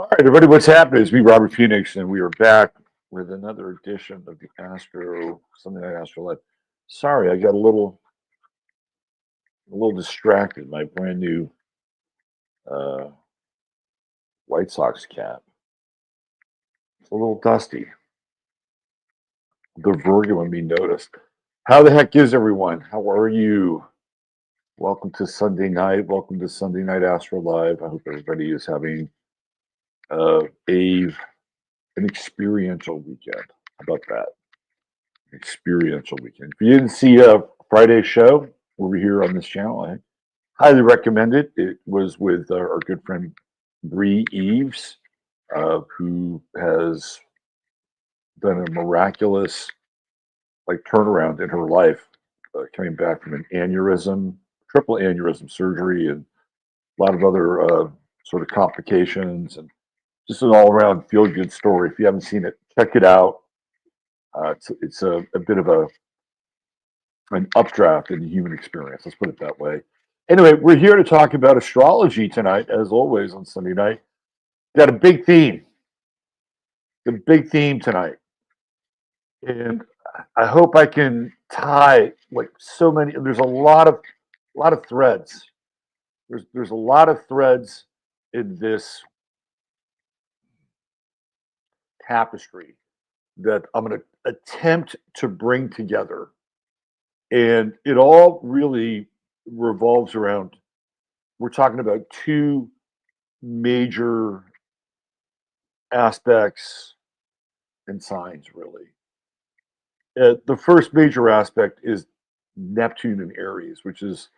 All right, everybody, what's happening? It's me, Robert Phoenix, and we are back with another edition of the Sunday Night Astrolive. Sorry, I got a little distracted. My brand new uh, White Sox cap. It's a little dusty. The Virgo in me noticed. How the heck is everyone? How are you? Welcome to Sunday night. Welcome to Sunday Night Astrolive. I hope everybody is having an experiential weekend. How about that? Experiential weekend. If you didn't see Friday's show over here on this channel, I highly recommend it. It was with our good friend Bree Eves, who has done a miraculous turnaround in her life, coming back from an aneurysm, triple aneurysm surgery, and a lot of other sort of complications, and just an all-around feel-good story. If you haven't seen it, check it out. It's a bit of an updraft in the human experience. Let's put it that way. Anyway, we're here to talk about astrology tonight, as always on Sunday night. Got a big theme. The big theme tonight, and I hope I can tie so many. There's a lot of threads. There's a lot of threads in this tapestry that I'm going to attempt to bring together. And it all really revolves around, we're talking about two major aspects and signs, really. The first major aspect is Neptune and Aries, which has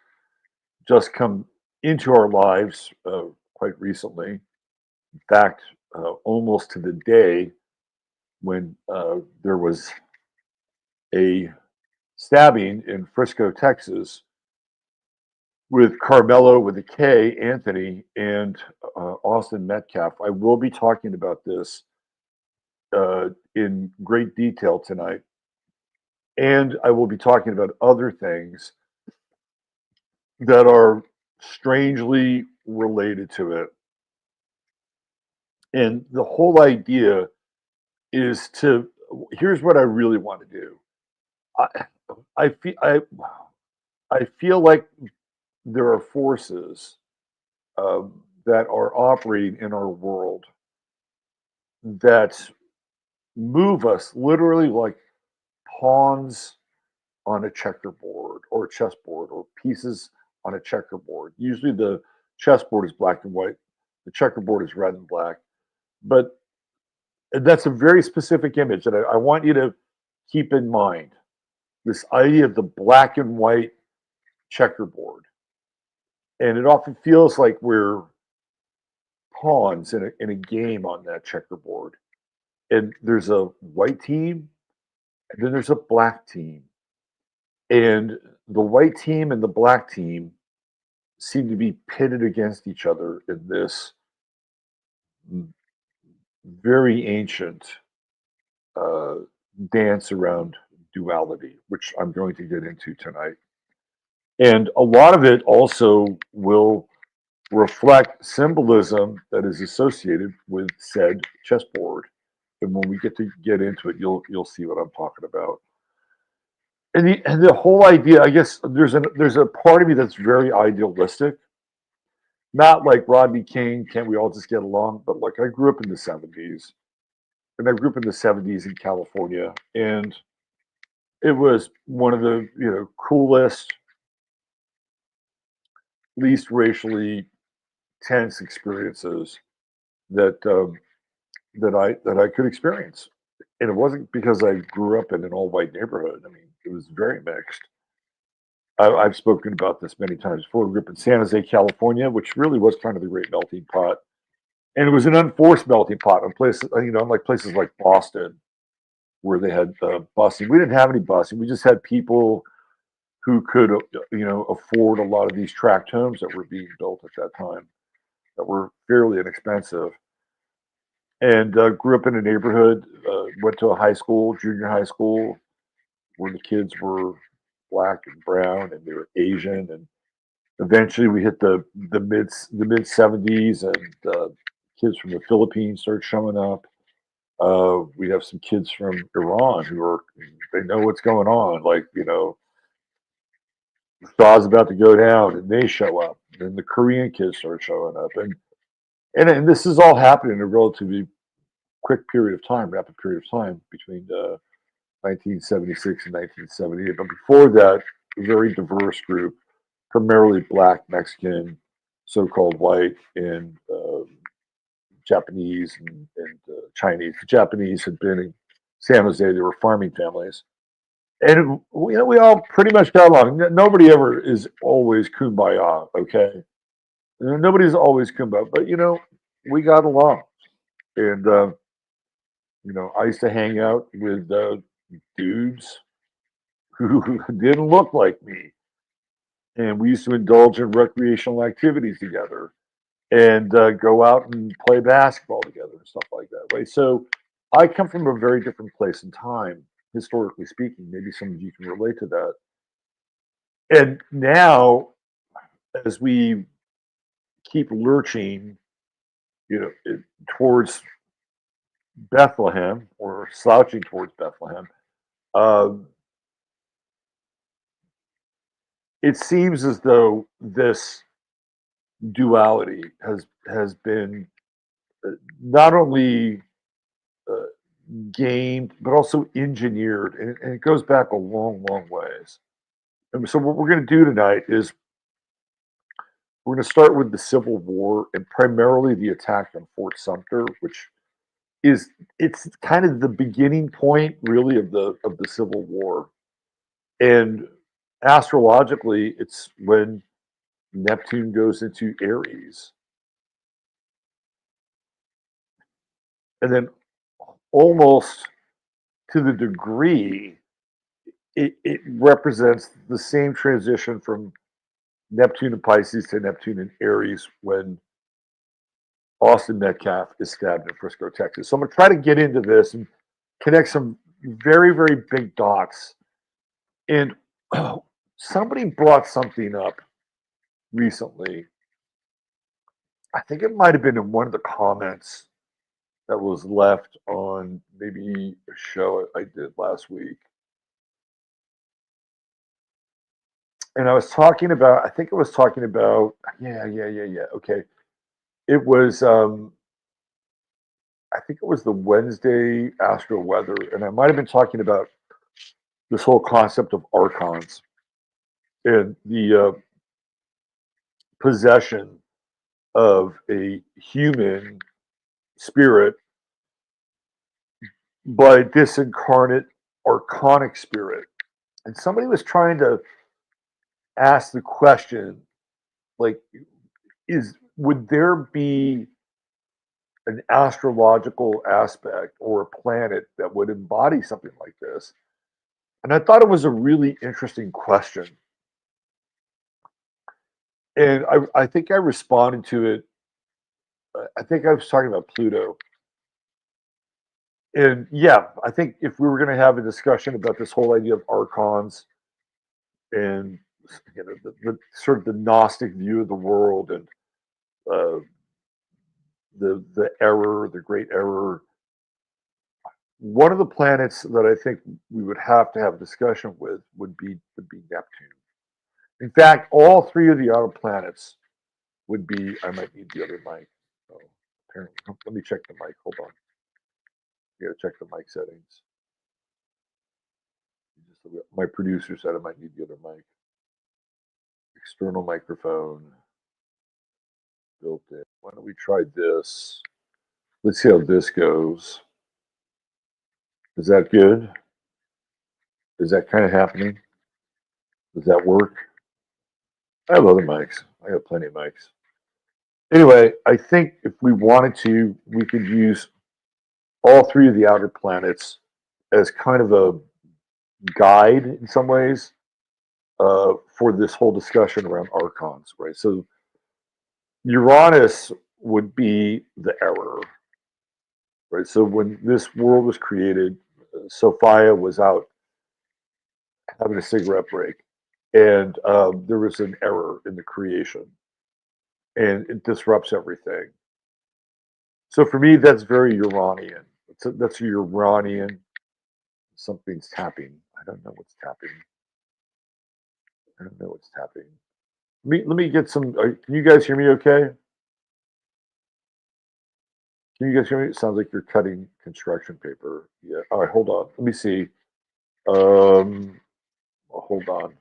just come into our lives quite recently. In fact, almost to the day when there was a stabbing in Frisco, Texas, with Karmelo with a K, Anthony, and Austin Metcalf. I will be talking about this in great detail tonight. And I will be talking about other things that are strangely related to it. And the whole idea is here's what I really want to do. I feel like there are forces that are operating in our world that move us literally like pawns on a checkerboard or chessboard, or pieces on a checkerboard. Usually the chessboard is black and white, the checkerboard is red and black. But that's a very specific image that I want you to keep in mind. This idea of the black and white checkerboard. And it often feels like we're pawns in a game on that checkerboard. And there's a white team, and then there's a black team. And the white team and the black team seem to be pitted against each other in this very ancient dance around duality, which I'm going to get into tonight. And a lot of it also will reflect symbolism that is associated with said chessboard. And when we get into it, you'll see what I'm talking about. And the whole idea, I guess, there's a part of me that's very idealistic. Not like Rodney King, can't we all just get along? But I grew up in the 70s. And I grew up in the 70s in California. And it was one of the coolest, least racially tense experiences that I could experience. And it wasn't because I grew up in an all-white neighborhood. I mean, it was very mixed. I've spoken about this many times before. I grew up in San Jose, California, which really was kind of the great melting pot. And it was an unforced melting pot in places, unlike places like Boston, where they had busing. We didn't have any busing. We just had people who could, afford a lot of these tract homes that were being built at that time that were fairly inexpensive. And grew up in a neighborhood, went to a high school, junior high school, where the kids were black and brown and they were Asian. And eventually we hit the mid 70s, and kids from the Philippines start showing up. We have some kids from Iran they know what's going on. Like, Shah's about to go down, and they show up. Then the Korean kids start showing up, and this is all happening in a relatively quick period of time, rapid period of time between 1976 and 1978. But before that, a very diverse group, primarily Black, Mexican, so-called white, and Japanese and Chinese. The Japanese had been in San Jose. They were farming families. And we all pretty much got along. Nobody ever is always kumbaya, okay? Nobody's always kumbaya, but we got along. And I used to hang out with dudes who didn't look like me, and we used to indulge in recreational activities together, and go out and play basketball together and stuff like that, right? So I come from a very different place in time, historically speaking. Maybe some of you can relate to that. And now, as we keep lurching, towards Bethlehem, or slouching towards Bethlehem, um, it seems as though this duality has been not only uh, gamed but also engineered, and it goes back a long, long ways. And so, what we're going to do tonight is we're going to start with the Civil War and primarily the attack on Fort Sumter, which it's kind of the beginning point, really, of the Civil War. And astrologically, it's when Neptune goes into Aries, and then almost to the degree it represents the same transition from Neptune in Pisces to Neptune in Aries when Austin Metcalf is stabbed in Frisco, Texas. So I'm going to try to get into this and connect some very, very big dots. And somebody brought something up recently. I think it might have been in one of the comments that was left on maybe a show I did last week. And I was talking about, I think it was talking about, yeah. Okay. It was, I think it was the Wednesday astro weather. And I might have been talking about this whole concept of archons and the possession of a human spirit by disincarnate archonic spirit. And somebody was trying to ask the question, like, would there be an astrological aspect or a planet that would embody something like this? And I thought it was a really interesting question. And I think I responded to it. I think I was talking about Pluto. And yeah, I think if we were going to have a discussion about this whole idea of archons and the sort of the Gnostic view of the world, and uh, the error, the great error, one of the planets that I think we would have to have a discussion with would be Neptune. In fact, all three of the outer planets would be. I might need the other mic. Oh, apparently, let me check the mic. Hold on. I gotta check the mic settings. My producer said I might need the other mic. External microphone built in. Why don't we try this? Let's see how this goes. Is that good? Is that kind of happening? Does that work? I have other mics. I have plenty of mics. Anyway, I think if we wanted to, we could use all three of the outer planets as kind of a guide in some ways for this whole discussion around archons, right? So Uranus would be the error, right? So when this world was created, Sophia was out having a cigarette break, and there was an error in the creation, and it disrupts everything. So for me, that's very Uranian. That's Uranian. Something's tapping. I don't know what's tapping. I don't know what's tapping. Let me get some. Can you guys hear me okay? Can you guys hear me? It sounds like you're cutting construction paper. Yeah. All right, hold on. Let me see. Hold on.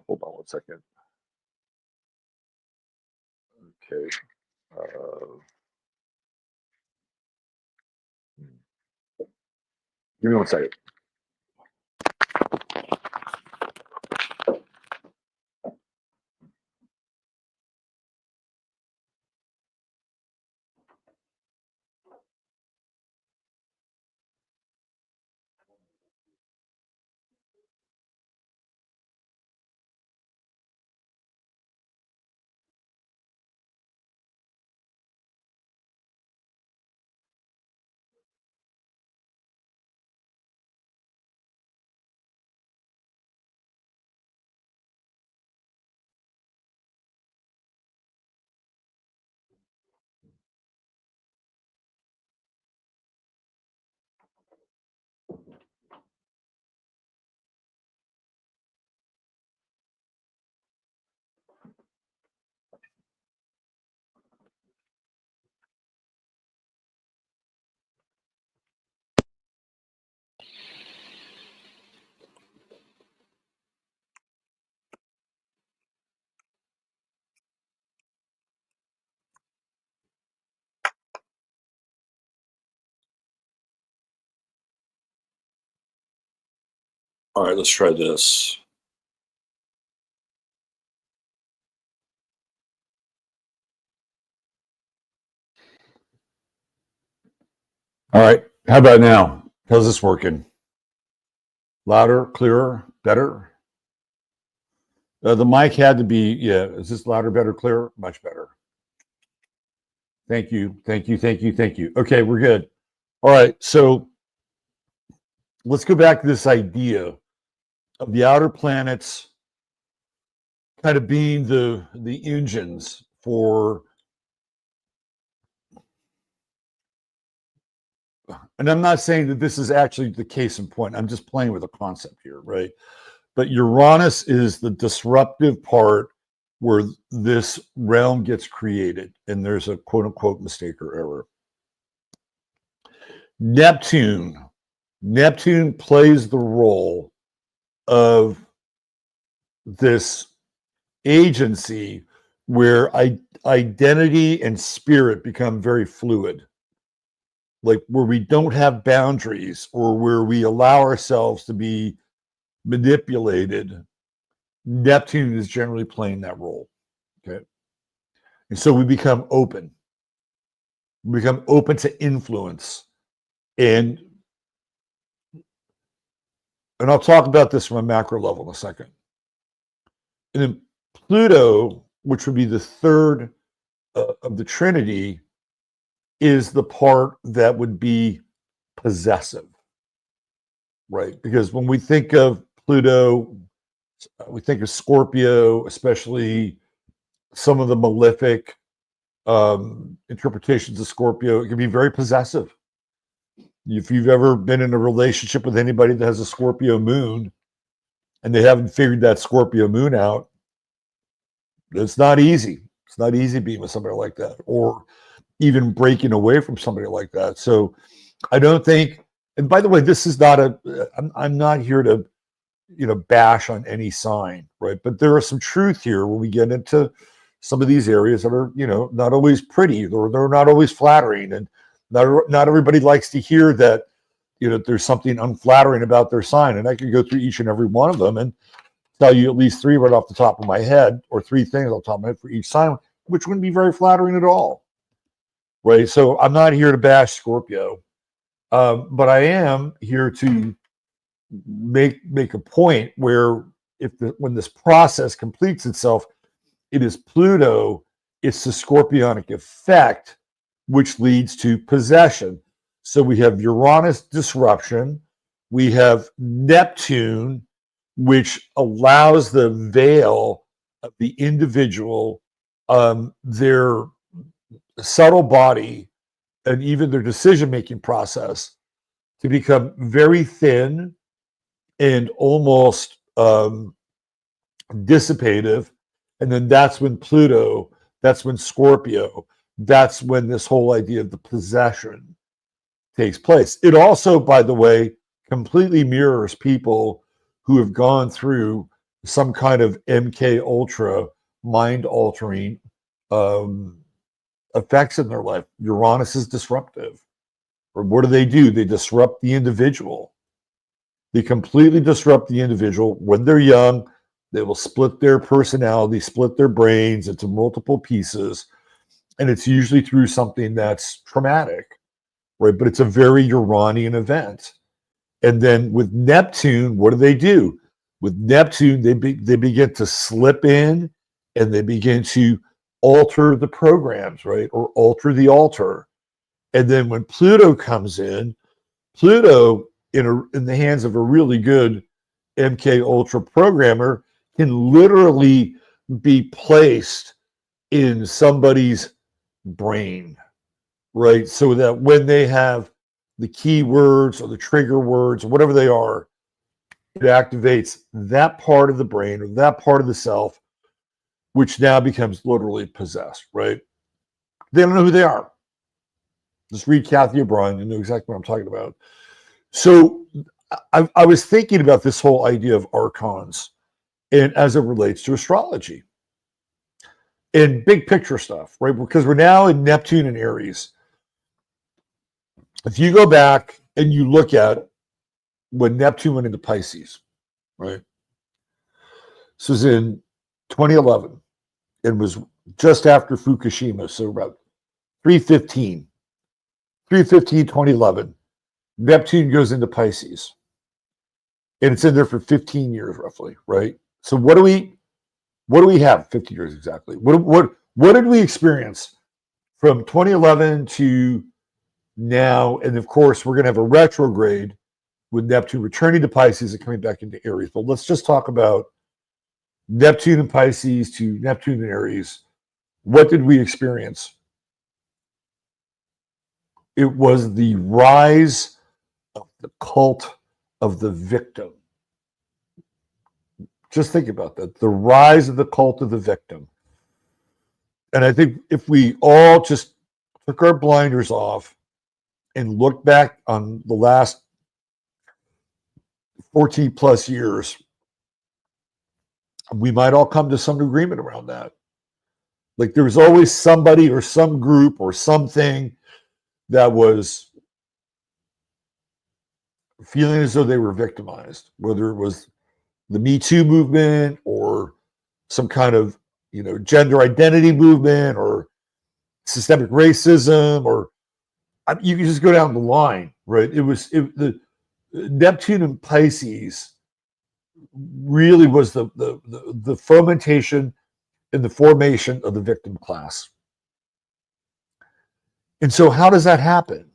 Hold on 1 second. Okay. Uh, Give me 1 second. All right, let's try this. All right, how about now? How's this working? Louder, clearer, better? The mic had to be, yeah, is this louder, better, clearer? Much better. Thank you, thank you, thank you, thank you. Okay, we're good. All right, so let's go back to this idea of the outer planets kind of being the engines for, and I'm not saying that this is actually the case in point. I'm just playing with a concept here, right? But Uranus is the disruptive part where this realm gets created, and there's a quote unquote mistake or error. Neptune plays the role of this agency where identity and spirit become very fluid, like where we don't have boundaries or where we allow ourselves to be manipulated. Neptune is generally playing that role. Okay. And so we become open. We become open to influence. And I'll talk about this from a macro level in a second. And then Pluto, which would be the third of the Trinity, is the part that would be possessive, right? Because when we think of Pluto, we think of Scorpio, especially some of the malefic interpretations of Scorpio. It can be very possessive. If you've ever been in a relationship with anybody that has a Scorpio moon and they haven't figured that Scorpio moon out, it's not easy. It's not easy being with somebody like that, or even breaking away from somebody like that. So I don't think, and by the way, this is not I'm not here to, bash on any sign, right? But there is some truth here when we get into some of these areas that are, not always pretty, or they're not always flattering. And not everybody likes to hear that, there's something unflattering about their sign. And I could go through each and every one of them and tell you at least three right off the top of my head, or three things off the top of my head for each sign, which wouldn't be very flattering at all. Right. So I'm not here to bash Scorpio, but I am here to make a point where when this process completes itself, it is Pluto, it's the scorpionic effect, which leads to possession. So we have Uranus disruption, we have Neptune, which allows the veil of the individual their subtle body and even their decision-making process to become very thin and almost dissipative. And then that's when Pluto, that's when Scorpio, that's when this whole idea of the possession takes place. It also, by the way, completely mirrors people who have gone through some kind of MK Ultra mind altering effects in their life. Uranus is disruptive. Or what do? They disrupt the individual. They completely disrupt the individual. When they're young, they will split their personality, split their brains into multiple pieces. And it's usually through something that's traumatic, right? But it's a very Uranian event. And then with Neptune, what do? With Neptune, they begin to slip in and they begin to alter the programs, right? Or alter the altar. And then when Pluto comes in, Pluto in the hands of a really good MK Ultra programmer can literally be placed in somebody's brain, right? So that when they have the keywords or the trigger words, or whatever they are, it activates that part of the brain or that part of the self, which now becomes literally possessed, right? They don't know who they are. Just read Kathy O'Brien, you know exactly what I'm talking about. So I was thinking about this whole idea of archons and as it relates to astrology and big picture stuff, right? Because we're now in Neptune and Aries. If you go back and you look at when Neptune went into Pisces, right? This was in 2011 and was just after Fukushima, so about 2011, Neptune goes into Pisces. And it's in there for 15 years roughly, right? So what do we have 50 years exactly? What did we experience from 2011 to now? And of course, we're going to have a retrograde with Neptune returning to Pisces and coming back into Aries. But let's just talk about Neptune and Pisces to Neptune and Aries. What did we experience? It was the rise of the cult of the victim. Just think about that. The rise of the cult of the victim. And I think if we all just took our blinders off and looked back on the last 14 plus years, we might all come to some agreement around that. Like there was always somebody or some group or something that was feeling as though they were victimized, whether it was the Me Too movement or some kind of, gender identity movement or systemic racism, or you can just go down the line, right? The Neptune and Pisces really was the fomentation and the formation of the victim class. And so how does that happen?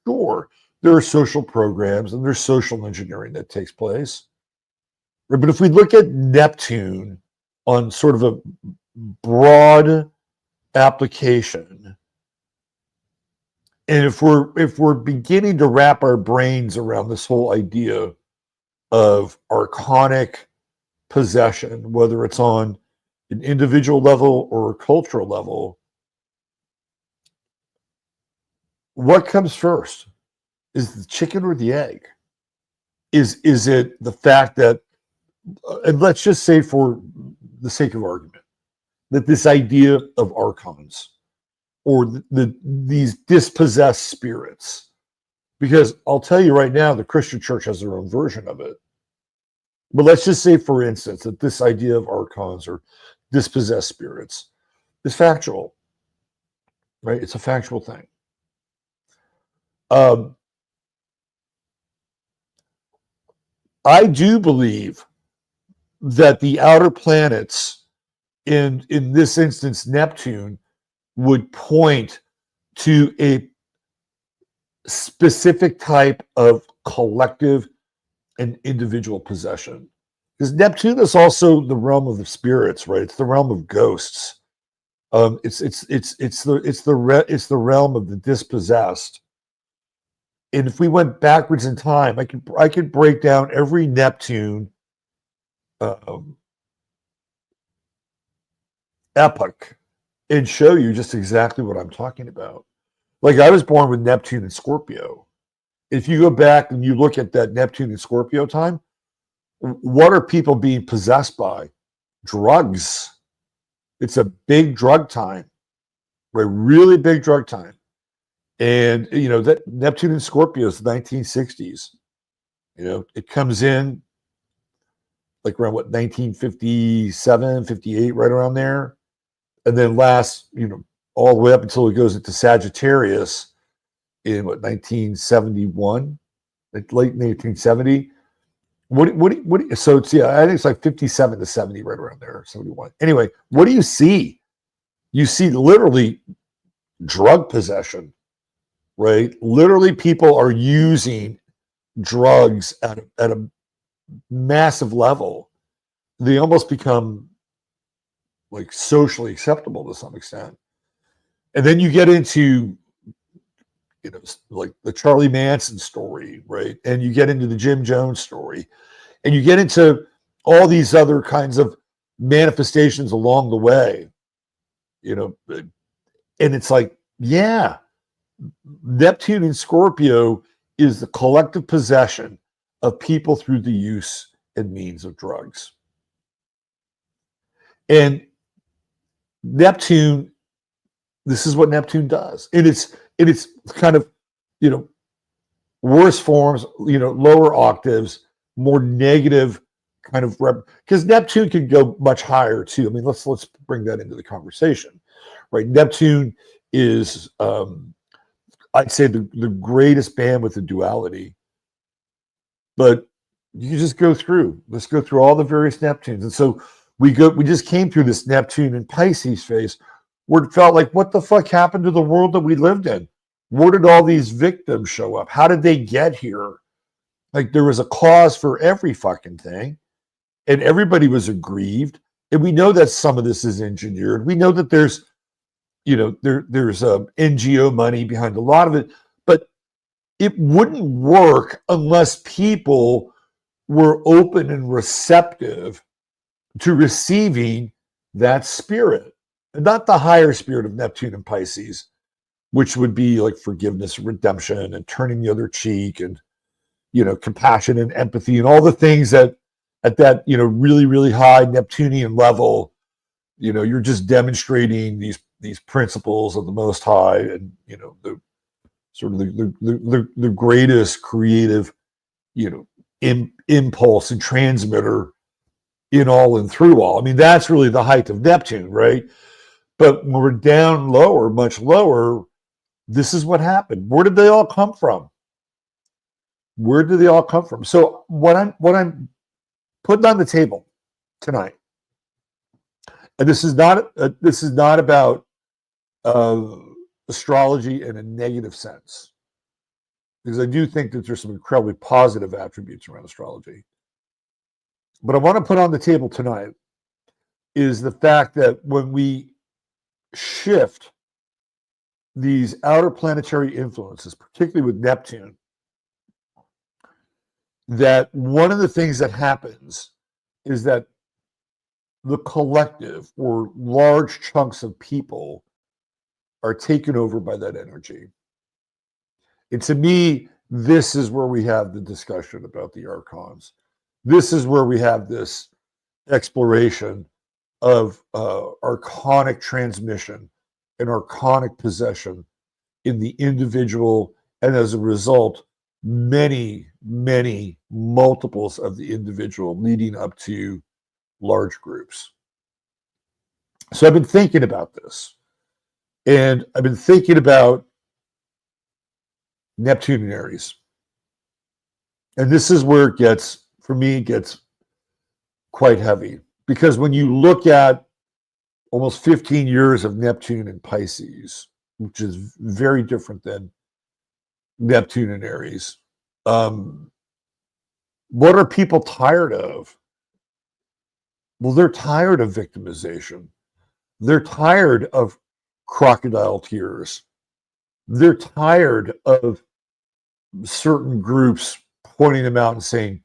Sure, there are social programs and there's social engineering that takes place. But if we look at Neptune on sort of a broad application, and if we're beginning to wrap our brains around this whole idea of archonic possession, whether it's on an individual level or a cultural level, what comes first? Is the chicken or the egg? Is it the fact that, and let's just say for the sake of argument, that this idea of archons or these dispossessed spirits, because I'll tell you right now, the Christian church has their own version of it. But let's just say, for instance, that this idea of archons or dispossessed spirits is factual, right? It's a factual thing. I do believe that the outer planets, in this instance, Neptune, would point to a specific type of collective and individual possession. Because Neptune is also the realm of the spirits, right? It's the realm of ghosts. It's the realm of the dispossessed. And if we went backwards in time, I could break down every Neptune epoch and show you just exactly what I'm talking about. Like, I was born with Neptune and Scorpio. If you go back and you look at that Neptune and Scorpio time, what are people being possessed by? Drugs. It's a big drug time, a really big drug time. And, that Neptune and Scorpio is the 1960s. It comes in like around 1957, 58, right around there. And then lasts, all the way up until it goes into Sagittarius in 1971, like late 1970. So it's, I think it's like 57 to 70, right around there, 71. Anyway, what do you see? You see literally drug possession, right? Literally people are using drugs at a massive level. They almost become like socially acceptable to some extent. And then you get into, like the Charlie Manson story, right? And you get into the Jim Jones story, and you get into all these other kinds of manifestations along the way, and it's like, yeah, Neptune and Scorpio is the collective possession of people through the use and means of drugs. And Neptune, this is what Neptune does. And it's kind of, worse forms, lower octaves, more negative kind of because Neptune can go much higher too. I mean, let's bring that into the conversation, right? Neptune is, I'd say, the greatest bandwidth of duality. But you just go through. Let's go through all the various Neptunes, and so we just came through this Neptune and Pisces phase, where it felt like, what the fuck happened to the world that we lived in? Where did all these victims show up? How did they get here? Like, there was a cause for every fucking thing, and everybody was aggrieved. And we know that some of this is engineered. We know that there's, there's NGO money behind a lot of it, but it wouldn't work unless people were open and receptive to receiving that spirit, and not the higher spirit of Neptune and Pisces, which would be like forgiveness, redemption, and turning the other cheek, and compassion and empathy, and all the things that at that really, really high Neptunian level, you're just demonstrating these principles of the Most High, and the sort of the greatest creative impulse and transmitter in all and through all. I mean, that's really the height of Neptune, right? But when we're down lower, much lower, this is what happened. Where did they all come from? Where did they all come from? So what I'm putting on the table tonight, and this is not about astrology in a negative sense, because I do think that there's some incredibly positive attributes around astrology. But I want to put on the table tonight is the fact that when we shift these outer planetary influences, particularly with Neptune, that one of the things that happens is that the collective or large chunks of people are taken over by that energy. And to me, this is where we have the discussion about the archons. This is where we have this exploration of archonic transmission and archonic possession in the individual, and as a result, many, many multiples of the individual leading up to large groups. So I've been thinking about this, and I've been thinking about Neptune and Aries. And this is where it gets, for me, it gets quite heavy, because when you look at almost 15 years of Neptune and Pisces, which is very different than Neptune and Aries, what are people tired of? Well, they're tired of victimization. They're tired of crocodile tears. They're tired of certain groups pointing them out and saying,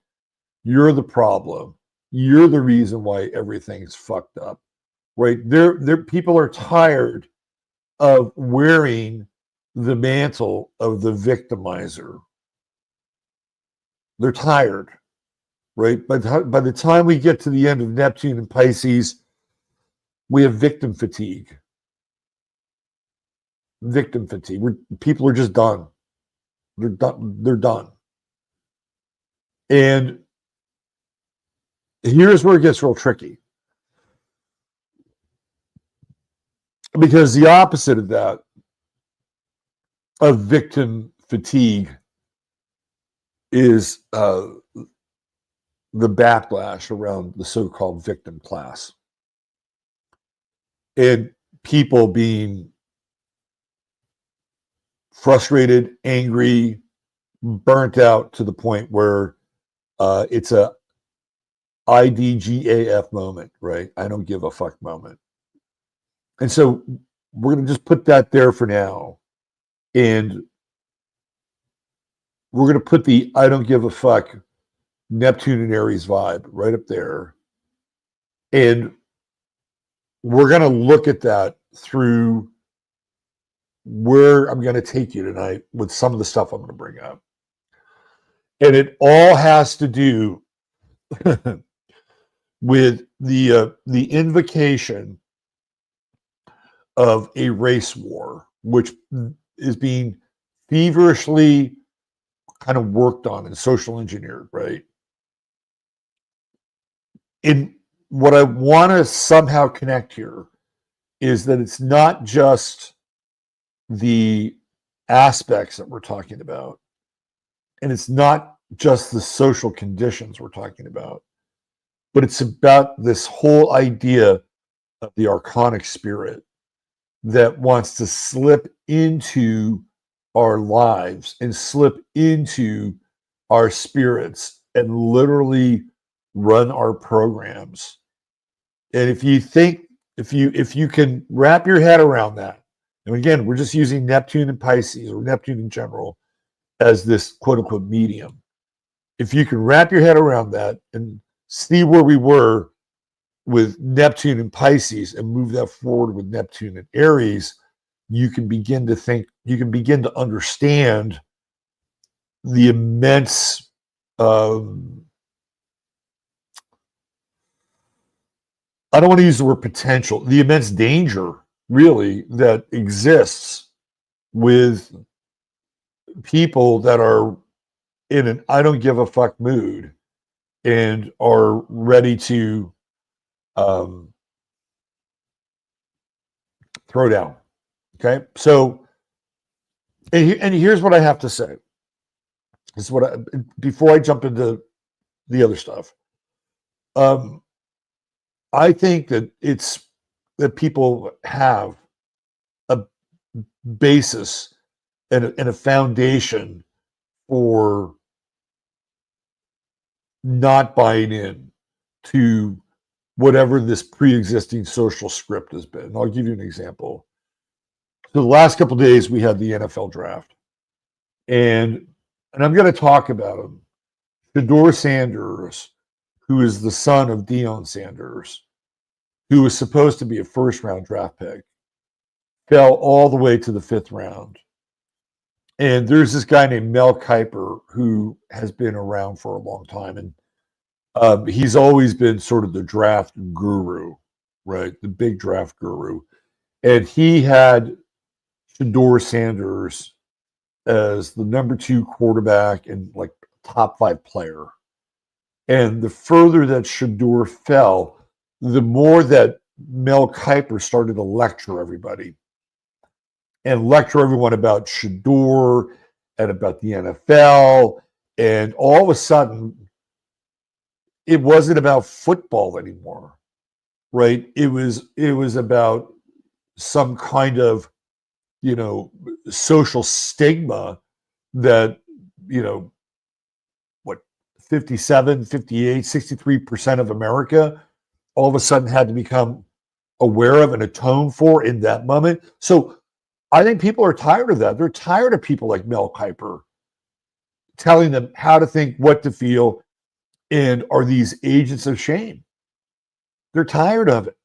you're the problem. You're the reason why everything's fucked up, right? People are tired of wearing the mantle of the victimizer. They're tired, right? By the time we get to the end of Neptune and Pisces, we have victim fatigue. Victim fatigue. People are just done. They're done. They're done. And here's where it gets real tricky. Because the opposite of that, of victim fatigue, is the backlash around the so-called victim class. And people being frustrated, angry, burnt out to the point where it's a IDGAF moment, right? I don't give a fuck moment. And so we're going to just put that there for now. And we're going to put the I don't give a fuck Neptune and Aries vibe right up there. And we're going to look at that through where I'm going to take you tonight with some of the stuff I'm going to bring up. And it all has to do with the invocation of a race war, which is being feverishly kind of worked on and social engineered, right? And what I want to somehow connect here is that it's not just the aspects that we're talking about, and it's not just the social conditions we're talking about, but it's about this whole idea of the archonic spirit that wants to slip into our lives and slip into our spirits and literally run our programs. And if you think, if you can wrap your head around that, and again, we're just using Neptune and Pisces, or Neptune in general, as this quote unquote medium. If you can wrap your head around that and see where we were with Neptune and Pisces and move that forward with Neptune and Aries, you can begin to think, you can begin to understand the immense I don't want to use the word potential, the immense danger really that exists with people that are in an I don't give a fuck mood and are ready to throw down. Okay, so and here's what I have to say. This is what before I jump into the other stuff. I think that it's that people have a basis and a foundation for not buying in to whatever this pre-existing social script has been. And I'll give you an example. So the last couple of days we had the NFL draft, and I'm going to talk about him. Shedeur Sanders, who is the son of Deion Sanders, who was supposed to be a first-round draft pick, fell all the way to the 5th round. And there's this guy named Mel Kiper who has been around for a long time, and he's always been sort of the draft guru, right? The big draft guru. And he had Shedeur Sanders as the number 2 quarterback and like top 5 player. And the further that Shedeur fell, the more that Mel Kiper started to lecture everybody and lecture everyone about Shedeur and about the NFL. And all of a sudden, it wasn't about football anymore, right? It was about some kind of, social stigma that, 57, 58, 63% of America all of a sudden had to become aware of and atone for in that moment. So I think people are tired of that. They're tired of people like Mel Kiper telling them how to think, what to feel, and are these agents of shame. They're tired of it.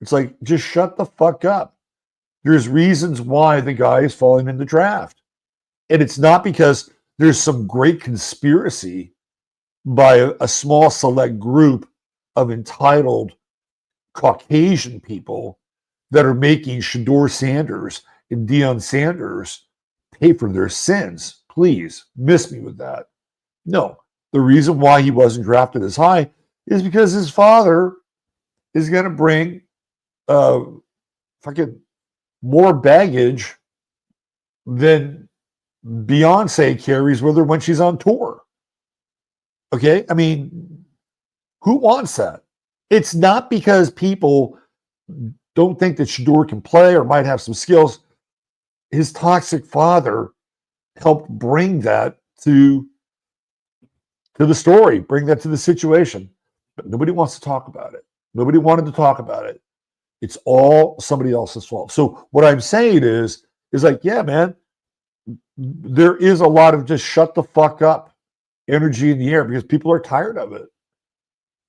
It's like, just shut the fuck up. There's reasons why the guy is falling in the draft. And it's not because there's some great conspiracy by a small select group of entitled Caucasian people that are making Shador Sanders and Deion Sanders pay for their sins. Please miss me with that. No, the reason why he wasn't drafted as high is because his father is going to bring fucking more baggage than Beyonce carries with her when she's on tour. Okay? I mean, who wants that? It's not because people don't think that Shador can play or might have some skills. His toxic father helped bring that to the story, bring that to the situation. But nobody wants to talk about it. Nobody wanted to talk about it. It's all somebody else's fault. So what I'm saying is like, yeah, man, there is a lot of just shut the fuck up energy in the air because people are tired of it.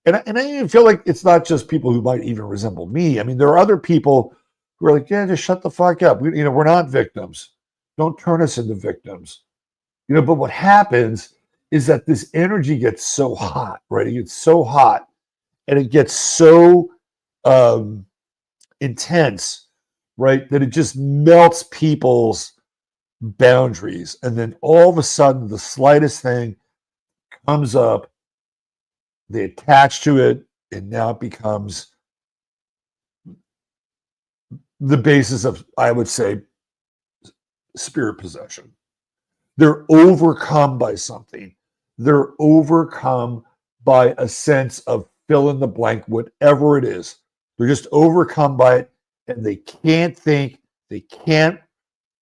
And I even feel like it's not just people who might even resemble me. I mean, there are other people who are like, yeah, just shut the fuck up. We're not victims. Don't turn us into victims. But what happens is that this energy gets so hot, right? It gets so hot and it gets so intense, right? That it just melts people's boundaries. And then all of a sudden, the slightest thing comes up, they attach to it, and now it becomes the basis of, I would say, spirit possession. They're overcome by something. They're overcome by a sense of fill in the blank, whatever it is. They're just overcome by it, and they can't think, they can't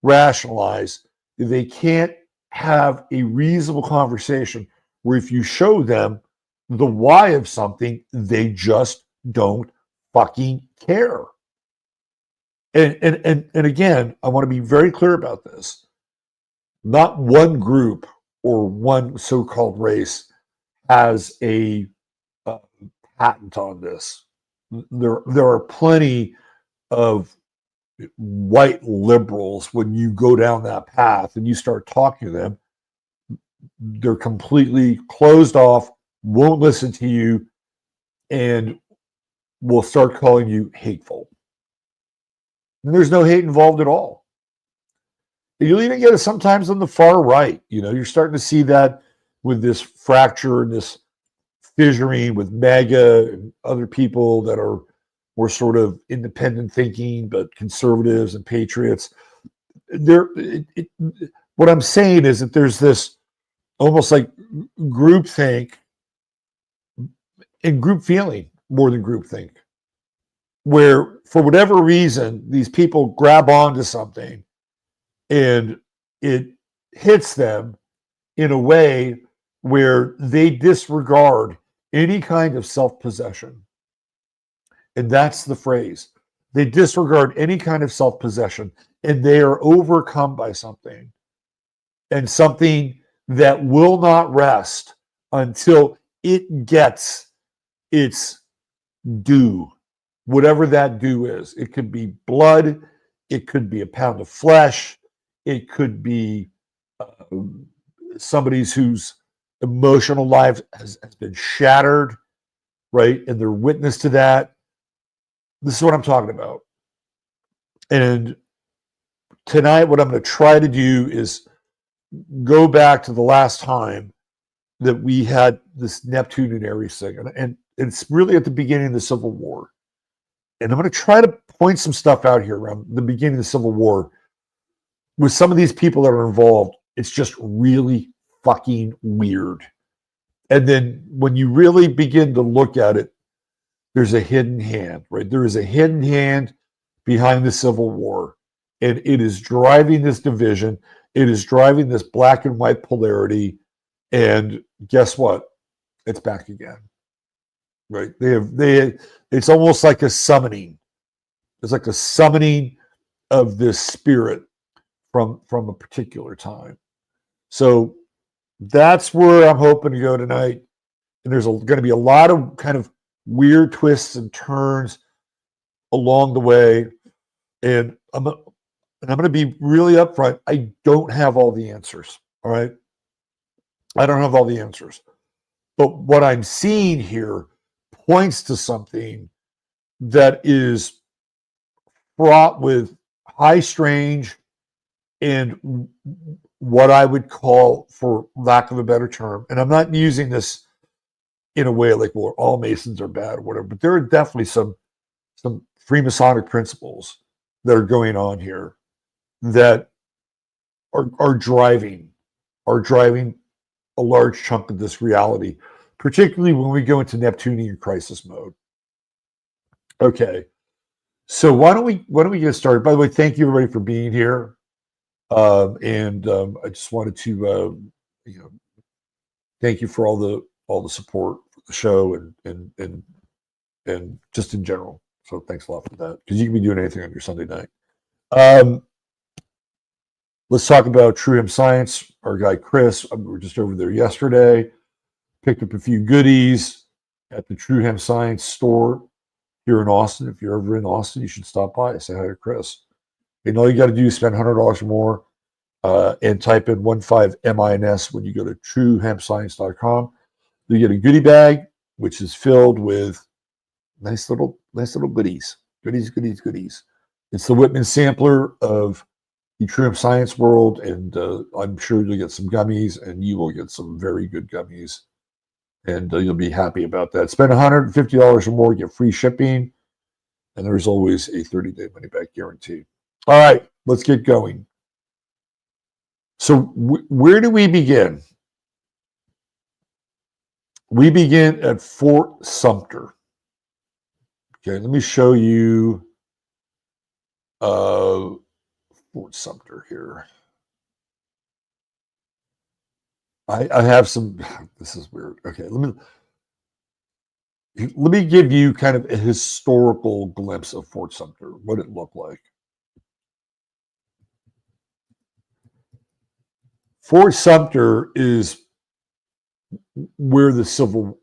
rationalize, they can't have a reasonable conversation where if you show them the why of something, they just don't fucking care. And again, I want to be very clear about this. Not one group or one so-called race has a patent on this. There are plenty of white liberals, when you go down that path and you start talking to them, they're completely closed off, won't listen to you, and will start calling you hateful. And there's no hate involved at all. You'll even get it sometimes on the far right. You're starting to see that with this fracture and this fissuring with MAGA and other people that are more sort of independent thinking, but conservatives and patriots. What I'm saying is that there's this almost like groupthink and group feeling more than groupthink, where for whatever reason, these people grab onto something and it hits them in a way where they disregard any kind of self-possession. And that's the phrase. They disregard any kind of self-possession, and they are overcome by something, and something that will not rest until it gets its due, whatever that due is. It could be blood, it could be a pound of flesh, it could be somebody's whose emotional life has been shattered, right? And they're witness to that. This is what I'm talking about. And tonight, what I'm going to try to do is go back to the last time that we had this Neptune and Aries thing. And it's really at the beginning of the Civil War. And I'm going to try to point some stuff out here around the beginning of the Civil War with some of these people that are involved. It's just really fucking weird. And then when you really begin to look at it, there's a hidden hand, right? There is a hidden hand behind the Civil War, and it is driving this division. It is driving this black and white polarity. And guess what? It's back again, right? It's almost like a summoning, It's like a summoning of this spirit from a particular time. So that's where I'm hoping to go tonight. And there's going to be a lot of kind of weird twists and turns along the way. And I'm going to be really upfront. I don't have all the answers. All right. I don't have all the answers. But what I'm seeing here points to something that is fraught with high strange and what I would call, for lack of a better term, and I'm not using this in a way like, well, all Masons are bad or whatever, but there are definitely some Freemasonic principles that are going on here that are driving a large chunk of this reality, particularly when we go into Neptunian crisis mode. Okay, so why don't we get started? By the way, thank you everybody for being here, and I just wanted to thank you for all the support for the show and just in general. So thanks a lot for that, because you can be doing anything on your Sunday night. Let's talk about True Hemp Science. Our guy Chris, we were just over there yesterday, picked up a few goodies at the True Hemp Science store here in Austin. If you're ever in Austin, you should stop by and say hi to Chris. And all you got to do is spend $100 or more and type in 15MINS when you go to truehempscience.com. You get a goodie bag, which is filled with nice little goodies. It's the Whitman sampler of the True Hemp Science world, and I'm sure you'll get some gummies, and you will get some very good gummies, and you'll be happy about that. Spend $150 or more, get free shipping, and there's always a 30-day money-back guarantee. All right, let's get going. So where do we begin? We begin at Fort Sumter. Okay, let me show you Fort Sumter here. I have some, this is weird. Okay, let me give you kind of a historical glimpse of Fort Sumter, what it looked like. Fort Sumter is where the Civil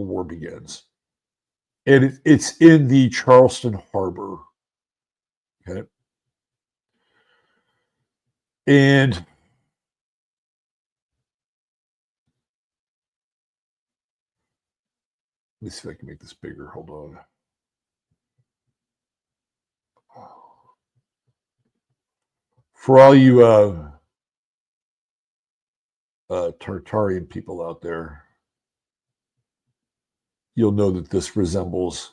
War begins. And it's in the Charleston Harbor. Okay. And let me see if I can make this bigger. Hold on. For all you Tartarian people out there, you'll know that this resembles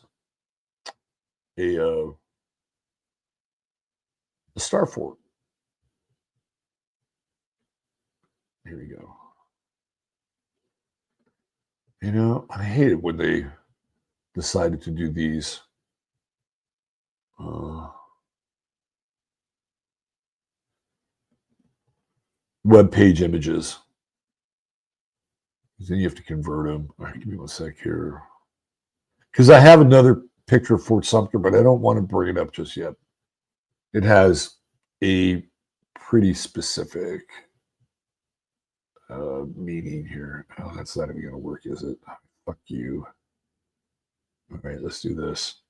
a star fort. Here we go. You know, I hate it when they decided to do these web page images. Then you have to convert them. All right, give me 1 sec here. Because I have another picture of Fort Sumter, but I don't want to bring it up just yet. It has a pretty specific meaning here. Oh, that's not even going to work, is it? Fuck you. All right, let's do this.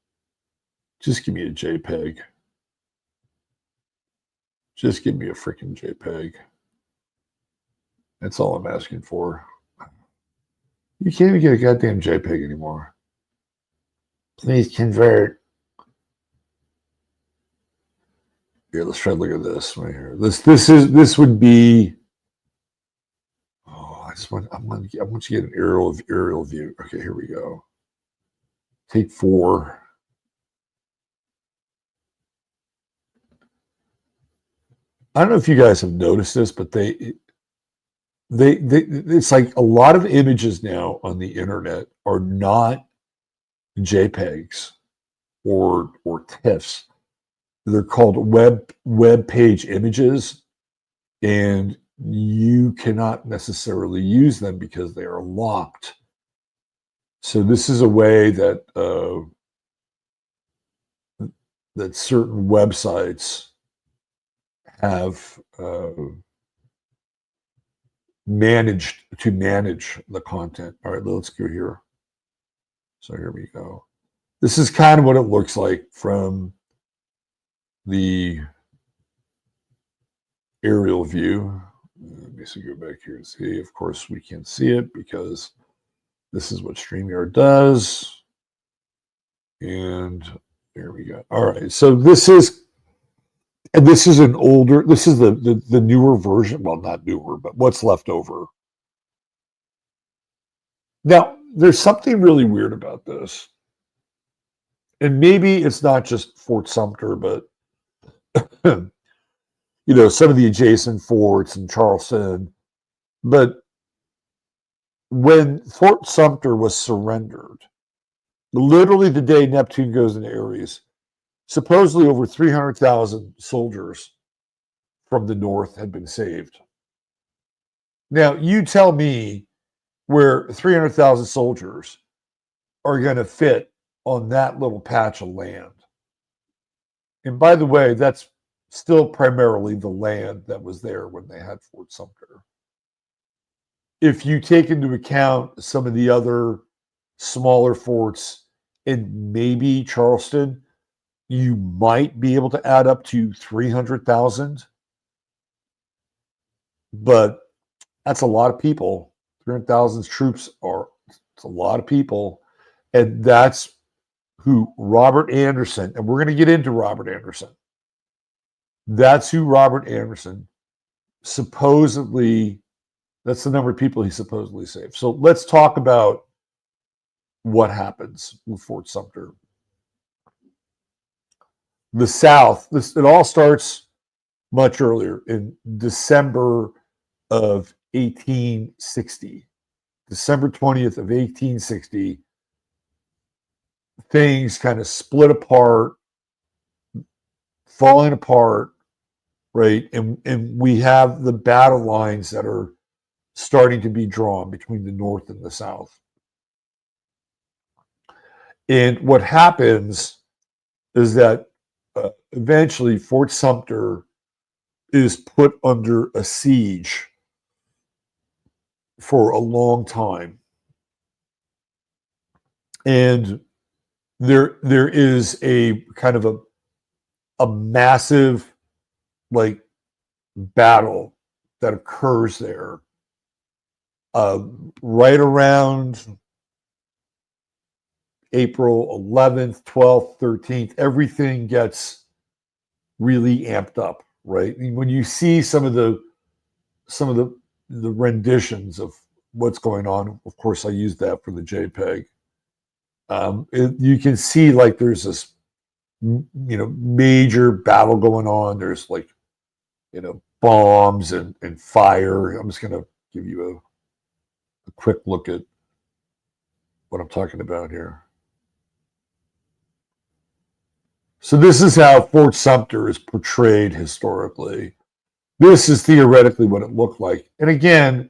Just give me a JPEG. Just give me a freaking JPEG. That's all I'm asking for. You can't even get a goddamn JPEG anymore. Please convert. Here, let's try to look at this right here. This would be. Oh, I want you to get an aerial view. Okay, here we go. Take 4. I don't know if you guys have noticed this, but they it's like a lot of images now on the internet are not JPEGs or TIFFs. They're called web page images, and you cannot necessarily use them because they are locked. So this is a way that that certain websites have managed to manage the content. All right, let's go here. So here we go. This is kind of what it looks like from the aerial view. Let me see, go back here and see. Of course, we can't see it because this is what StreamYard does. And there we go. All right, so this is an older, this is the newer version. Well, not newer, but what's left over. Now, there's something really weird about this. And maybe it's not just Fort Sumter, but some of the adjacent forts in Charleston. But when Fort Sumter was surrendered, literally the day Neptune goes into Aries, supposedly over 300,000 soldiers from the north had been saved. Now, you tell me where 300,000 soldiers are going to fit on that little patch of land. And by the way, that's still primarily the land that was there when they had Fort Sumter. If you take into account some of the other smaller forts and maybe Charleston, you might be able to add up to 300,000. But that's a lot of people. 300,000 troops it's a lot of people. And that's who Robert Anderson, and we're going to get into Robert Anderson. That's who Robert Anderson supposedly, that's the number of people he supposedly saved. So let's talk about what happens with Fort Sumter. The South, it all starts much earlier in December of 1860. December 20th of 1860, things kind of split apart, falling apart, right? And we have the battle lines that are starting to be drawn between the North and the South. And what happens is that eventually Fort Sumter is put under a siege for a long time. And there is a kind of a massive battle that occurs there right around April 11th, 12th, 13th. Everything gets really amped up, right? And when you see some of the renditions of what's going on, of course, I use that for the JPEG. You can see there's this, major battle going on. There's bombs and fire. I'm just going to give you a quick look at what I'm talking about here. So this is how Fort Sumter is portrayed historically. This is theoretically what it looked like. And again,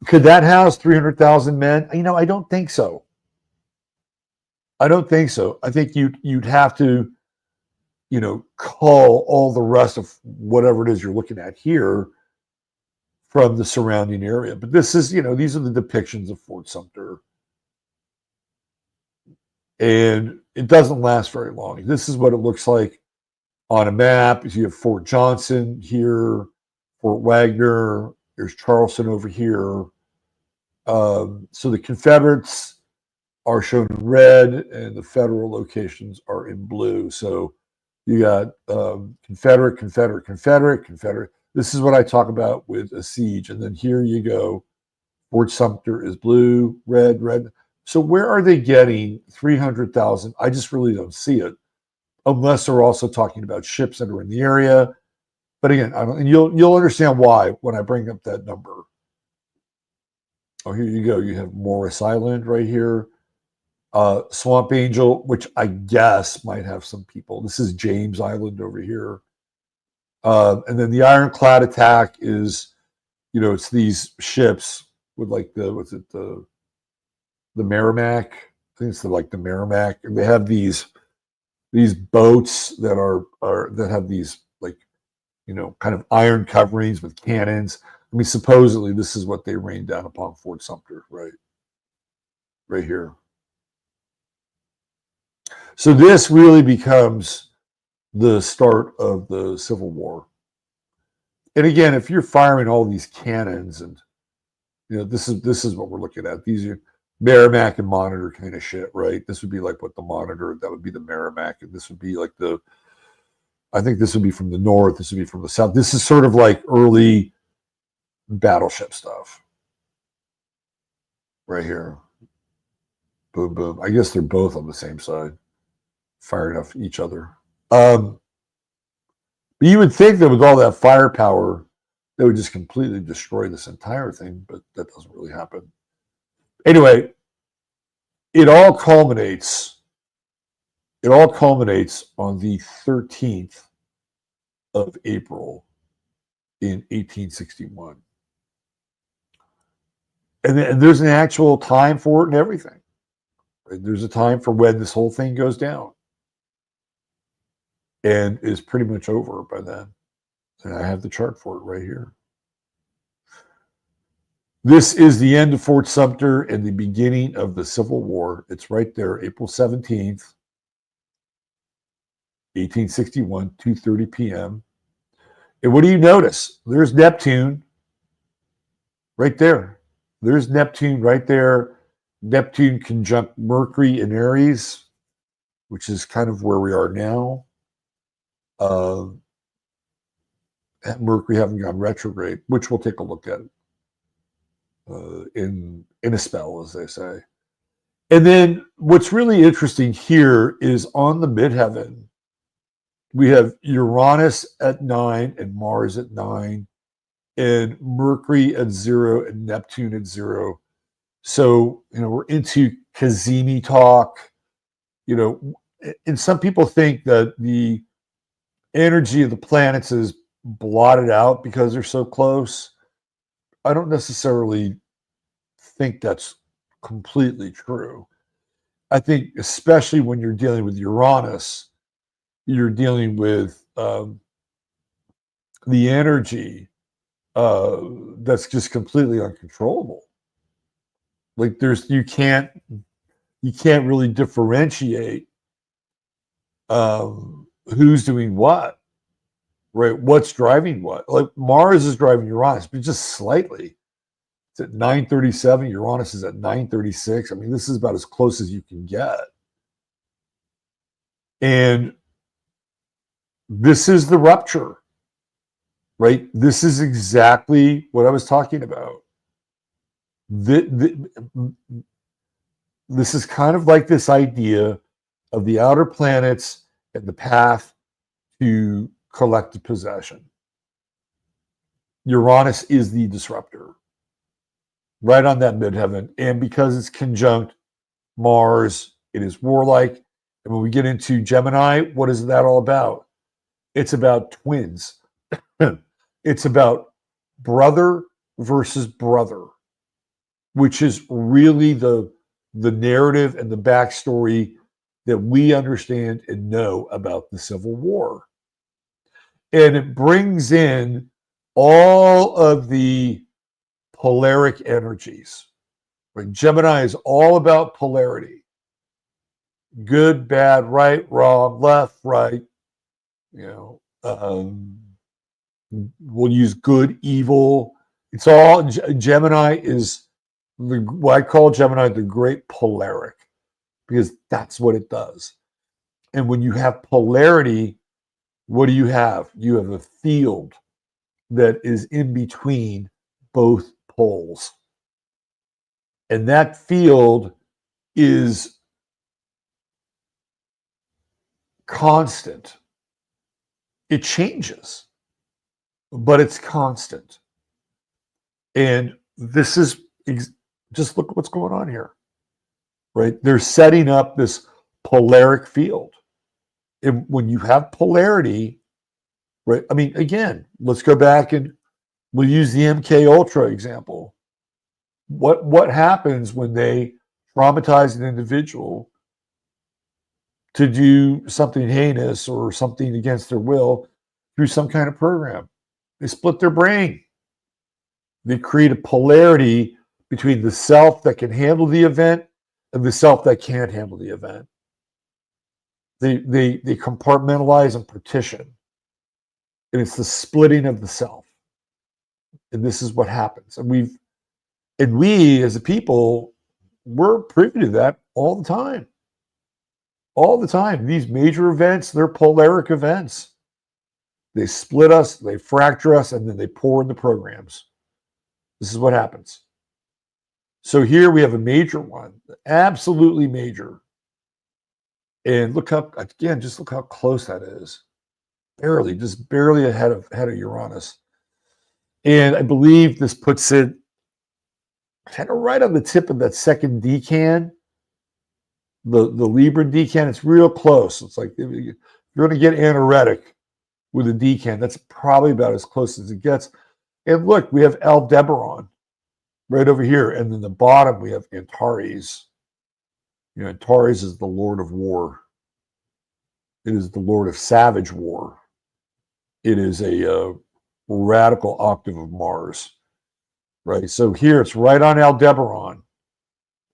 could that house 300,000 men? I don't think so. I don't think so. I think you'd have to, call all the rest of whatever it is you're looking at here from the surrounding area. But this is, these are the depictions of Fort Sumter. And it doesn't last very long. This is what it looks like on a map. You have Fort Johnson here, Fort Wagner, there's Charleston over here. So the Confederates are shown in red and the federal locations are in blue. So you got Confederate. This is what I talk about with a siege. And then here you go. Fort Sumter is blue, red. So where are they getting 300,000? I just really don't see it, unless they're also talking about ships that are in the area. But again, and you'll understand why when I bring up that number. Oh, here you go. You have Morris Island right here. Swamp Angel, which I guess might have some people. This is James Island over here. And then the Ironclad attack is, it's these ships with the Merrimack. think it's like the Merrimack, and they have these boats that that have these, like, kind of iron coverings with cannons. I mean, supposedly this is what they rained down upon Fort Sumter, right here. So this really becomes the start of the Civil War. And again, if you're firing all these cannons, and this is what we're looking at. These are Merrimack and Monitor kind of shit, right? This would be like what the Monitor, that would be the Merrimack, and this would be like I think this would be from the north, this would be from the south. This is sort of like early battleship stuff. Right here. Boom, boom. I guess they're both on the same side, firing off each other. But you would think that with all that firepower, they would just completely destroy this entire thing, but that doesn't really happen. Anyway, it all culminates on the 13th of April in 1861. And there's an actual time for it and everything. Right? There's a time for when this whole thing goes down. And is pretty much over by then. And I have the chart for it right here. This is the end of Fort Sumter and the beginning of the Civil War. It's right there, April 17th, 1861, 2:30 p.m. And what do you notice? There's Neptune right there. There's Neptune right there. Neptune conjunct Mercury in Aries, which is kind of where we are now. Mercury having gone retrograde, which we'll take a look at in a spell, as they say. And then what's really interesting here is on the midheaven, we have Uranus at 9 and Mars at 9, and Mercury at 0 and Neptune at 0. So, we're into Kazemi talk, and some people think that the energy of the planets is blotted out because they're so close. I don't necessarily think that's completely true. I think especially when you're dealing with Uranus, you're dealing with the energy that's just completely uncontrollable. Like you can't really differentiate who's doing what, right? What's driving what? Like Mars is driving Uranus, but just slightly. It's at 9:37. Uranus is at 9:36. I mean, this is about as close as you can get. And this is the rupture, right? This is exactly what I was talking about. This is kind of like this idea of the outer planets and the path to collective possession. Uranus is the disruptor, right on that midheaven. And because it's conjunct Mars, it is warlike. And when we get into Gemini, what is that all about? It's about twins. It's about brother versus brother, which is really the narrative and the backstory that we understand and know about the Civil War. And it brings in all of the polaric energies. Right? Gemini is all about polarity. Good, bad, right, wrong, left, right. We'll use good, evil. It's all, Gemini is what I call Gemini the great polaric, because that's what it does. And when you have polarity, what do you have? You have a field that is in between both poles. And that field is constant. It changes, but it's constant. And this is just look at what's going on here, right? They're setting up this polaric field. And when you have polarity, right? I mean, again, let's go back and we'll use the MK Ultra example. What happens when they traumatize an individual to do something heinous or something against their will through some kind of program. They split their brain. They create a polarity between the self that can handle the event and the self that can't handle the event. They compartmentalize and partition. And it's the splitting of the self. And this is what happens. And we as a people, we're privy to that all the time. All the time. These major events, they're polaric events. They split us, they fracture us, and then they pour in the programs. This is what happens. So here we have a major one, absolutely major. And look up, again, just look how close that is. Barely, just barely ahead of Uranus. And I believe this puts it kind of right on the tip of that second decan, the Libra decan. It's real close. It's like if you're going to get anoretic with a decan, that's probably about as close as it gets. And look, we have Aldebaran right over here. And then the bottom, we have Antares. You know, Antares is the Lord of War. It is the Lord of Savage War. It is a radical octave of Mars, right? So here it's right on Aldebaran.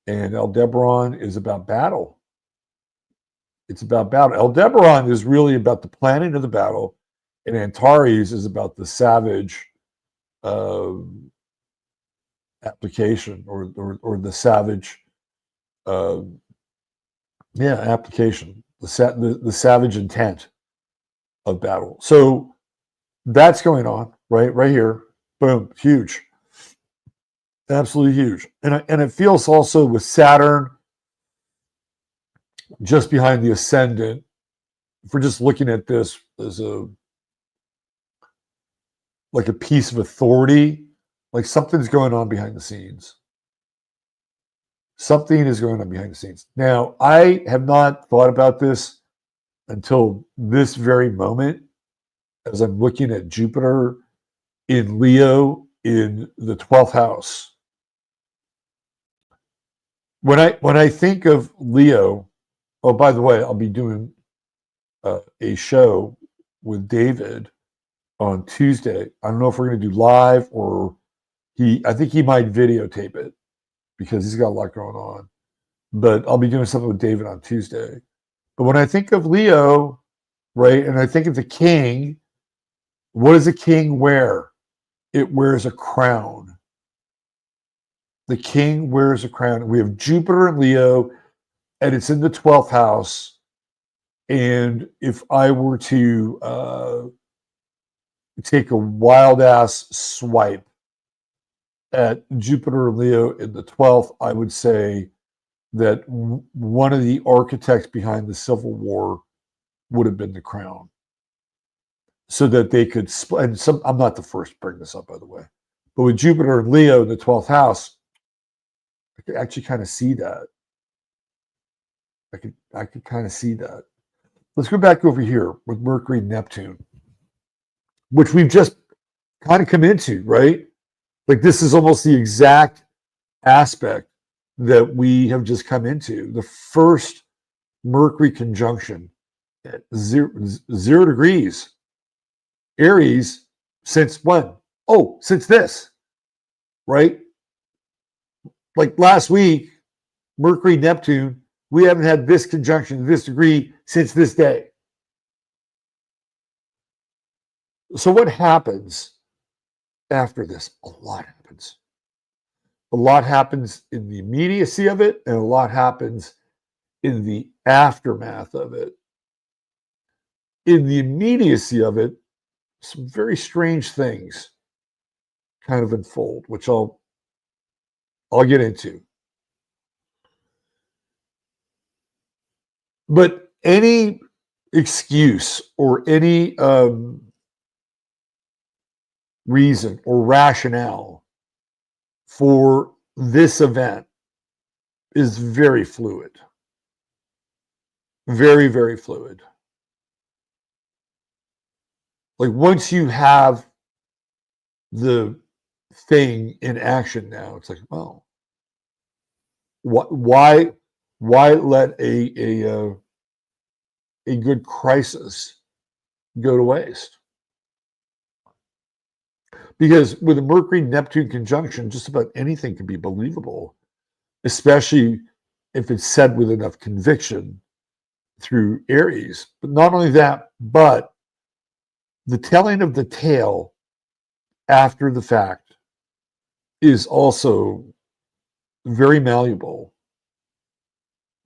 And Aldebaran is about battle. It's about battle. Aldebaran is really about the planning of the battle. And Antares is about the savage application or the savage application, the savage intent of battle. So that's going on right here. Boom, huge, absolutely huge. And it feels also with Saturn just behind the ascendant. If we're just looking at this as like a piece of authority, like something's going on behind the scenes. Something is going on behind the scenes. Now, I have not thought about this until this very moment, as I'm looking at Jupiter in Leo in the 12th house. When I think of Leo, oh, by the way, I'll be doing a show with David on Tuesday. I don't know if we're going to do live or I think he might videotape it because he's got a lot going on. But I'll be doing something with David on Tuesday. But when I think of Leo, right, and I think of the king, what does a king wear? It wears a crown. The king wears a crown. We have Jupiter in Leo, and it's in the 12th house. And if I were to take a wild ass swipe at Jupiter and Leo in the 12th, I would say that one of the architects behind the Civil War would have been the crown. So that they could split. And I'm not the first to bring this up, by the way. But with Jupiter and Leo in the 12th house, I could actually kind of see that. I could kind of see that. Let's go back over here with Mercury and Neptune, which we've just kind of come into, right? Like this is almost the exact aspect that we have just come into. The first Mercury conjunction at 0 degrees. Aries, since when? Oh, since this, right? Like last week, Mercury, Neptune, we haven't had this conjunction, this degree since this day. So what happens after this? A lot happens. A lot happens in the immediacy of it, and a lot happens in the aftermath of it. In the immediacy of it, some very strange things kind of unfold, which I'll get into. But any excuse or any reason or rationale for this event is very fluid. Very, very fluid. Like once you have the thing in action now, it's like, well, Why let a good crisis go to waste? Because with a Mercury-Neptune conjunction, just about anything can be believable, especially if it's said with enough conviction through Aries. But not only that, but the telling of the tale after the fact is also very malleable.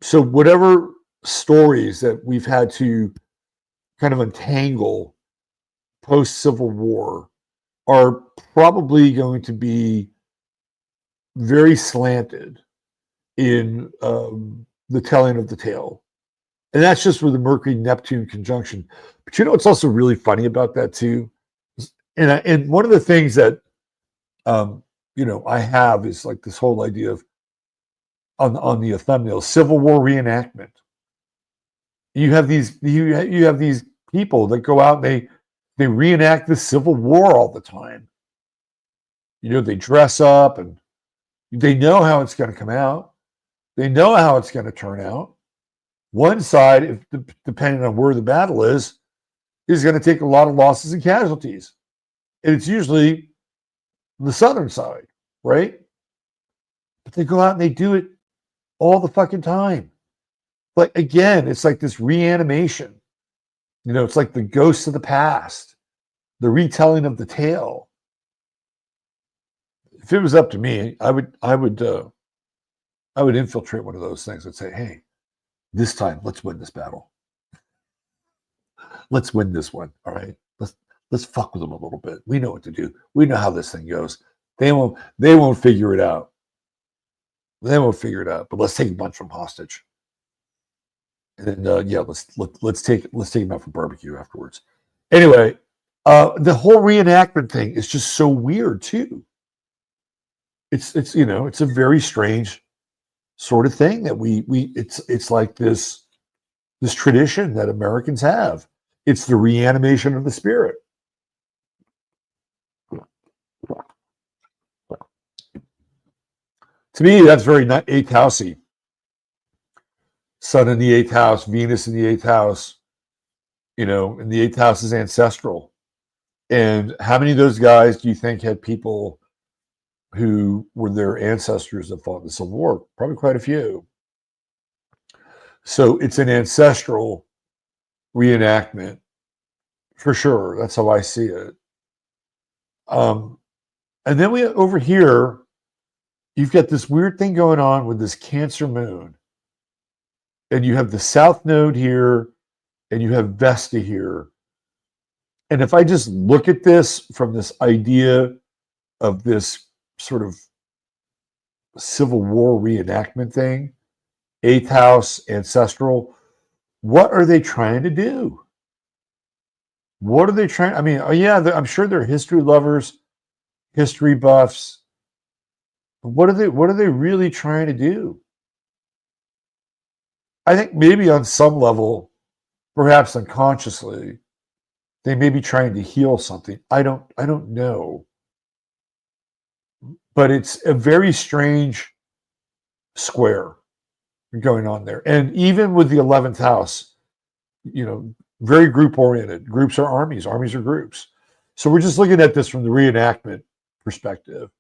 So whatever stories that we've had to kind of untangle post-Civil War are probably going to be very slanted in the telling of the tale. And that's just with the Mercury-Neptune conjunction. But you know what's also really funny about that too? And one of the things that, I have is like this whole idea of, on the thumbnail, Civil War reenactment. You have these people that go out and they reenact the Civil War all the time. They dress up and they know how it's going to come out. They know how it's going to turn out. One side, depending on where the battle is going to take a lot of losses and casualties. And it's usually the southern side, right? But they go out and they do it all the fucking time. But again, it's like this reanimation. It's like the ghosts of the past, the retelling of the tale. If it was up to me, I would infiltrate one of those things and say, hey, this time let's win this battle. Let's win this one. All right. Let's fuck with them a little bit. We know what to do. We know how this thing goes. They won't figure it out. They won't figure it out. But let's take a bunch of them hostage. And then let's take them out for barbecue afterwards. Anyway, the whole reenactment thing is just so weird too. It's a very strange sort of thing that it's like this tradition that Americans have. It's the reanimation of the spirit. To me, that's very eighth housey. Sun in the eighth house, Venus in the eighth house. And the eighth house is ancestral. And how many of those guys do you think had people who were their ancestors that fought in the Civil War? Probably quite a few. So it's an ancestral reenactment for sure. That's how I see it. And then over here, you've got this weird thing going on with this Cancer moon. And you have the South Node here, and you have Vesta here. And if I just look at this from this idea of this sort of Civil War reenactment thing, eighth house, ancestral, what are they trying to do? What are they trying? I mean, I'm sure they're history lovers, history buffs. What are they really trying to do? I think maybe on some level, perhaps unconsciously, they may be trying to heal something. I don't know. But it's a very strange square going on there. And even with the 11th house, very group oriented. Groups are armies. Armies are groups. So we're just looking at this from the reenactment perspective.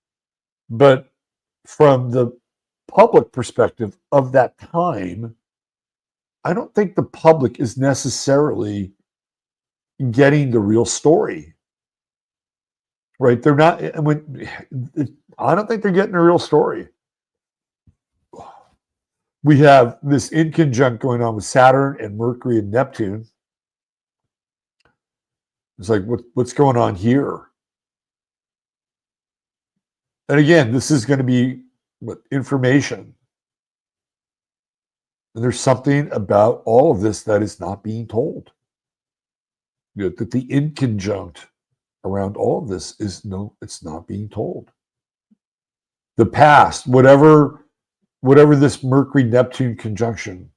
But from the public perspective of that time, I don't think the public is necessarily getting the real story. Right? They're not. I don't think they're getting a real story. We have this inconjunct going on with Saturn and Mercury and Neptune. It's like, what's going on here? And again, this is going to be information. And there's something about all of this that is not being told. That the inconjunct around all of this it's not being told. The past, whatever this Mercury-Neptune conjunction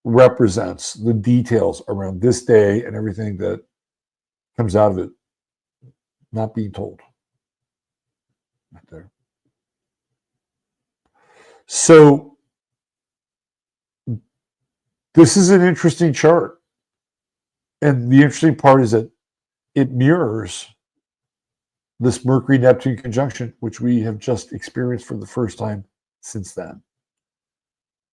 represents, the details around this day and everything that comes out of it, not being told. Right there. So this is an interesting chart. And the interesting part is that it mirrors this Mercury-Neptune conjunction, which we have just experienced for the first time since then.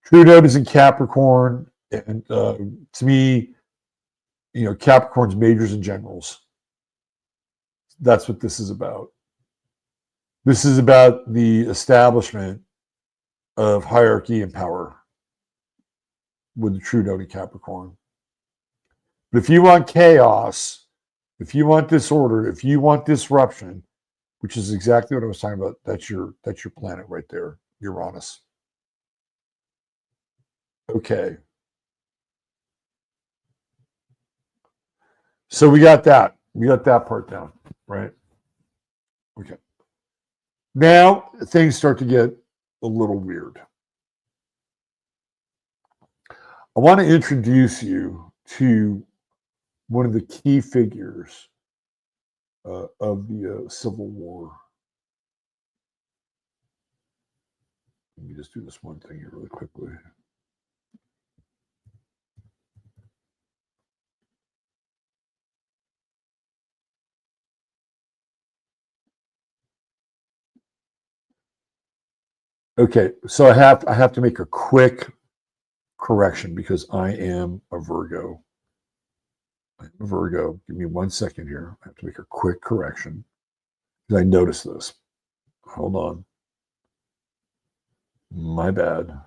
True Node is in Capricorn, and to me, Capricorn's majors and generals. That's what this is about. This is about the establishment of hierarchy and power with the True Node in Capricorn. But if you want chaos, if you want disorder, if you want disruption, which is exactly what I was talking about, that's your planet right there, Uranus. Okay. So we got that. We got that part down, right? Okay. Now things start to get a little weird. I want to introduce you to one of the key figures of the Civil War. Let me just do this one thing here really quickly. Okay, so I have to make a quick correction because I am a Virgo. I'm a Virgo. Give me 1 second here. I have to make a quick correction because I noticed this. Hold on. My bad.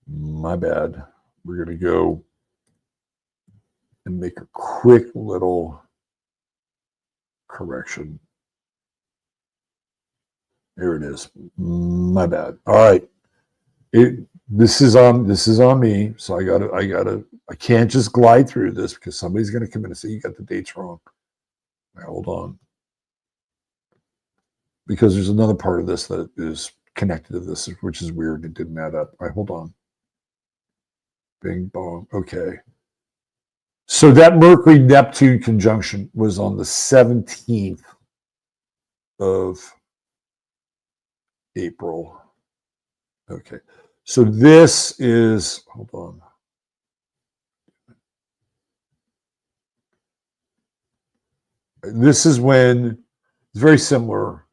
My bad. We're going to go and make a quick little correction. There it is. My bad. All right. This is on me. So I can't just glide through this because somebody's going to come in and say you got the dates wrong. Now, hold on. Because there's another part of this that is connected to this, which is weird. It didn't add up. All right, hold on. Bing bong. Okay. So that Mercury-Neptune conjunction was on the 17th of April. Okay. So this is, hold on. This is when it's very similar.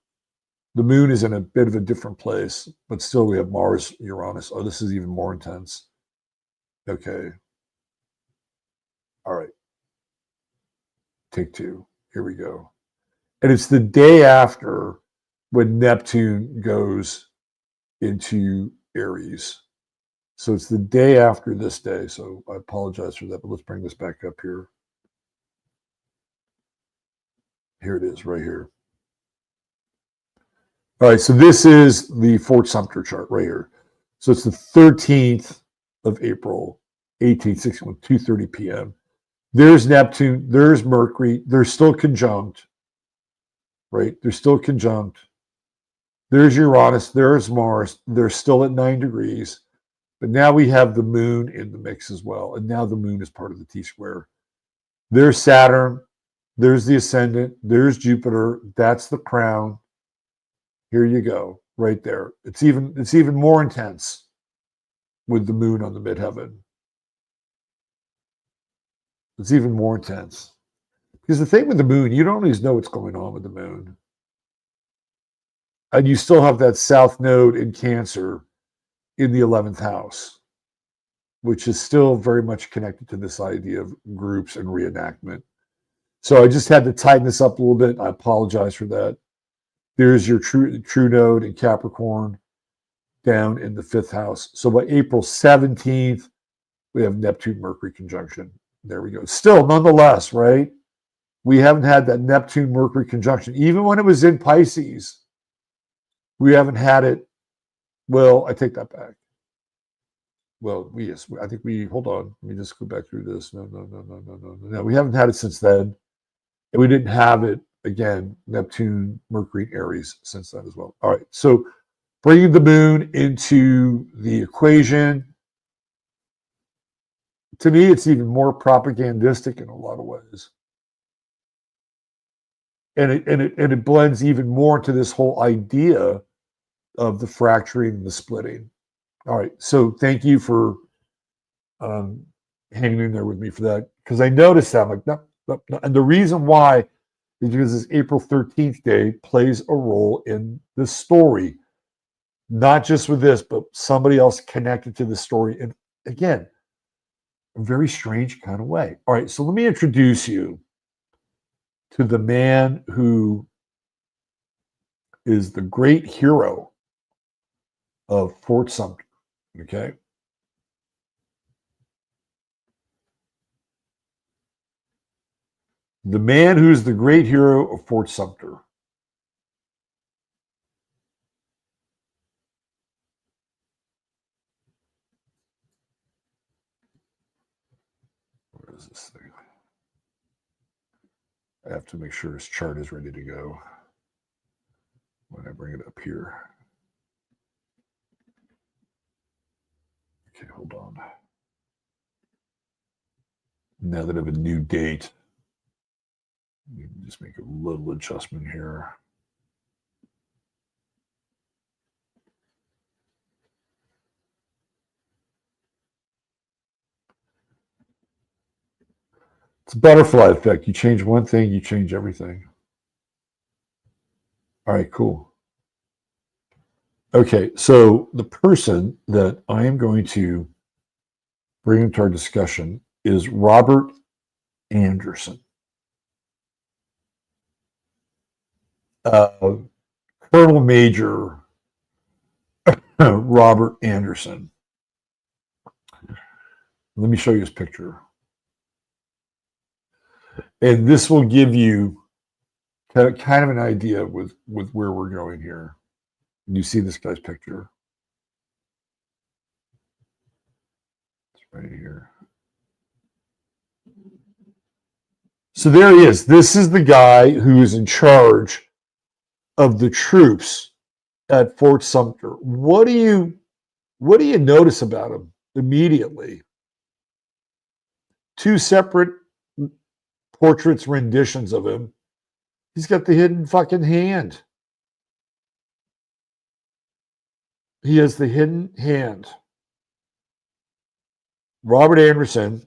The moon is in a bit of a different place, but still we have Mars, Uranus. Oh, this is even more intense. Okay. All right. Take two. Here we go. And it's the day after when Neptune goes into Aries. So it's the day after this day. So I apologize for that, but let's bring this back up here. Here it is right here. All right, so this is the Fort Sumter chart right here. So it's the 13th of April, 1861, 2:30 p.m. There's Neptune, there's Mercury, they're still conjunct, right? They're still conjunct. There's Uranus, there's Mars, they're still at 9 degrees. But now we have the moon in the mix as well. And now the moon is part of the T-square. There's Saturn, there's the ascendant, there's Jupiter, that's the crown. Here you go, right there. It's even more intense with the moon on the midheaven. It's even more intense. Because the thing with the moon, you don't always know what's going on with the moon. And you still have that south node in Cancer in the 11th house, which is still very much connected to this idea of groups and reenactment. So I just had to tighten this up a little bit. I apologize for that. There's your true node in Capricorn down in the 5th house. So by April 17th, we have Neptune-Mercury conjunction. There we go. Still, nonetheless, right? We haven't had that Neptune-Mercury conjunction. Even when it was in Pisces, we haven't had it. Well, I take that back. Well, I think we, hold on. Let me just go back through this. No. We haven't had it since then. And we didn't have it, again, Neptune, Mercury, Aries since then as well. All right. So bringing the moon into the equation, to me, it's even more propagandistic in a lot of ways. And it blends even more into this whole idea of the fracturing and the splitting. All right, so thank you for hanging in there with me for that, because I noticed that. I'm like, no, no, no. And the reason why is because this April 13th day plays a role in the story, not just with this, but somebody else connected to the story. And again, a very strange kind of way. All right, so let me introduce you to the man who is the great hero of Fort Sumter. Okay. The man who's the great hero of Fort Sumter. Where is this thing? I have to make sure his chart is ready to go when I bring it up here. Okay, hold on. Now that I have a new date, just make a little adjustment here. It's a butterfly effect. You change one thing, you change everything. All right, cool. Okay, so the person that I am going to bring into our discussion is Robert Anderson. Colonel Major Robert Anderson. Let me show you his picture. And this will give you kind of an idea with where we're going here. You see this guy's picture. It's right here. So there he is. This is the guy who is in charge of the troops at Fort Sumter. What do you notice about him immediately? Two separate portraits, renditions of him. He's got the hidden fucking hand. He has the hidden hand. Robert Anderson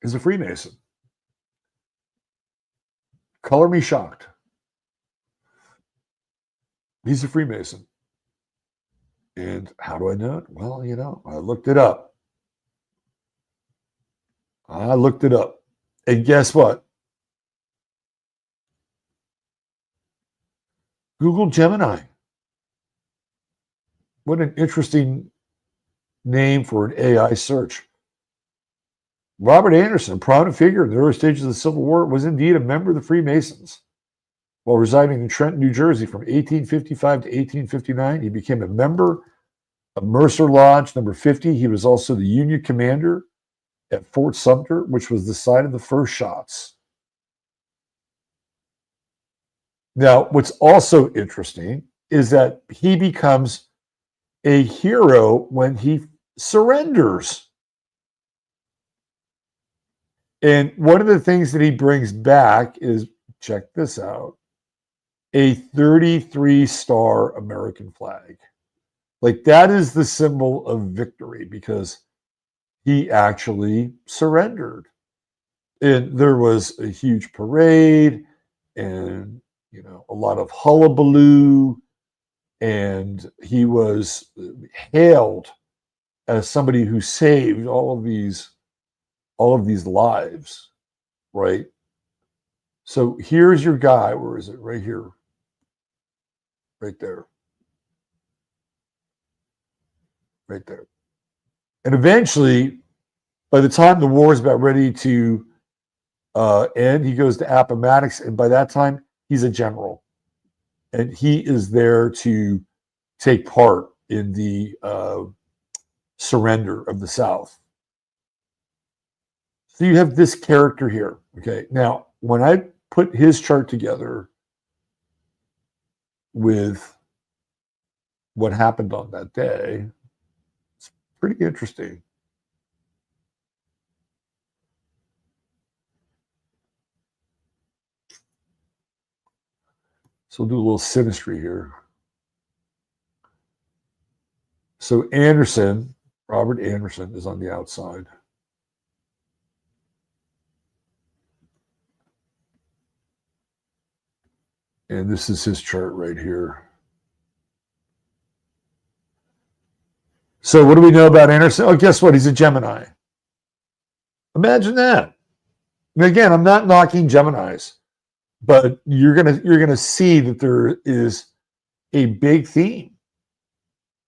is a Freemason. Color me shocked. He's a Freemason. And how do I know it? Well, I looked it up. And guess what? Google Gemini. What an interesting name for an AI search. Robert Anderson, a prominent figure in the early stages of the Civil War, was indeed a member of the Freemasons. While residing in Trenton, New Jersey from 1855 to 1859, he became a member of Mercer Lodge number 50. He was also the Union commander at Fort Sumter, which was the site of the first shots. Now, what's also interesting is that he becomes a hero when he surrenders. And one of the things that he brings back is, check this out, a 33-star American flag. Like, that is the symbol of victory because he actually surrendered. And there was a huge parade and, a lot of hullabaloo. And he was hailed as somebody who saved all of these lives, right? So here's your guy. Where is it? Right here. Right there. Right there. And eventually, by the time the war is about ready to end, he goes to Appomattox. And by that time, he's a general. And he is there to take part in the surrender of the South. So you have this character here. Okay. Now, when I put his chart together with what happened on that day, it's pretty interesting. So we'll do a little synastry here. So Anderson, Robert Anderson, is on the outside. And this is his chart right here. So what do we know about Anderson? Oh, guess what? He's a Gemini. Imagine that. And again, I'm not knocking Geminis, but you're gonna see that there is a big theme,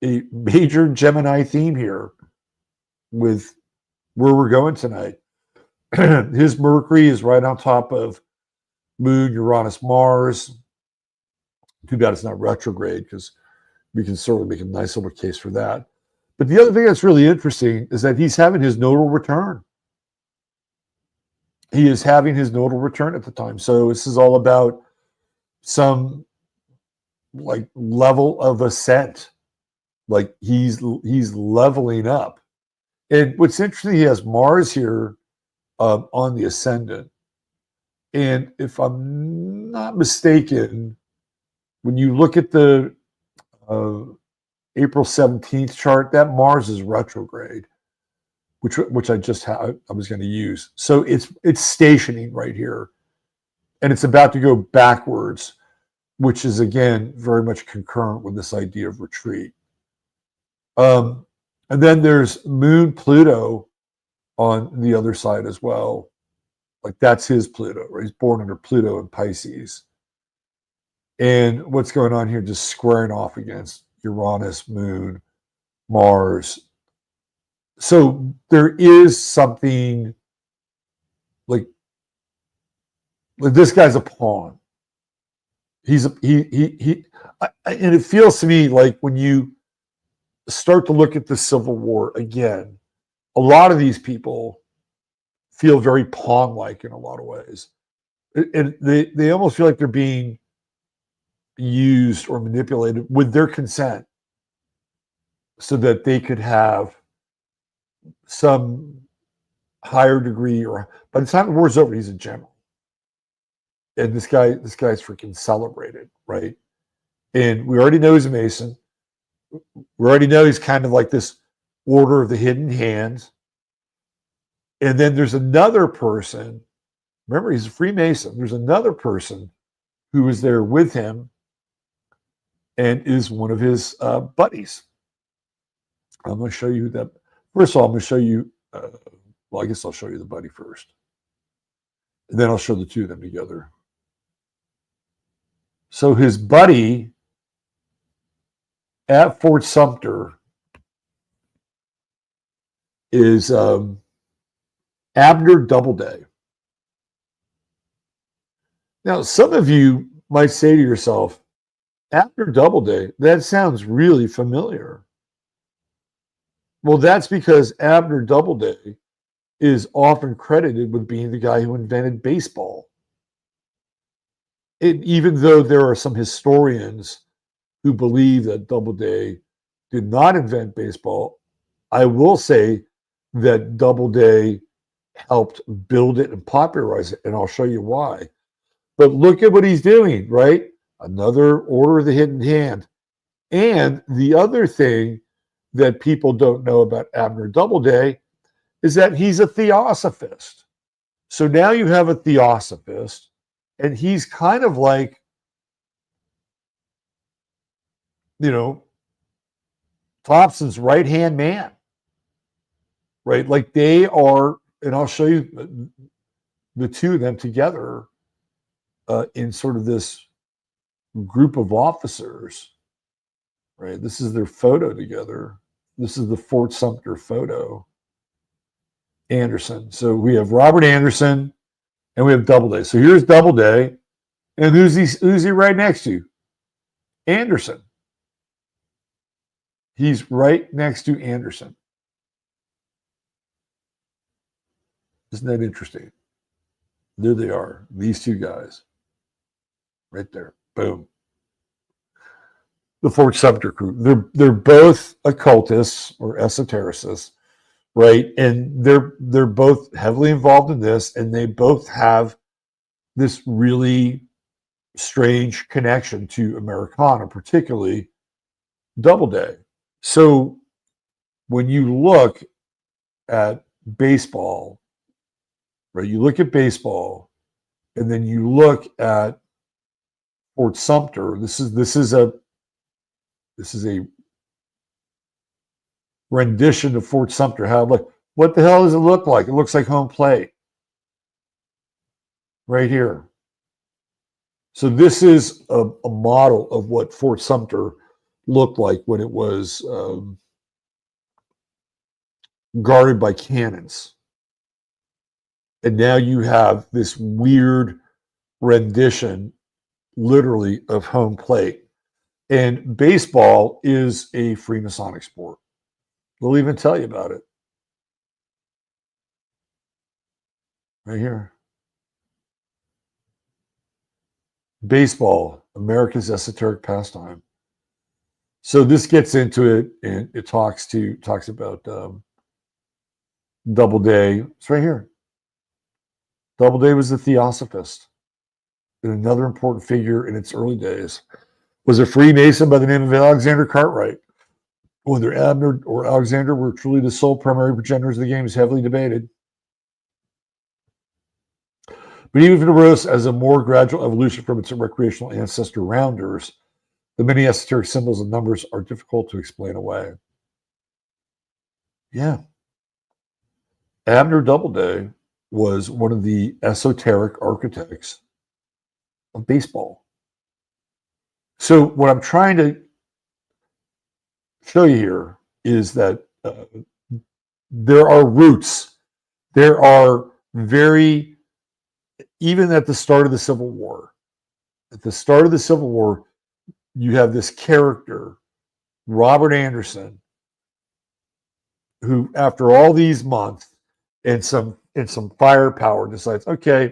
a major Gemini theme here with where we're going tonight. His Mercury is right on top of Moon, Uranus, Mars. Too bad it's not retrograde, because we can sort of make a nice little case for that. But the other thing that's really interesting is that he's having his nodal return. He is having his nodal return at the time. So this is all about some like level of ascent. Like he's leveling up. And what's interesting, he has Mars here on the ascendant. And if I'm not mistaken, when you look at the April 17th chart, that Mars is retrograde, which I was going to use. So it's stationing right here, and it's about to go backwards, which is again very much concurrent with this idea of retreat. And then there's Moon Pluto on the other side as well. Like that's his Pluto, right? He's born under Pluto in Pisces. And what's going on here, just squaring off against Uranus, Moon, Mars. So there is something like this guy's a pawn. And it feels to me like when you start to look at the Civil War again, a lot of these people feel very pawn-like in a lot of ways. And they almost feel like they're being used or manipulated with their consent so that they could have some higher degree, or by the time the war's over, he's a general. And this guy's freaking celebrated, right? And we already know he's a Mason. We already know he's kind of like this Order of the Hidden Hand. And then there's another person, remember, he's a Freemason. There's another person who was there with him and is one of his buddies. I'm going to show you that. First of all, I'm going to show you, well, I guess I'll show you the buddy first. And then I'll show the two of them together. So his buddy at Fort Sumter is Abner Doubleday. Now, some of you might say to yourself, Abner Doubleday, that sounds really familiar. Well, that's because Abner Doubleday is often credited with being the guy who invented baseball. Even though there are some historians who believe that Doubleday did not invent baseball, I will say that Doubleday helped build it and popularize it, and I'll show you why. But look at what he's doing, right? Another Order of the Hidden Hand. And the other thing that people don't know about Abner Doubleday is that he's a theosophist. So now you have a theosophist, and he's kind of like, you know, Thompson's right-hand man, right? Like they are, and I'll show you the two of them together in sort of this group of officers, right? This is their photo together. This is the Fort Sumter photo. Anderson. So we have Robert Anderson and we have Doubleday. So here's Doubleday. And who's he right next to? Anderson. He's right next to Anderson. Isn't that interesting? There they are, these two guys. Right there. Boom. The Fort Sumter crew. They're both occultists or esotericists, right? And they're both heavily involved in this, and they both have this really strange connection to Americana, particularly Doubleday. So when you look at baseball, right? You look at baseball, and then you look at Fort Sumter. This is a rendition of Fort Sumter. How look? What the hell does it look like? It looks like home plate right here. So this is a model of what Fort Sumter looked like when it was guarded by cannons. And now you have this weird rendition, literally, of home plate. And baseball is a free Masonic sport. We'll even tell you about it. Right here. Baseball, America's esoteric pastime. So this gets into it, and it talks about Doubleday. It's right here. Doubleday was a theosophist, and another important figure in its early days was a Freemason by the name of Alexander Cartwright. Whether Abner or Alexander were truly the sole primary progenitors of the game is heavily debated. But even if it arose as a more gradual evolution from its recreational ancestor rounders, the many esoteric symbols and numbers are difficult to explain away. Yeah. Abner Doubleday was one of the esoteric architects of baseball. So what I'm trying to show you here is that there are roots. There are even at the start of the Civil War, you have this character, Robert Anderson, who, after all these months and some firepower, decides, okay,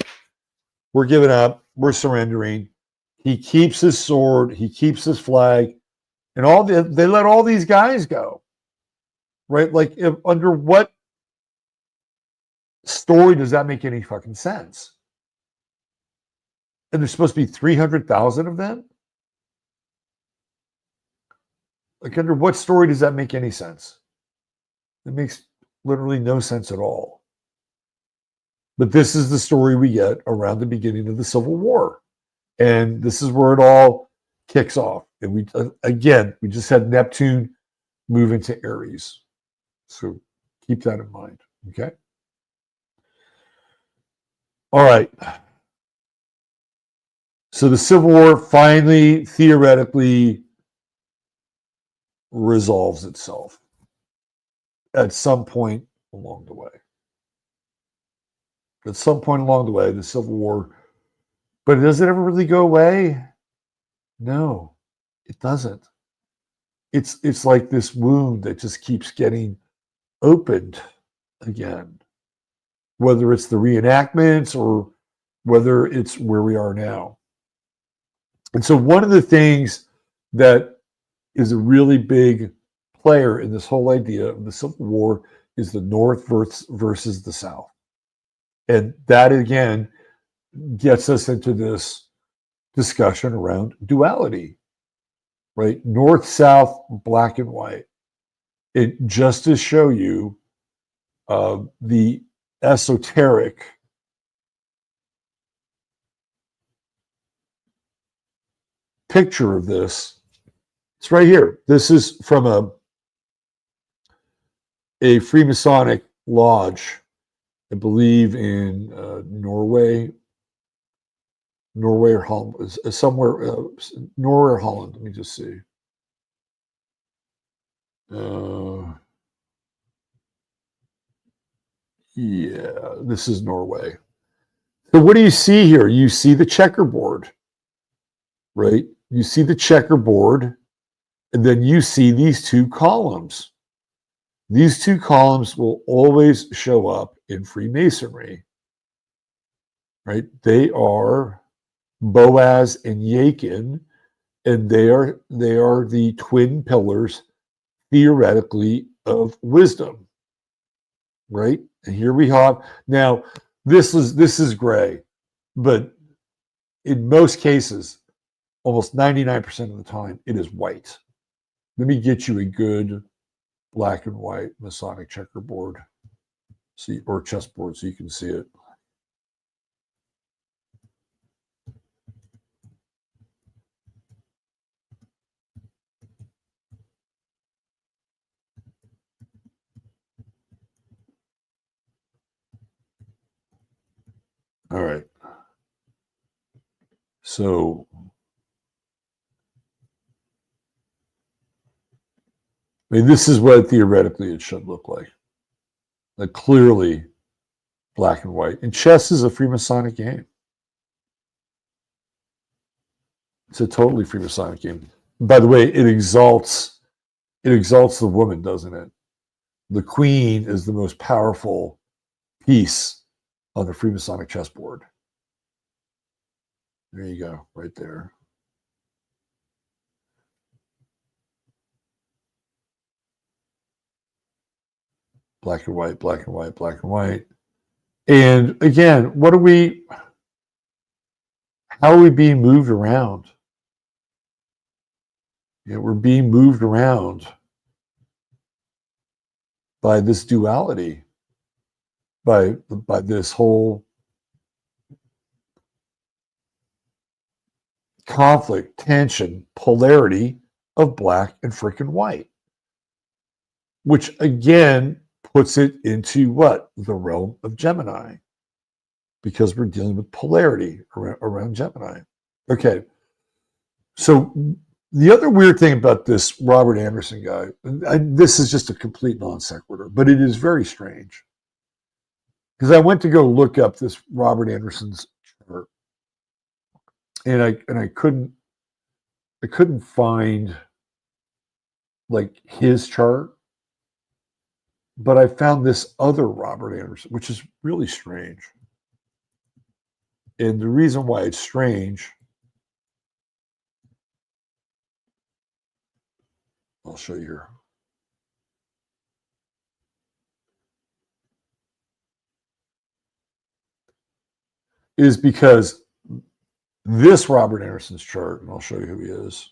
we're giving up, we're surrendering. He keeps his sword, he keeps his flag, and they let all these guys go, right? Like, under what story does that make any fucking sense? And there's supposed to be 300,000 of them? Like, under what story does that make any sense? It makes literally no sense at all. But this is the story we get around the beginning of the Civil War. And this is where it all kicks off. And we just had Neptune move into Aries. So keep that in mind, okay? All right. So the Civil War finally, theoretically, resolves itself at some point along the way. At some point along the way, the Civil War, but does it ever really go away? No, it doesn't. It's like this wound that just keeps getting opened again, whether it's the reenactments or whether it's where we are now. And so one of the things that is a really big player in this whole idea of the Civil War is the North versus the South. And that, again, gets us into this discussion around duality, right? North, South, black and white. It just to show you the esoteric picture of this. It's right here. This is from a Freemasonic lodge, I believe in Norway or Holland, somewhere, Norway or Holland. Let me just see. Yeah, this is Norway. So what do you see here? You see the checkerboard, right? You see the checkerboard, and then you see these two columns. These two columns will always show up in Freemasonry, right? They are Boaz and Jachin, and they are the twin pillars, theoretically, of wisdom, right? And here we have, now this is gray, but in most cases, almost 99% of the time, it is white. Let me get you a good black and white Masonic checkerboard, or chessboard, so you can see it. All right. So I mean, this is what theoretically it should look like. Like clearly black and white. And chess is a Freemasonic game. It's a totally Freemasonic game. By the way, it exalts the woman, doesn't it? The queen is the most powerful piece on the Freemasonic chessboard. There you go, right there. Black and white, black and white, black and white. And again, how are we being moved around? Yeah, we're being moved around by this duality, by this whole conflict, tension, polarity of black and freaking white, which again puts it into what? The realm of Gemini, because we're dealing with polarity around Gemini. Okay, so the other weird thing about this Robert Anderson guy, and this is just a complete non sequitur, but it is very strange, because I went to go look up this Robert Anderson's chart, and I couldn't find like his chart, but I found this other Robert Anderson, which is really strange. And the reason why it's strange, I'll show you here. Is because this Robert Anderson's chart, and I'll show you who he is.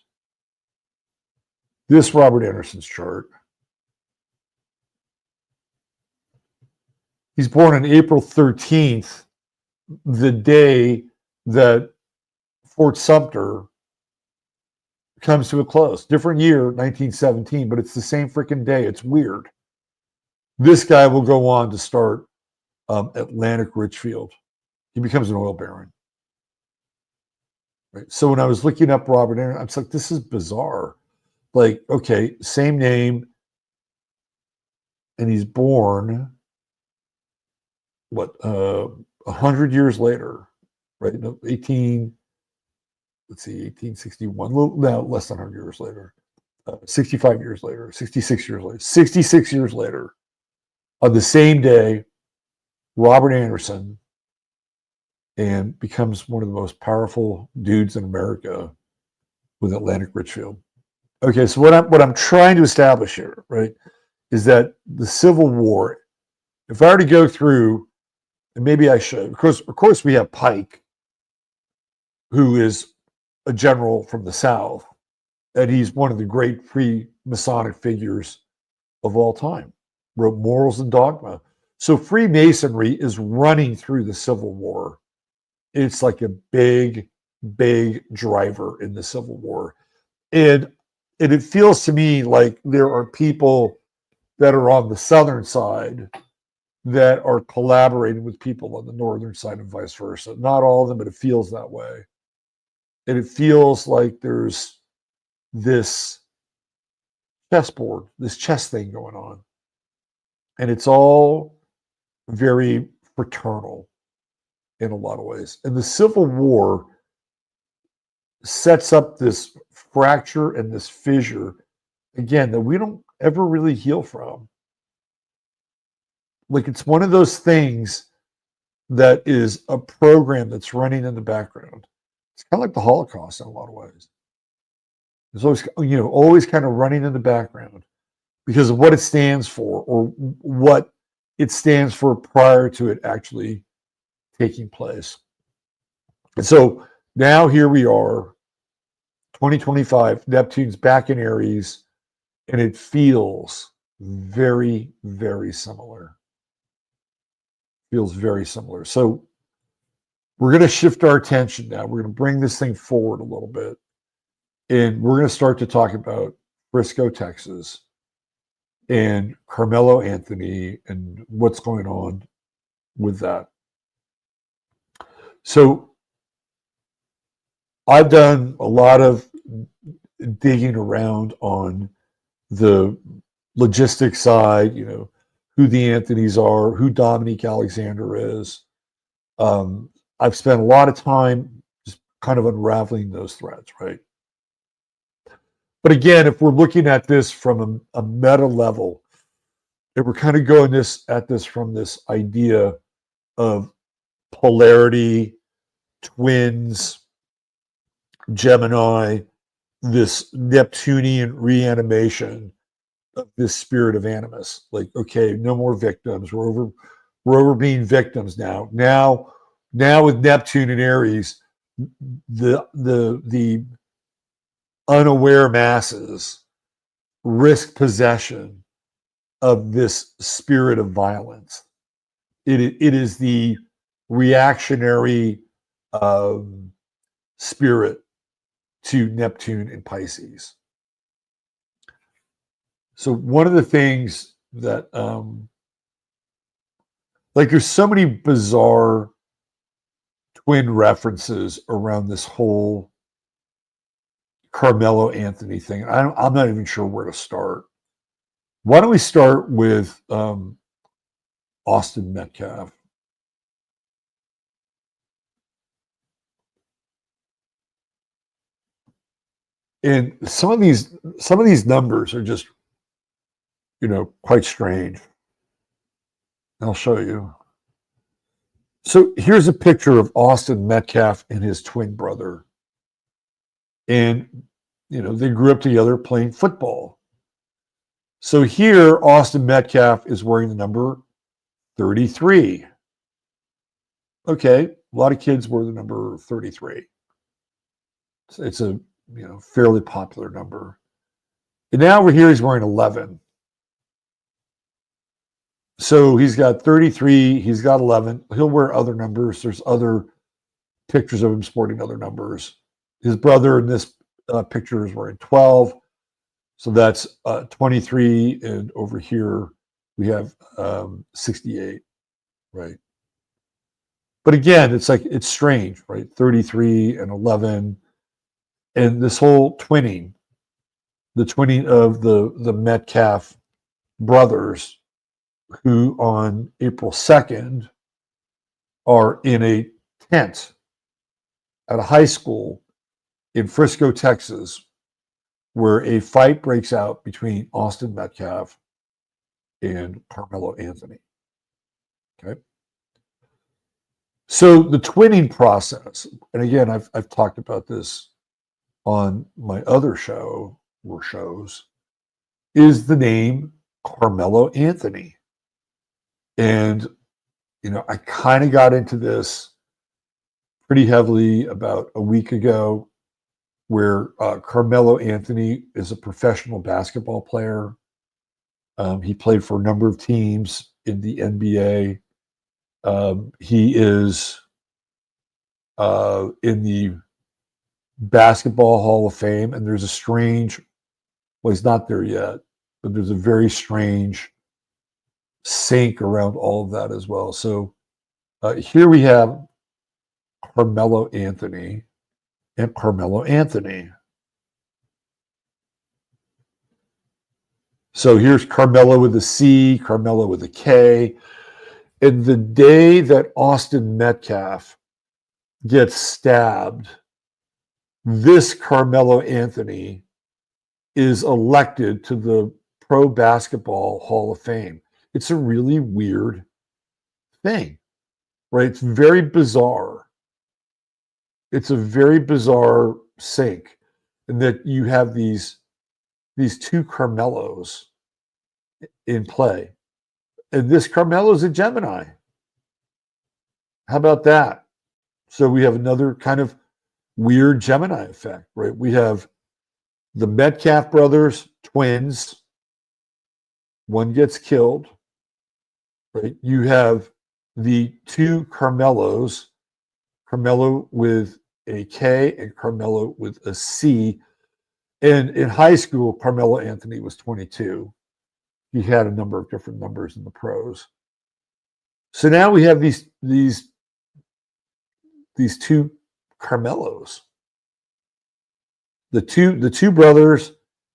This Robert Anderson's chart, he's born on April 13th, the day that Fort Sumter comes to a close. Different year, 1917, but it's the same freaking day. It's weird. This guy will go on to start Atlantic Richfield. He becomes an oil baron. Right? So when I was looking up Robert Anderson, I was like, this is bizarre. Like, okay, same name, and he's born, 100 years later, right? No, 1861, no, less than 100 years later, 65 years later, 66 years later, 66 years later, on the same day, Robert Anderson and becomes one of the most powerful dudes in America with Atlantic Richfield. Okay, so what I'm trying to establish here, right, is that the Civil War, if I were to go through, and maybe I should, because of course we have Pike, who is a general from the South, and he's one of the great Masonic figures of all time, wrote Morals and Dogma. So Freemasonry is running through the Civil War. It's like a big, big driver in the Civil War. And it feels to me like there are people that are on the Southern side that are collaborating with people on the Northern side and vice versa. Not all of them, but it feels that way. And it feels like there's this chessboard, this chess thing going on. And it's all very fraternal in a lot of ways. And the Civil War sets up this fracture and this fissure, again, that we don't ever really heal from. Like, it's one of those things that is a program that's running in the background. It's kind of like the Holocaust in a lot of ways. It's always, always kind of running in the background because of what it stands for, or what it stands for prior to it actually taking place. And so now here we are, 2025, Neptune's back in Aries, and it feels very, very similar. Feels very similar. So we're going to shift our attention now. We're going to bring this thing forward a little bit. And we're going to start to talk about Frisco, Texas, and Karmelo Anthony and what's going on with that. So I've done a lot of digging around on the logistics side, you know, who the Anthonys are, who Dominique Alexander is. I've spent a lot of time just kind of unraveling those threads, right? But again, if we're looking at this from a meta level, if we're kind of going at this from this idea of polarity, twins, Gemini, this Neptunian reanimation of this spirit of animus, like, okay, no more victims. We're over being victims now. Now with Neptune and Aries, the unaware masses risk possession of this spirit of violence. It is the reactionary spirit to Neptune and Pisces. So one of the things that, like, there's so many bizarre twin references around this whole Karmelo Anthony thing. I'm not even sure where to start. Why don't we start with Austin Metcalf? And some of these numbers are just, you know, quite strange. I'll show you. So here's a picture of Austin Metcalf and his twin brother. And, you know, they grew up together playing football. So here, Austin Metcalf is wearing the number 33. Okay, a lot of kids wear the number 33. It's a, you know, fairly popular number. And now over here, he's wearing 11. So he's got 33, he's got 11. He'll wear other numbers. There's other pictures of him sporting other numbers. His brother in this picture is wearing 12. So that's 23. And over here, we have 68, right? But again, it's like, it's strange, right? 33 and 11. And this whole twinning, the twinning of the Metcalf brothers, who on April 2nd are in a tent at a high school in Frisco, Texas, where a fight breaks out between Austin Metcalf and Karmelo Anthony. Okay. So the twinning process, and again, I've talked about this on my other show or shows, is the name Karmelo Anthony. And, you know, I kind of got into this pretty heavily about a week ago, where Karmelo Anthony is a professional basketball player. He played for a number of teams in the NBA. He is in the Basketball Hall of Fame, and there's a strange, well, he's not there yet, but there's a very strange sync around all of that as well. So here we have Karmelo Anthony and Karmelo Anthony. So here's Karmelo with a C, Karmelo with a K. And the day that Austin Metcalf gets stabbed, this Karmelo Anthony is elected to the Pro Basketball Hall of Fame. It's a really weird thing, right? It's very bizarre. It's a very bizarre sync, in that you have these two Karmelos in play. And this Karmelo is a Gemini. How about that? So we have another kind of weird Gemini effect, right? We have the Metcalf brothers, twins, one gets killed, right? You have the two Karmelos, Karmelo with a K and Karmelo with a C. And in high school, Karmelo Anthony was 22. He had a number of different numbers in the pros. So now we have these two Karmelos. The two brothers,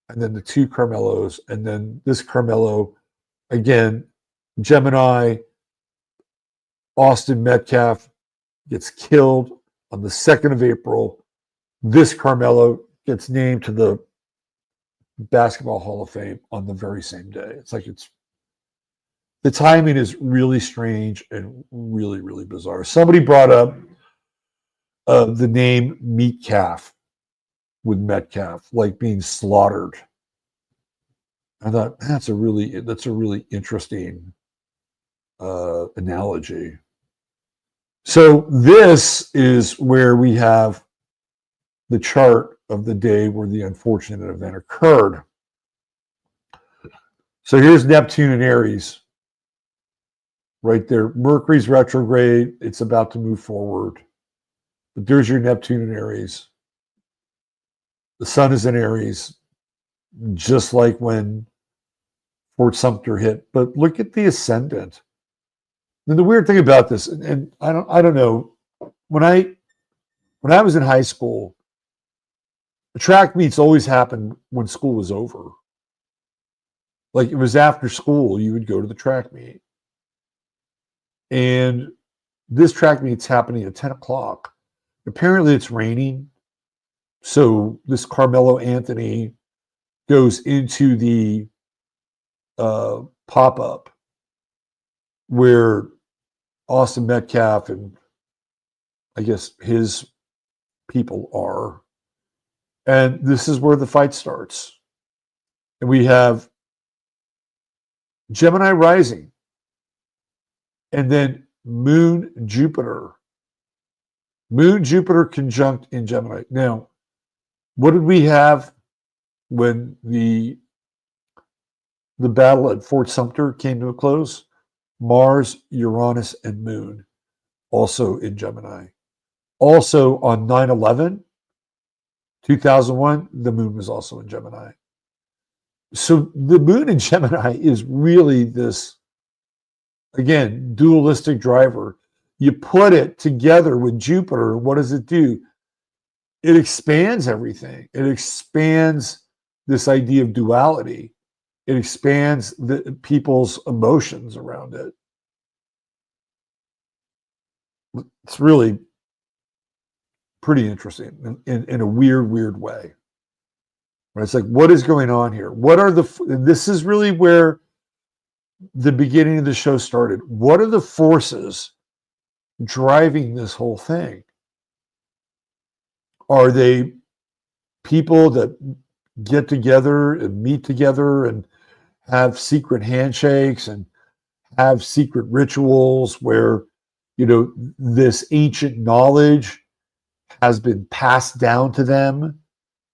and then the two Karmelos, and then this Karmelo, again, Gemini, Austin Metcalf gets killed on the 2nd of April. This Karmelo gets named to the Basketball Hall of Fame on the very same day. It's like the timing is really strange and really, really bizarre. Somebody brought up the name Meat Calf with Metcalf, like being slaughtered. I thought that's a really interesting analogy. So this is where we have the chart of the day where the unfortunate event occurred. So here's Neptune and Aries. Right there. Mercury's retrograde. It's about to move forward. But there's your Neptune and Aries. The sun is in Aries, just like when Fort Sumter hit. But look at the ascendant. And the weird thing about this, and I don't know, when I was in high school, the track meets always happened when school was over. Like it was after school, you would go to the track meet. And this track meet's happening at 10 o'clock. Apparently it's raining. So this Karmelo Anthony goes into the pop-up where Austin Metcalf and I guess his people are. And this is where the fight starts. And we have Gemini rising. And then Moon Jupiter. Moon Jupiter conjunct in Gemini. Now, what did we have when the battle at Fort Sumter came to a close? Mars, Uranus, and Moon, also in Gemini. Also on 9/11, 2001, the Moon was also in Gemini. So the Moon in Gemini is really this, again, dualistic driver. You put it together with Jupiter, what does it do? It expands everything. It expands this idea of duality. It expands the people's emotions around it. It's really pretty interesting in a weird way. Right? It's like, what is going on here? And this is really where the beginning of the show started. What are the forces driving this whole thing? Are they people that get together and meet together and have secret handshakes and have secret rituals where, this ancient knowledge has been passed down to them?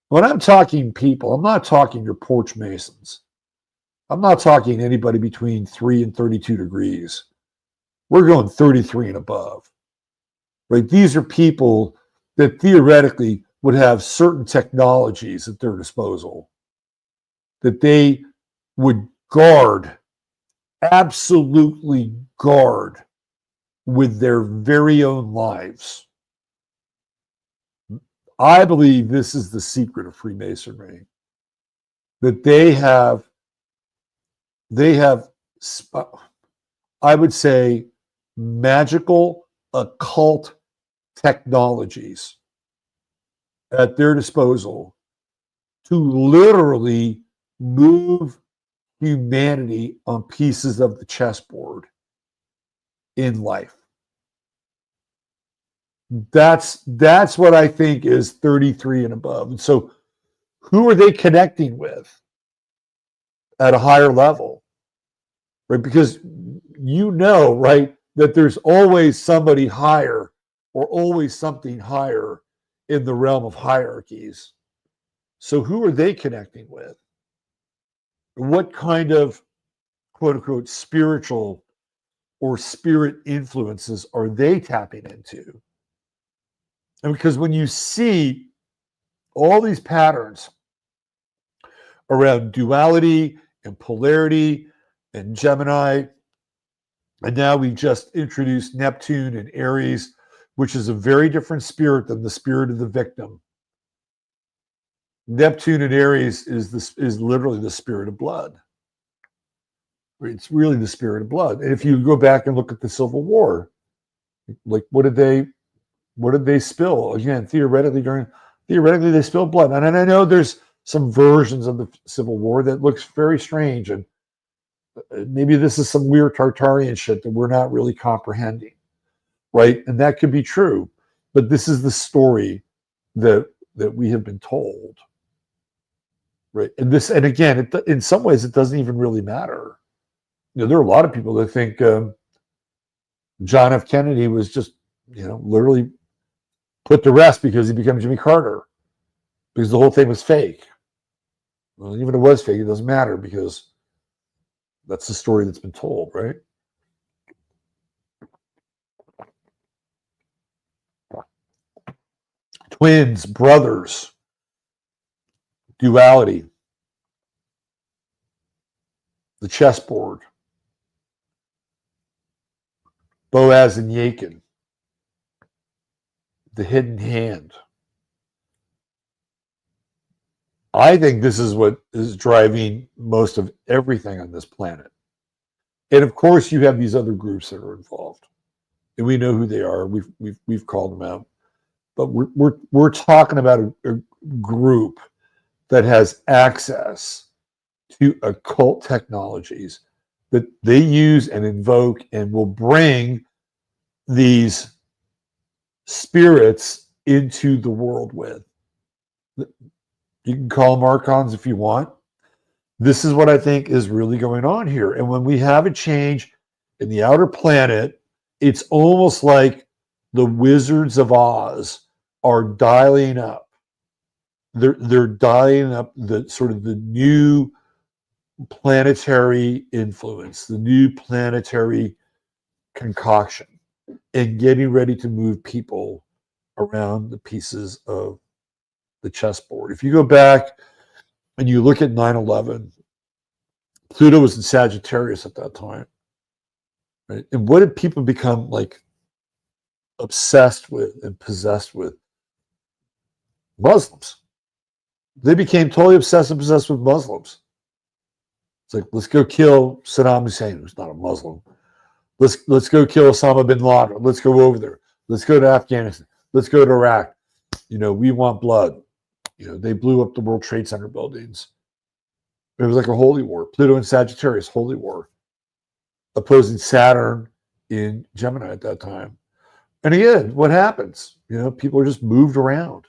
When I'm talking people, I'm not talking your porch masons. I'm not talking anybody between 3 and 32 degrees. We're going 33 and above, right? These are people that theoretically would have certain technologies at their disposal that they would guard, absolutely guard with their very own lives. I believe this is the secret of Freemasonry, that they have, I would say, magical occult technologies at their disposal to literally move humanity on pieces of the chessboard in life. That's what I think is 33 and above. And so who are they connecting with at a higher level? Right? Because right, that there's always somebody higher or always something higher in the realm of hierarchies. So who are they connecting with? What kind of quote unquote spiritual or spirit influences are they tapping into? And because when you see all these patterns around duality and polarity and Gemini, and now we've just introduced Neptune and Aries, which is a very different spirit than the spirit of the victim. Neptune and Aries is literally the spirit of blood. It's really the spirit of blood. And if you go back and look at the Civil War, like what did they spill? Again, theoretically they spilled blood. And I know there's some versions of the Civil War that looks very strange, and maybe this is some weird Tartarian shit that we're not really comprehending, right? And that could be true, but this is the story that we have been told, right? And again, in some ways, it doesn't even really matter. There are a lot of people that think John F. Kennedy was just, literally put to rest because he became Jimmy Carter, because the whole thing was fake. Well, even if it was fake, it doesn't matter because that's the story that's been told, right? Twins, brothers, duality, the chessboard, Boaz and Yakin, the hidden hand. I think this is what is driving most of everything on this planet. And of course, you have these other groups that are involved, and we know who they are. We've called them out, but we're talking about a group that has access to occult technologies that they use and invoke and will bring these spirits into the world with. You can call them archons if you want. This is what I think is really going on here. And when we have a change in the outer planet, it's almost like the Wizards of Oz are dialing up. They're dialing up the sort of the new planetary influence, the new planetary concoction, and getting ready to move people around the pieces of the chessboard. If you go back and you look at 9/11, Pluto was in Sagittarius at that time, right? And what did people become like obsessed with and possessed with? Muslims. They became totally obsessed with Muslims. It's like, let's go kill Saddam Hussein, who's not a Muslim. Let's go kill Osama bin Laden. Let's go over there. Let's go to Afghanistan. Let's go to Iraq. We want blood. They blew up the World Trade Center buildings. It was like a holy war. Pluto and Sagittarius, holy war, opposing Saturn in Gemini at that time. And again, what happens? People are just moved around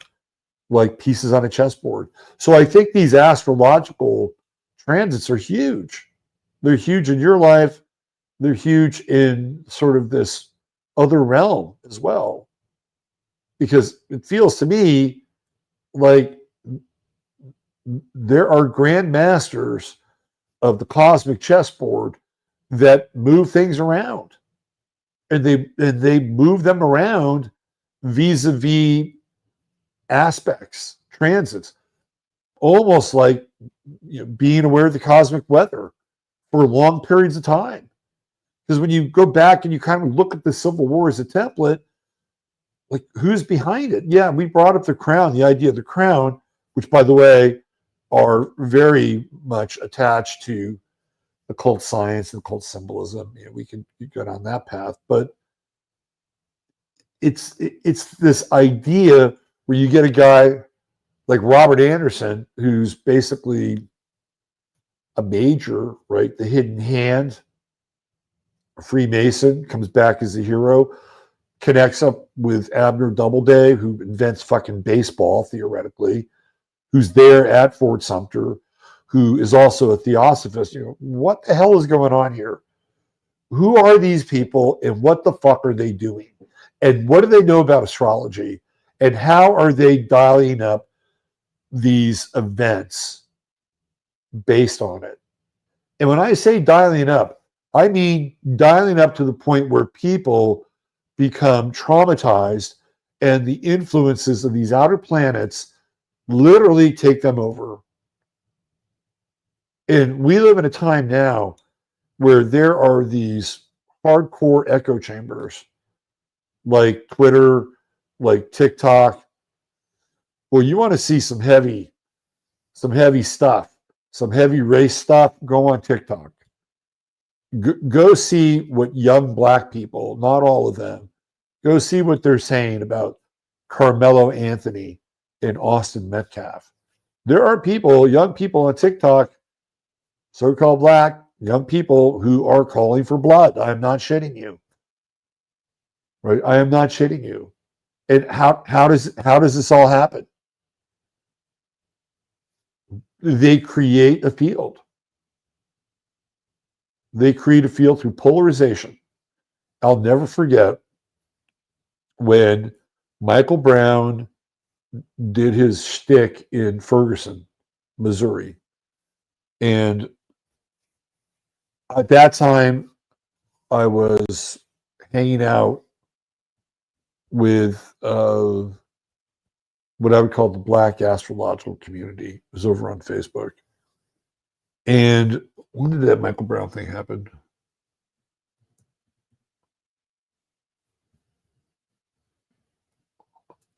like pieces on a chessboard. So I think these astrological transits are huge. They're huge in your life. They're huge in sort of this other realm as well. Because it feels to me like there are grand masters of the cosmic chessboard that move things around. And they move them around vis-a-vis aspects, transits, almost like being aware of the cosmic weather for long periods of time. Because when you go back and you kind of look at the Civil War as a template, like who's behind it? Yeah, we brought up the crown, the idea of the crown, which, by the way, are very much attached to occult science and occult symbolism. We can go down that path, but it's this idea where you get a guy like Robert Anderson, who's basically a major, right? The hidden hand, a Freemason, comes back as a hero, connects up with Abner Doubleday, who invents fucking baseball, theoretically, who's there at Fort Sumter, who is also a theosophist. What the hell is going on here? Who are these people and what the fuck are they doing? And what do they know about astrology? And how are they dialing up these events based on it? And when I say dialing up, I mean dialing up to the point where people become traumatized and the influences of these outer planets literally take them over. And we live in a time now where there are these hardcore echo chambers like Twitter, like TikTok. Well, you want to see some heavy stuff, some heavy race stuff, go on TikTok. Go see what young Black people, not all of them, go see what they're saying about Karmelo Anthony and Austin Metcalf. There are people, young people on TikTok, so-called Black, young people who are calling for blood. I am not shitting you. Right? I am not shitting you. And how does this all happen? They create a field. They create a field through polarization. I'll never forget when Michael Brown did his shtick in Ferguson, Missouri. And at that time, I was hanging out with what I would call the Black astrological community. It was over on Facebook. And when did that Michael Brown thing happen?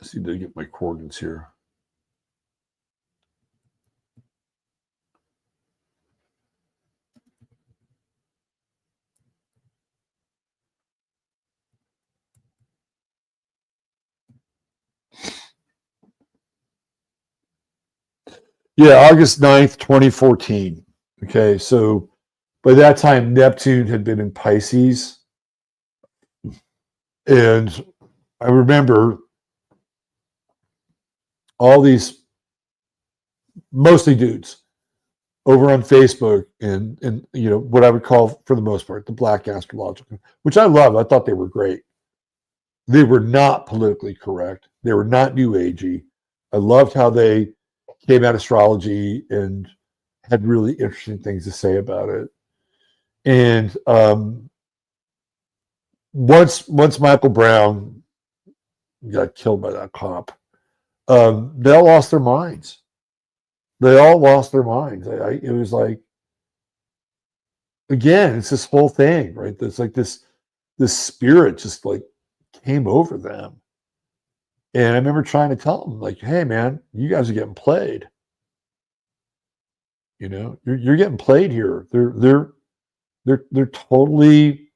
Let's see, to get my coordinates here. Yeah, August 9th, 2014. Okay, so by that time, Neptune had been in Pisces. And I remember all these, mostly dudes, over on Facebook and you know, what I would call, for the most part, the Black astrological, which I love. I thought they were great. They were not politically correct. They were not new agey. I loved how they came at astrology and had really interesting things to say about it. And once Michael Brown got killed by that cop, they all lost their minds. They all lost their minds. It was like, again, it's this whole thing, right? It's like this spirit just like came over them. And I remember trying to tell them, like, hey man, you guys are getting played. You know, you're getting played here. They're totally,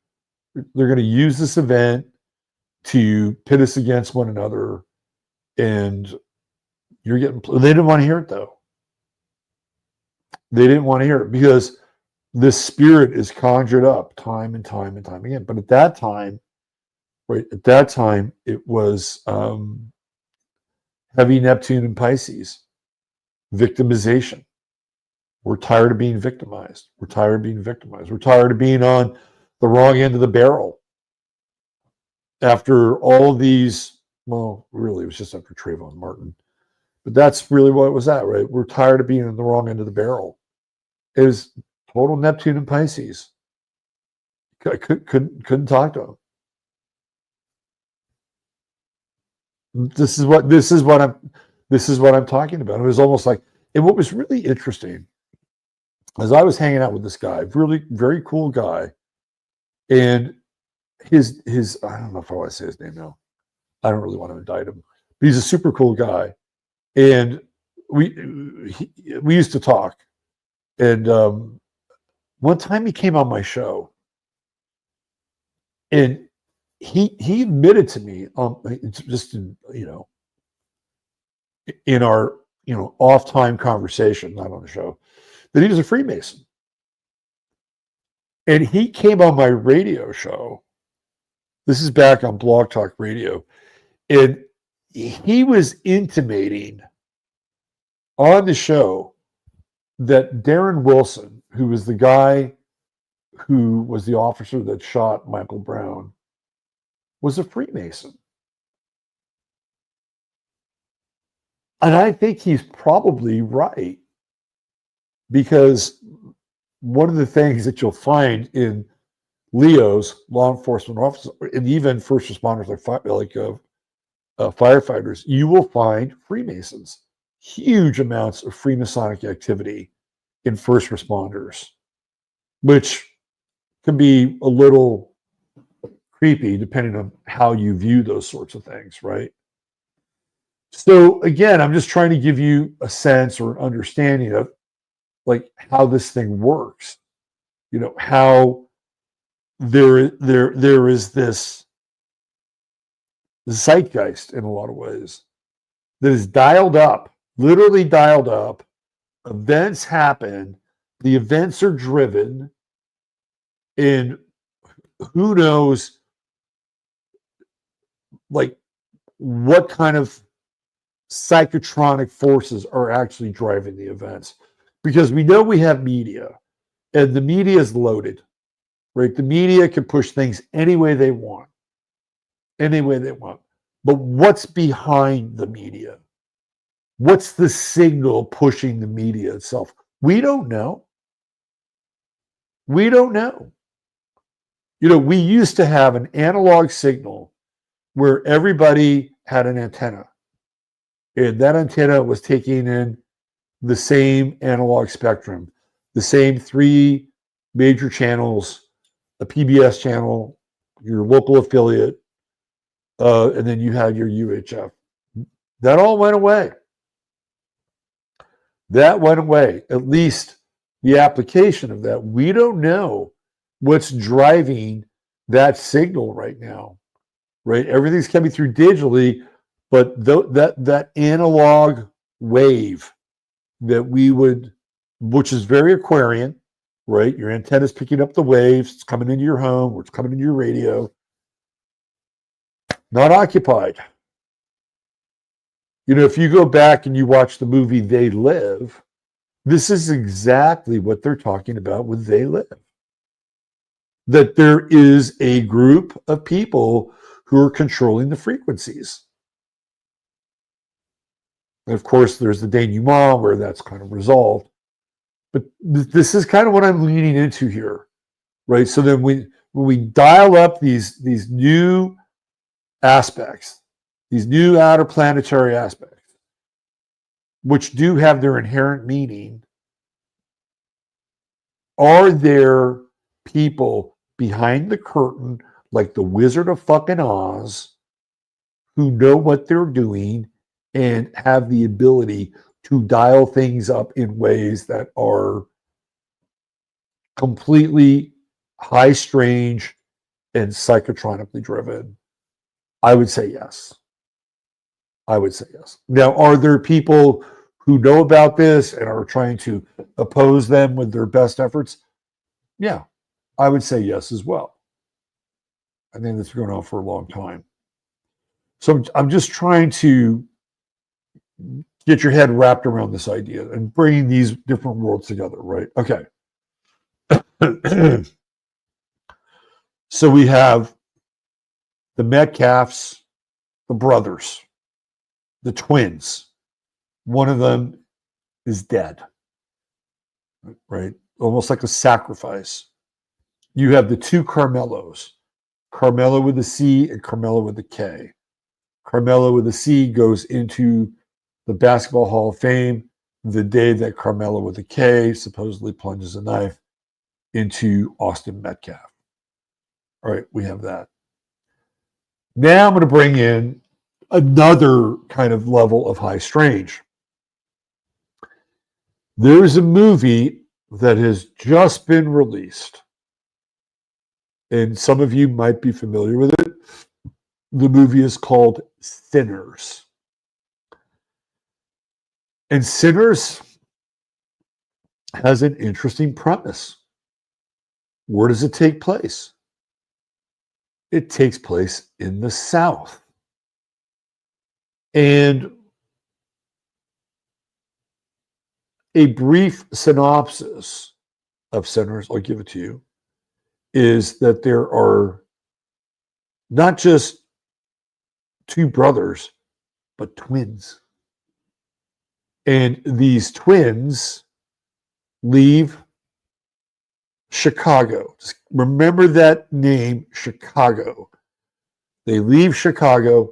they're going to use this event to pit us against one another, and you're getting. They didn't want to hear it though. They didn't want to hear it because this spirit is conjured up time and time and time again. But at that time, right? At that time, it was heavy Neptune and Pisces, victimization. We're tired of being victimized. We're tired of being victimized. We're tired of being on the wrong end of the barrel. After all of these, well, really, it was just after Trayvon Martin. But that's really what it was at, right? We're tired of being on the wrong end of the barrel. It was total Neptune and Pisces. I couldn't talk to him. This is what I'm talking about. It was almost like, and what was really interesting, as I was hanging out with this guy, really very cool guy, and his I don't know if I want to say his name now. I don't really want to indict him, but he's a super cool guy, and we used to talk, and one time he came on my show, and he admitted to me, just in, you know, in our, you know, off time conversation, not on the show, that he was a Freemason. And he came on my radio show. This is back on Blog Talk Radio. And he was intimating on the show that Darren Wilson, who was the guy who was the officer that shot Michael Brown, was a Freemason. And I think he's probably right, because one of the things that you'll find in Leos, law enforcement officers, and even first responders like firefighters, you will find Freemasons. Huge amounts of Freemasonic activity in first responders, which can be a little creepy depending on how you view those sorts of things, right? So again, I'm just trying to give you a sense or understanding of like how this thing works. You know, how there is this zeitgeist in a lot of ways that is dialed up, literally dialed up. Events happen, the events are driven, and who knows like what kind of psychotronic forces are actually driving the events. Because we know we have media, and the media is loaded, right? The media can push things any way they want, any way they want. But what's behind the media? What's the signal pushing the media itself? We don't know. We don't know. You know, we used to have an analog signal where everybody had an antenna, and that antenna was taking in the same analog spectrum, the same three major channels, a PBS channel, your local affiliate, and then you had your UHF. That all went away. That went away, at least the application of that. We don't know what's driving that signal right now, right? Everything's coming through digitally, but that analog wave that we would, which is very Aquarian, right? Your antenna's picking up the waves, it's coming into your home, or it's coming into your radio. Not occupied. You know, if you go back and you watch the movie They Live, this is exactly what they're talking about with They Live. That there is a group of people who are controlling the frequencies. And of course, there's the denouement where that's kind of resolved. But this is kind of what I'm leaning into here, right? So then when we dial up these new aspects, these new outer planetary aspects, which do have their inherent meaning, are there people behind the curtain like the Wizard of fucking Oz who know what they're doing and have the ability to dial things up in ways that are completely high strange and psychotronically driven? I would say yes. I would say yes. Now, are there people who know about this and are trying to oppose them with their best efforts? Yeah, I would say yes as well. I think that's going on for a long time. So I'm just trying to get your head wrapped around this idea and bringing these different worlds together, right? Okay. So we have the Metcalfs, the brothers, the twins. One of them is dead, right? Almost like a sacrifice. You have the two Karmelos, Karmelo with a C and Karmelo with a K. Karmelo with a C goes into the Basketball Hall of Fame the day that Karmelo with a K supposedly plunges a knife into Austin Metcalf. All right, we have that. Now I'm going to bring in another kind of level of high strange. There's a movie that has just been released, and some of you might be familiar with it. The movie is called Sinners. And Sinners has an interesting premise. Where does it take place? It takes place in the South. And a brief synopsis of Sinners, I'll give it to you, is that there are not just two brothers, but twins. And these twins leave Chicago. Just remember that name, Chicago. They leave Chicago.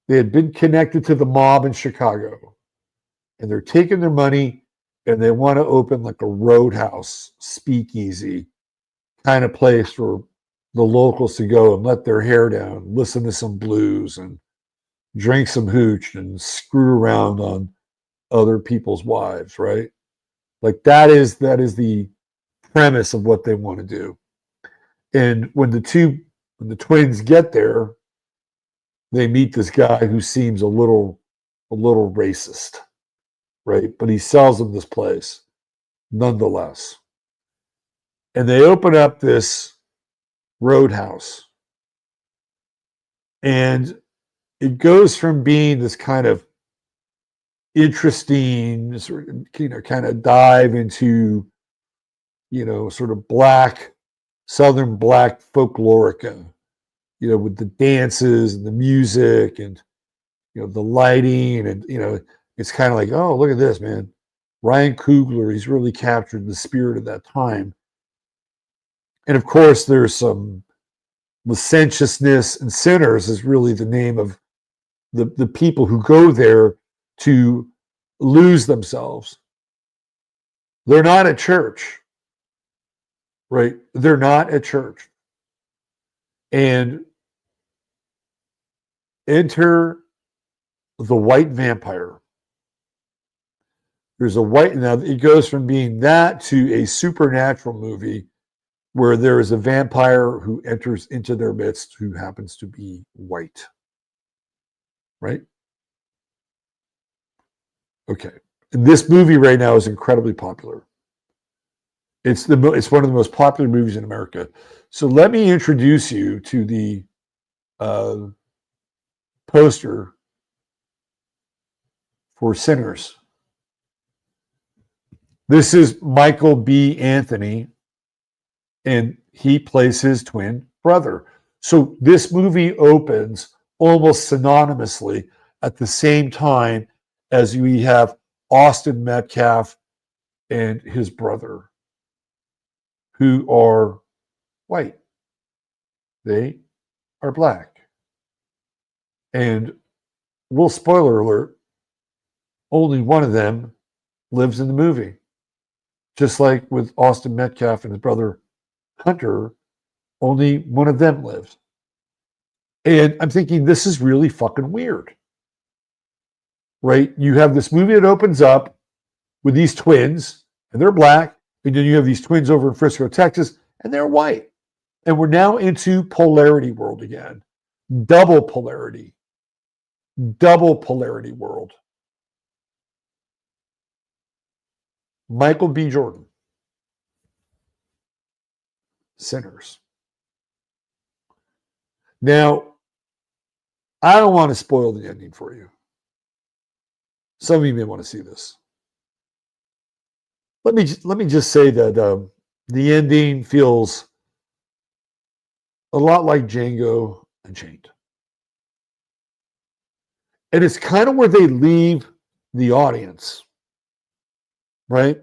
They had been connected to the mob in Chicago. And they're taking their money and they want to open like a roadhouse, speakeasy kind of place for the locals to go and let their hair down, listen to some blues and drink some hooch and screw around on other people's wives, right? Like that is the premise of what they want to do. And when the twins get there, they meet this guy who seems a little racist, right? But he sells them this place nonetheless. And they open up this roadhouse. And it goes from being this kind of interesting, sort of, kind of dive into, sort of Southern black folklorica, with the dances and the music and, the lighting. And, it's kind of like, oh, look at this, man. Ryan Coogler, he's really captured the spirit of that time. And of course, there's some licentiousness, and sinners is really the name of the people who go there to lose themselves. They're not at church, right? They're not at church. And enter the white vampire. There's a white, now it goes from being that to a supernatural movie where there is a vampire who enters into their midst who happens to be white. Right? Okay. And this movie right now is incredibly popular. It's one of the most popular movies in America. So let me introduce you to the poster for Sinners. This is Michael B. Anthony, and he plays his twin brother. So this movie opens almost synonymously at the same time as we have Austin Metcalf and his brother, who are white. They are black. And little spoiler alert, only one of them lives in the movie. Just like with Austin Metcalf and his brother Hunter, only one of them lives. And I'm thinking, this is really fucking weird. Right? You have this movie that opens up with these twins, and they're black, and then you have these twins over in Frisco, Texas, and they're white. And we're now into polarity world again. Double polarity world. Michael B. Jordan. Sinners. Now, I don't want to spoil the ending for you. Some of you may want to see this. Let me just say that the ending feels a lot like Django Unchained. And it's kind of where they leave the audience, right?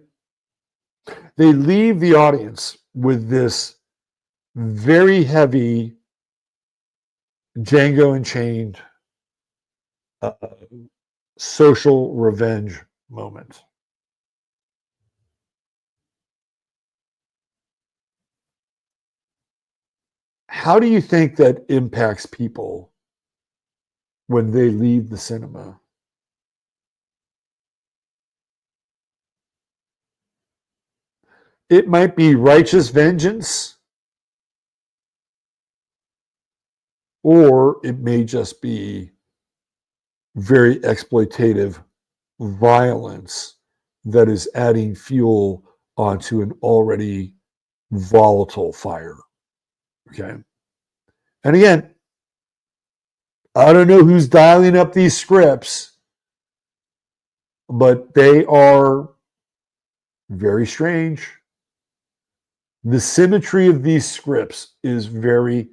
They leave the audience with this very heavy Django Unchained social revenge moment. How do you think that impacts people when they leave the cinema? It might be righteous vengeance, or it may just be very exploitative violence that is adding fuel onto an already volatile fire. Okay. And again, I don't know who's dialing up these scripts, but they are very strange. The symmetry of these scripts is very,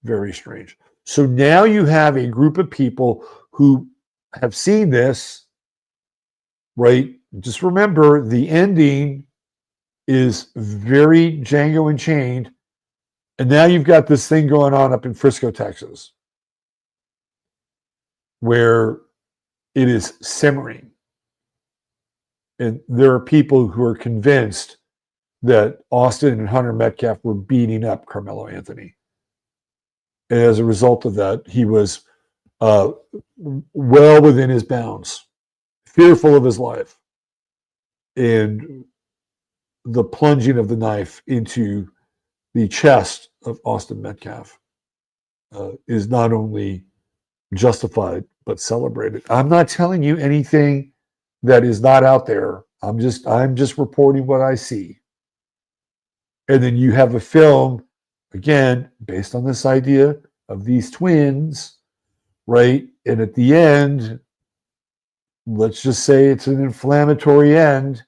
very strange. So now you have a group of people who have seen this, right? Just remember the ending is very Django Unchained. And now you've got this thing going on up in Frisco, Texas, where it is simmering. And there are people who are convinced that Austin and Hunter Metcalf were beating up Karmelo Anthony. And as a result of that, he was well within his bounds, fearful of his life. And the plunging of the knife into the chest of Austin Metcalf is not only justified, but celebrated. I'm not telling you anything that is not out there. I'm just reporting what I see. And then you have a film, again, based on this idea of these twins, right? And at the end, let's just say it's an inflammatory end,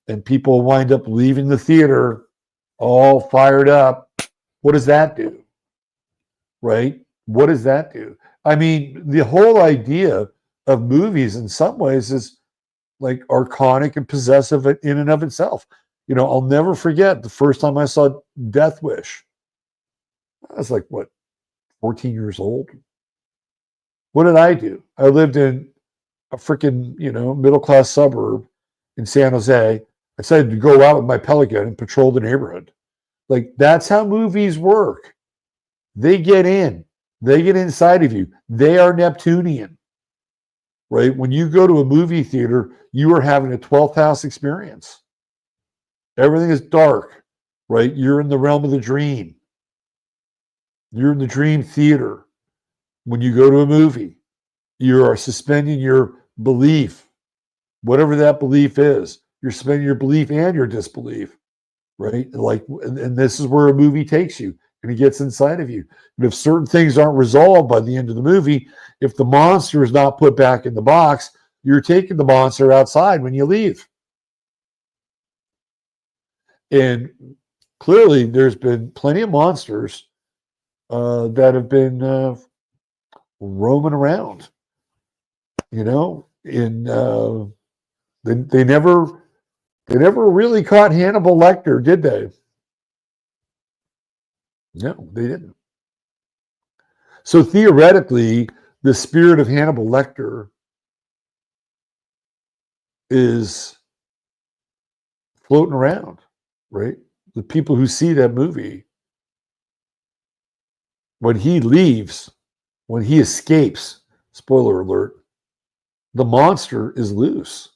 and people wind up leaving the theater all fired up. What does that do? Right? What does that do? I mean, the whole idea of movies in some ways is like archonic and possessive in and of itself. You know, I'll never forget the first time I saw Death Wish. I was like, what, 14 years old? What did I do? I lived in a freaking, middle-class suburb in San Jose. I decided to go out with my Pelican and patrol the neighborhood. Like, that's how movies work. They get in. They get inside of you. They are Neptunian, right? When you go to a movie theater, you are having a 12th house experience. Everything is dark, right? You're in the realm of the dream. You're in the dream theater. When you go to a movie, you are suspending your belief, whatever that belief is. You're suspending your belief and your disbelief, right? Like, and this is where a movie takes you, and it gets inside of you. And if certain things aren't resolved by the end of the movie, if the monster is not put back in the box, you're taking the monster outside when you leave. And clearly, there's been plenty of monsters that have been roaming around. They never really caught Hannibal Lecter, did they? No, they didn't. So theoretically, the spirit of Hannibal Lecter is floating around, right? The people who see that movie, when he leaves, when he escapes, spoiler alert, the monster is loose.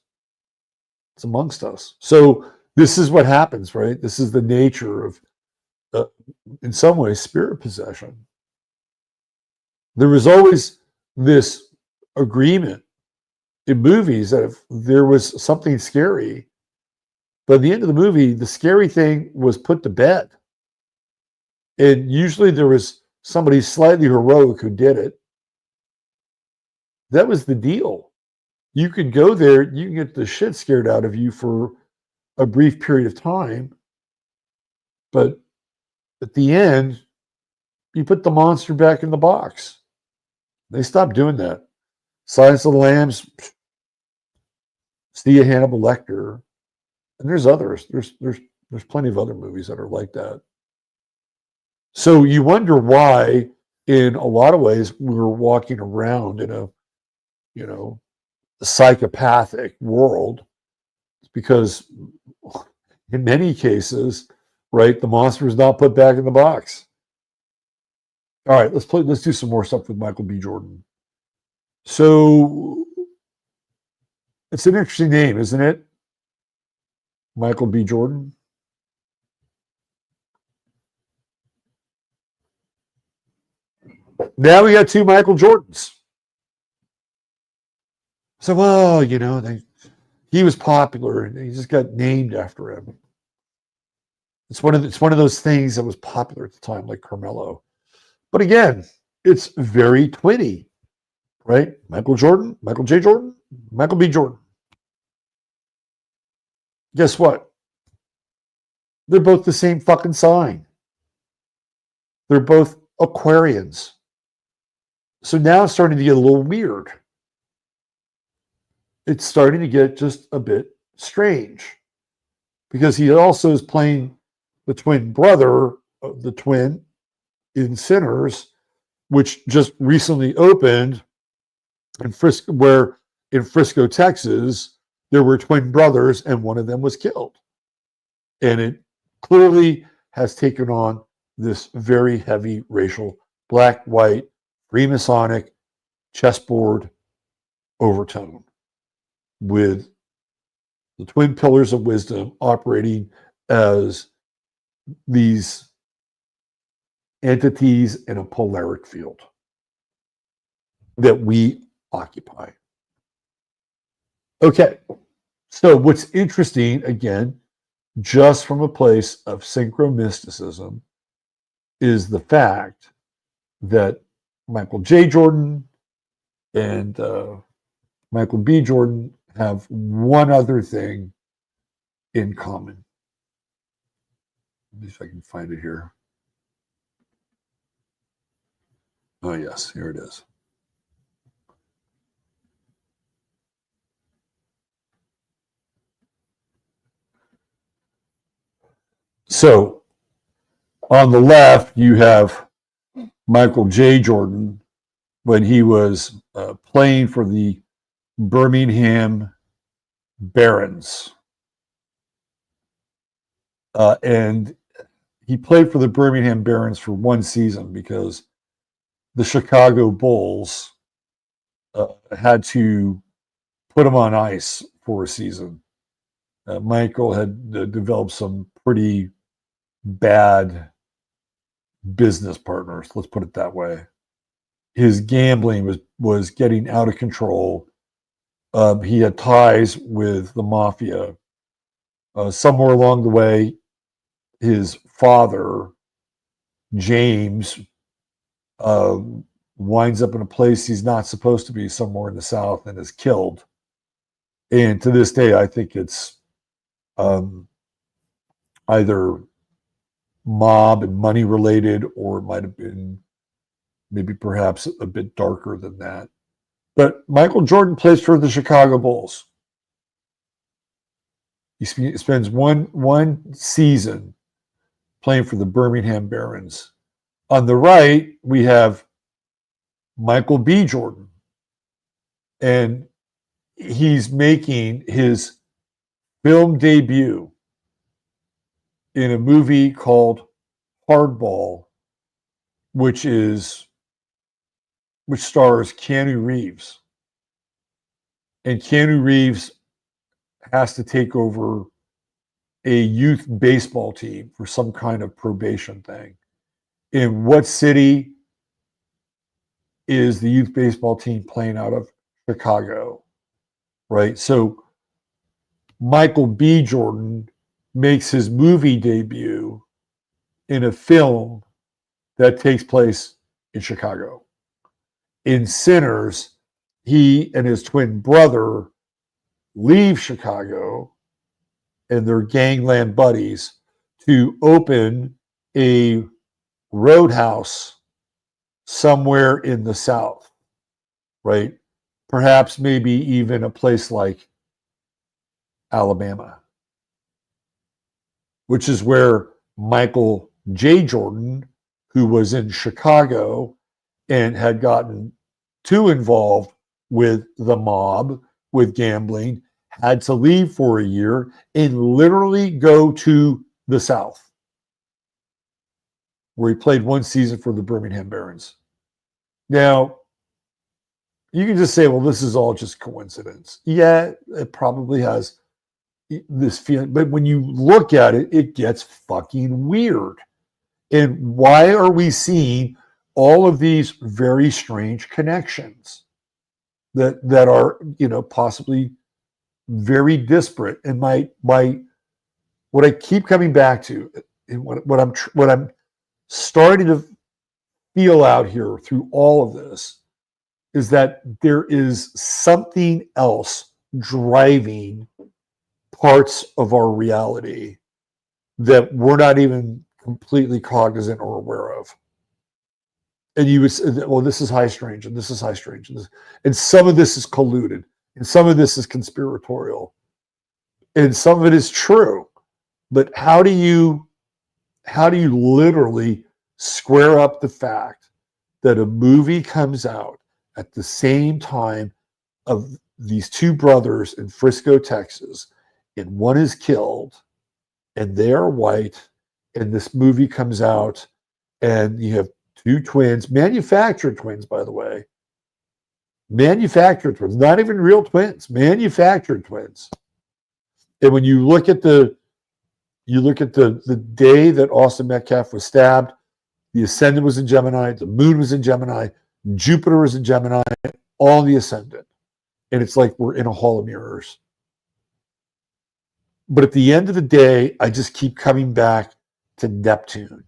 It's amongst us. So this is what happens, right? This is the nature of, in some ways, spirit possession. There was always this agreement in movies that if there was something scary, by the end of the movie, the scary thing was put to bed. And usually there was somebody slightly heroic who did it. That was the deal. You could go there, you can get the shit scared out of you for a brief period of time, but at the end, you put the monster back in the box. They stopped doing that. Silence of the Lambs, see a Hannibal Lecter, and there's others. There's plenty of other movies that are like that. So you wonder why, in a lot of ways, we're walking around in a psychopathic world. It's because in many cases, right, the monster is not put back in the box. All right, let's do some more stuff with Michael B. Jordan. So it's an interesting name, isn't it? Michael B. Jordan. Now we got two Michael Jordans. So, well, he was popular and he just got named after him. It's one of those things that was popular at the time, like Karmelo. But again, it's very twinny, right? Michael Jordan, Michael J. Jordan, Michael B. Jordan. Guess what? They're both the same fucking sign. They're both Aquarians. So now it's starting to get a little weird. It's starting to get just a bit strange. because he also is playing the twin brother of the twin in Sinners, which just recently opened in Frisco, Texas, there were twin brothers and one of them was killed. And it clearly has taken on this very heavy racial, black, white, Freemasonic chessboard overtone with the twin pillars of wisdom operating as these entities in a polaric field that we occupy. Okay, so what's interesting, again, just from a place of synchromysticism, is the fact that Michael J. Jordan and Michael B. Jordan have one other thing in common. Let me see if I can find it here. Oh, yes, here it is. So on the left, you have Michael J. Jordan when he was playing for the Birmingham Barons. And he played for the Birmingham Barons for one season because the Chicago Bulls had to put him on ice for a season. Michael had developed some pretty bad business partners, let's put it that way. His gambling was getting out of control. He had ties with the mafia. Somewhere along the way, his father, James, winds up in a place he's not supposed to be, somewhere in the South, and is killed. And to this day, I think it's either mob and money related, or it might have been maybe perhaps a bit darker than that. But Michael Jordan plays for the Chicago Bulls. He spends one season playing for the Birmingham Barons. On the right, we have Michael B. Jordan. And he's making his film debut in a movie called Hardball, which stars Keanu Reeves. And Keanu Reeves has to take over a youth baseball team for some kind of probation thing. In what city is the youth baseball team playing out of? Chicago, right? So Michael B. Jordan makes his movie debut in a film that takes place in Chicago. In Sinners, he and his twin brother leave Chicago and their gangland buddies to open a roadhouse somewhere in the South, right? Perhaps maybe even a place like Alabama, which is where Michael J. Jordan, who was in Chicago and had gotten too involved with the mob, with gambling, had to leave for a year and literally go to the South, where he played one season for the Birmingham Barons. Now, you can just say, well, this is all just coincidence. Yeah, it probably has this feeling, but when you look at it, it gets fucking weird. And why are we seeing all of these very strange connections that are, possibly very disparate? And my what I keep coming back to, and what I'm starting to feel out here through all of this, is that there is something else driving parts of our reality that we're not even completely cognizant or aware of. And you would say, well, this is high strange, and this is high strange, and some of this is colluded, and some of this is conspiratorial, and some of it is true. But how do you literally square up the fact that a movie comes out at the same time of these two brothers in Frisco, Texas, and one is killed, and they are white, and this movie comes out, and you have two twins, manufactured twins, by the way, manufactured twins, not even real twins, manufactured twins. And when you look at the day that Austin Metcalf was stabbed, the ascendant was in Gemini, the moon was in Gemini, Jupiter was in Gemini, all the ascendant. And it's like we're in a hall of mirrors. But at the end of the day, I just keep coming back to Neptune.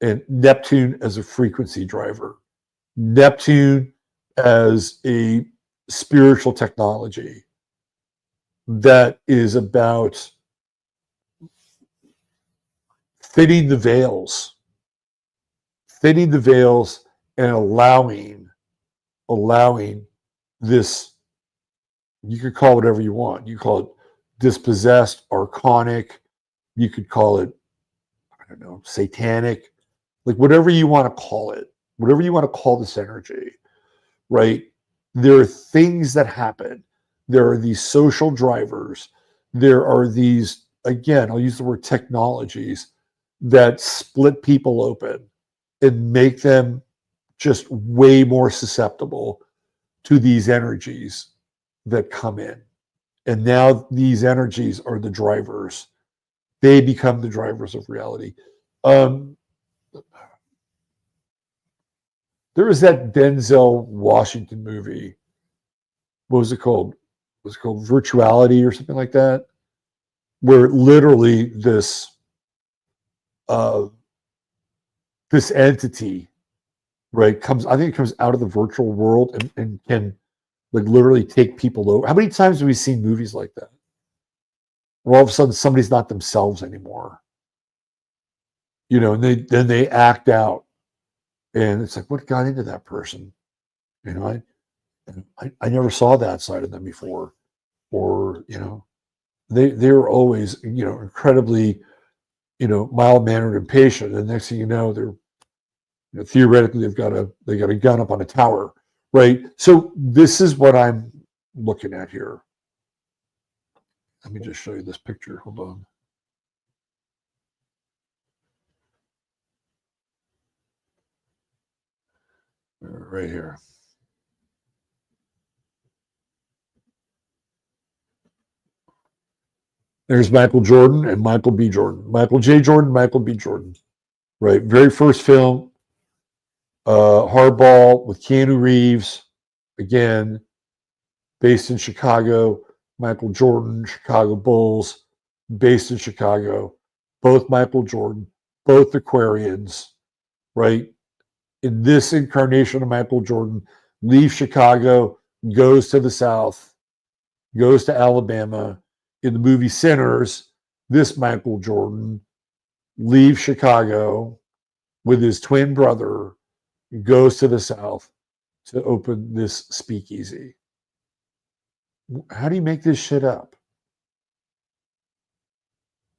And Neptune as a frequency driver. Neptune as a spiritual technology that is about thinning the veils and allowing this, you could call it whatever you want. You call it dispossessed, archonic, you could call it, I don't know, satanic, like whatever you want to call it, whatever you want to call this energy, right? There are things that happen. There are these social drivers. There are these, again, I'll use the word technologies that split people open and make them just way more susceptible to these energies that come in. And now these energies are the drivers. They become the drivers of reality. There was that Denzel Washington movie. What was it called? Was it called Virtuality or something like that? Where literally this entity, right, I think it comes out of the virtual world and can like literally take people over. How many times have we seen movies like that? Where all of a sudden somebody's not themselves anymore. You know, and then they act out. And it's like, what got into that person? You know, I never saw that side of them before. Or, you know, they were always, you know, incredibly, you know, mild-mannered and patient. And next thing you know, they're, you know, theoretically they got a gun up on a tower, right? So this is what I'm looking at here. Let me just show you this picture. Hold on. Right here. There's Michael Jordan and Michael B. Jordan. Michael J. Jordan, Michael B. Jordan. Right. Very first film, Hardball with Keanu Reeves. Again, based in Chicago. Michael Jordan, Chicago Bulls, based in Chicago. Both Michael Jordan, both Aquarians, right? In this incarnation of Michael Jordan, leaves Chicago, goes to the South, goes to Alabama. In the movie Sinners, this Michael Jordan leaves Chicago with his twin brother, goes to the South to open this speakeasy. How do you make this shit up?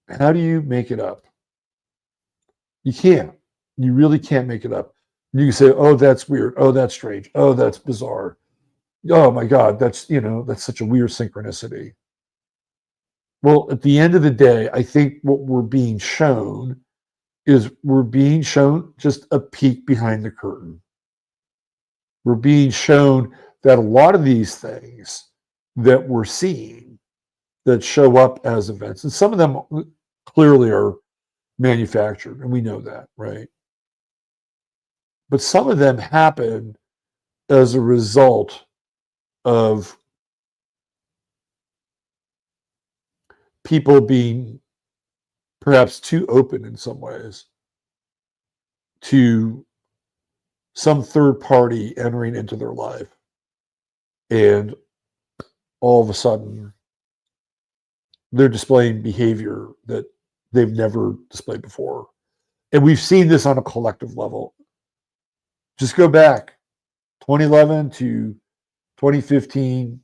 How do you make it up? You can't. You really can't make it up. You can say, oh, that's weird. Oh, that's strange. Oh, that's bizarre. Oh my God, that's, you know, that's such a weird synchronicity. Well, at the end of the day, I think what we're being shown is we're being shown just a peek behind the curtain. We're being shown that a lot of these things that we're seeing that show up as events, and some of them clearly are manufactured, and we know that, right? But some of them happen as a result of people being perhaps too open in some ways to some third party entering into their life. And all of a sudden, they're displaying behavior that they've never displayed before. And we've seen this on a collective level. Just go back 2011 to 2015,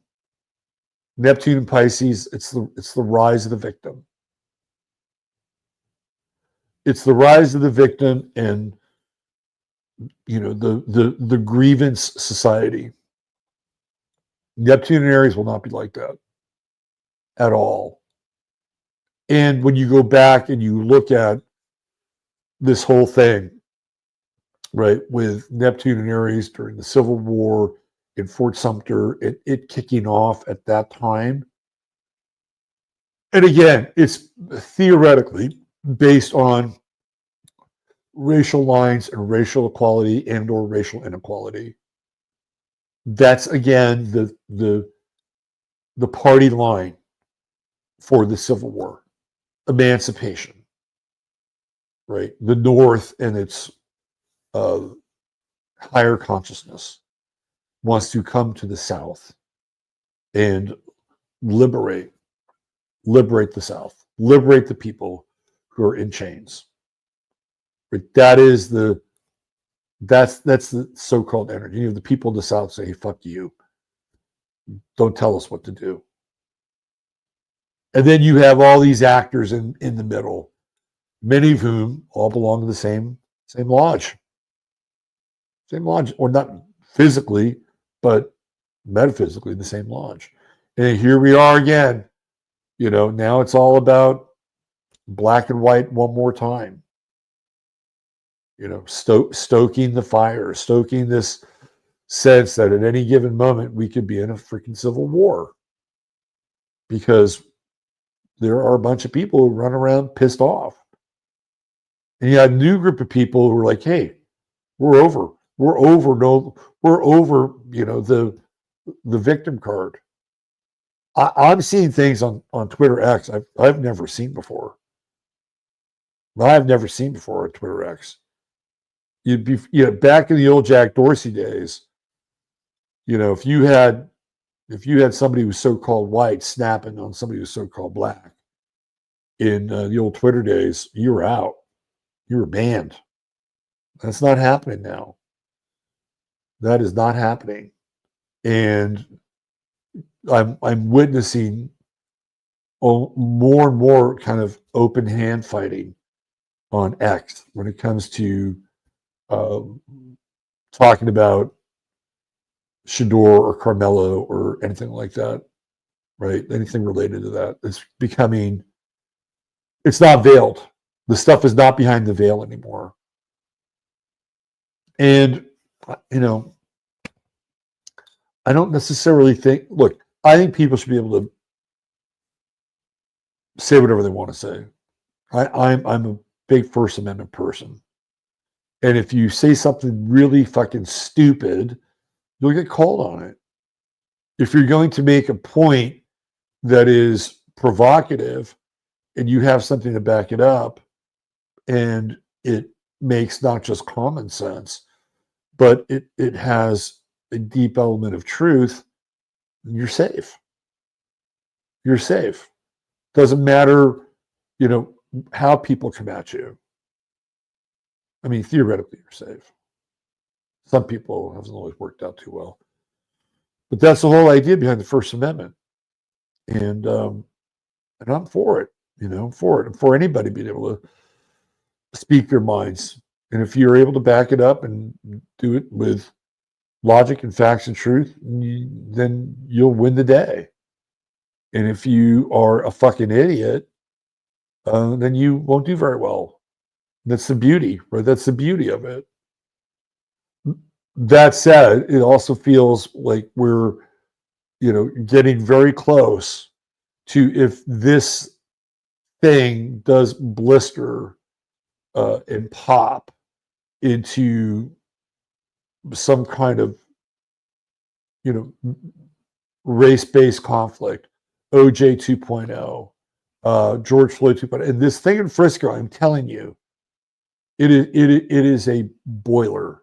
Neptune and Pisces, it's the rise of the victim. It's the rise of the victim and, you know, the grievance society. Neptune and Aries will not be like that at all. And when you go back and you look at this whole thing, right, with Neptune and Aries during the Civil War in Fort Sumter, it kicking off at that time. And again, it's theoretically based on racial lines and racial equality and or racial inequality. That's again the party line for the Civil War. Emancipation, right? The North and its higher consciousness wants to come to the South and liberate the South, liberate the people who are in chains. Right? That's the so-called energy. You know, the people of the South say, hey, fuck you. Don't tell us what to do. And then you have all these actors in the middle, many of whom all belong to the same lodge. Same lodge, or not physically, but metaphysically the same lodge. And here we are again. You know, now it's all about black and white one more time. You know, stoking the fire, stoking this sense that at any given moment we could be in a freaking civil war. Because there are a bunch of people who run around pissed off. And you had a new group of people who were like, hey, we're over, you know, the victim card. I'm seeing things on Twitter X I've never seen before. I've never seen before on Twitter X. You'd be, you know, back in the old Jack Dorsey days, you know, if you had somebody who was so-called white snapping on somebody who was so-called black in the old Twitter days, you were out. You were banned. That's not happening now. That is not happening. And I'm witnessing more and more kind of open hand fighting on X when it comes to talking about Shador or Karmelo or anything like that, right? Anything related to that. It's not veiled. The stuff is not behind the veil anymore. And, you know, I don't necessarily think, look, I think people should be able to say whatever they want to say. I'm a big First Amendment person. And if you say something really fucking stupid, you'll get called on it. If you're going to make a point that is provocative and you have something to back it up and it makes not just common sense, but it has a deep element of truth, you're safe. You're safe. Doesn't matter, you know, how people come at you. I mean, theoretically, you're safe. Some people hasn't always worked out too well. But that's the whole idea behind the First Amendment. And I'm for it, you know, for it. I'm for anybody being able to speak their minds. And if you're able to back it up and do it with logic and facts and truth, then you'll win the day. And if you are a fucking idiot, then you won't do very well. That's the beauty, right? That's the beauty of it. That said, it also feels like we're, you know, getting very close to, if this thing does blister and pop into some kind of, you know, race-based conflict, OJ 2.0, George Floyd 2.0, and this thing in Frisco, I'm telling you, it is a boiler.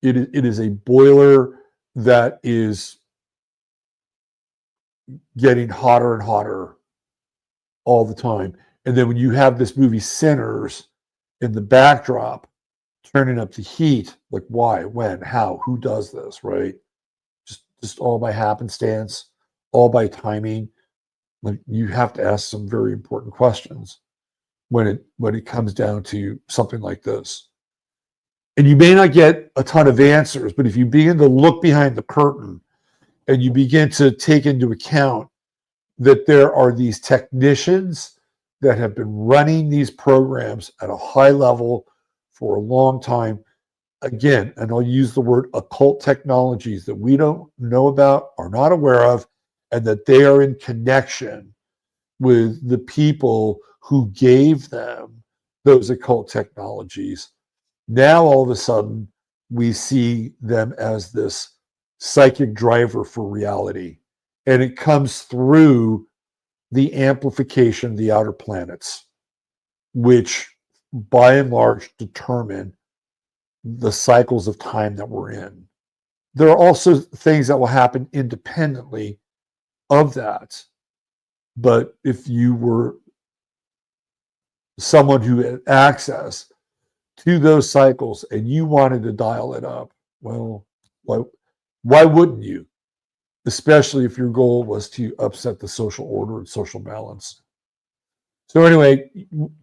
It is a boiler that is getting hotter and hotter all the time. And then when you have this movie Sinners in the backdrop, turning up the heat, like why, when, how, who does this, right? Just all by happenstance, all by timing. Like, you have to ask some very important questions. when it comes down to something like this. And you may not get a ton of answers, but if you begin to look behind the curtain and you begin to take into account that there are these technicians that have been running these programs at a high level for a long time, again, and I'll use the word occult technologies that we don't know about, are not aware of, and that they are in connection with the people who gave them those occult technologies. Now, all of a sudden, we see them as this psychic driver for reality. And it comes through the amplification of the outer planets, which by and large determine the cycles of time that we're in. There are also things that will happen independently of that. But if you were someone who had access to those cycles and you wanted to dial it up, well, why wouldn't you? Especially if your goal was to upset the social order and social balance. So anyway,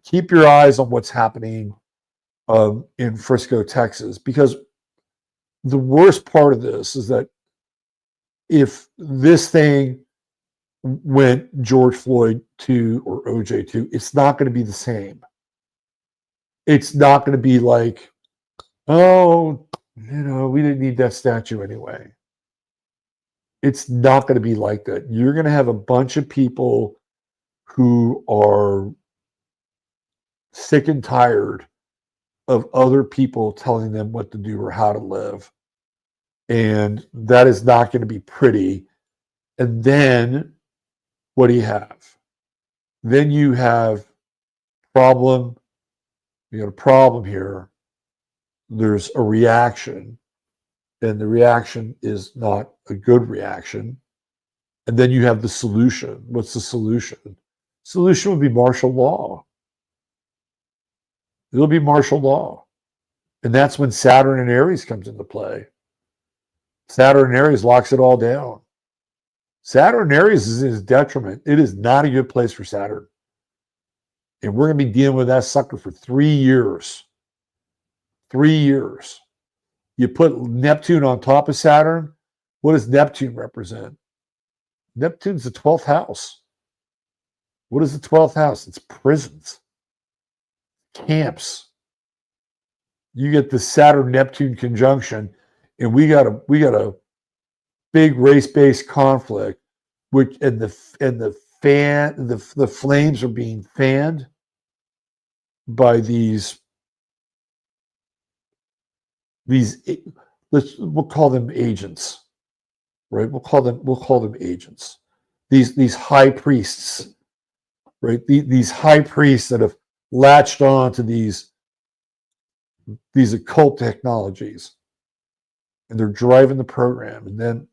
keep your eyes on what's happening in Frisco, Texas, because the worst part of this is that if this thing went George Floyd 2 or OJ 2, it's not going to be the same. It's not going to be like, oh, we didn't need that statue anyway. It's not going to be like that. You're going to have a bunch of people who are sick and tired of other people telling them what to do or how to live. And that is not going to be pretty. And then what do you have? Then you have problem. You got a problem here. There's a reaction, and the reaction is not a good reaction. And then you have the solution. What's the solution? Solution would be martial law. It'll be martial law. And that's when Saturn and Aries comes into play. Saturn and Aries locks it all down. Saturn and Aries is his detriment. It is not a good place for Saturn. And we're going to be dealing with that sucker for 3 years. 3 years. You put Neptune on top of Saturn. What does Neptune represent? Neptune's the 12th house. What is the 12th house? It's prisons, camps. You get the Saturn-Neptune conjunction, and we got a big race-based conflict, which and the flames are being fanned by these we'll call them agents, right? We'll call them agents. These high priests, right? These high priests that have latched on to these occult technologies, and they're driving the program. And then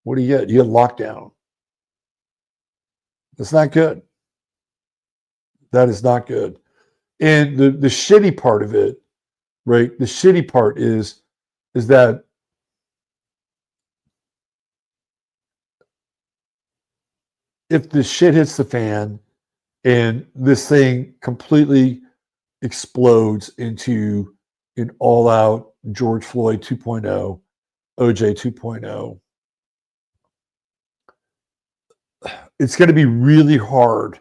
what do you get? You get lockdown. That's not good. That is not good. And the shitty part of it, right? The shitty part is that if the shit hits the fan and this thing completely explodes into an all-out George Floyd 2.0, OJ 2.0, it's going to be really hard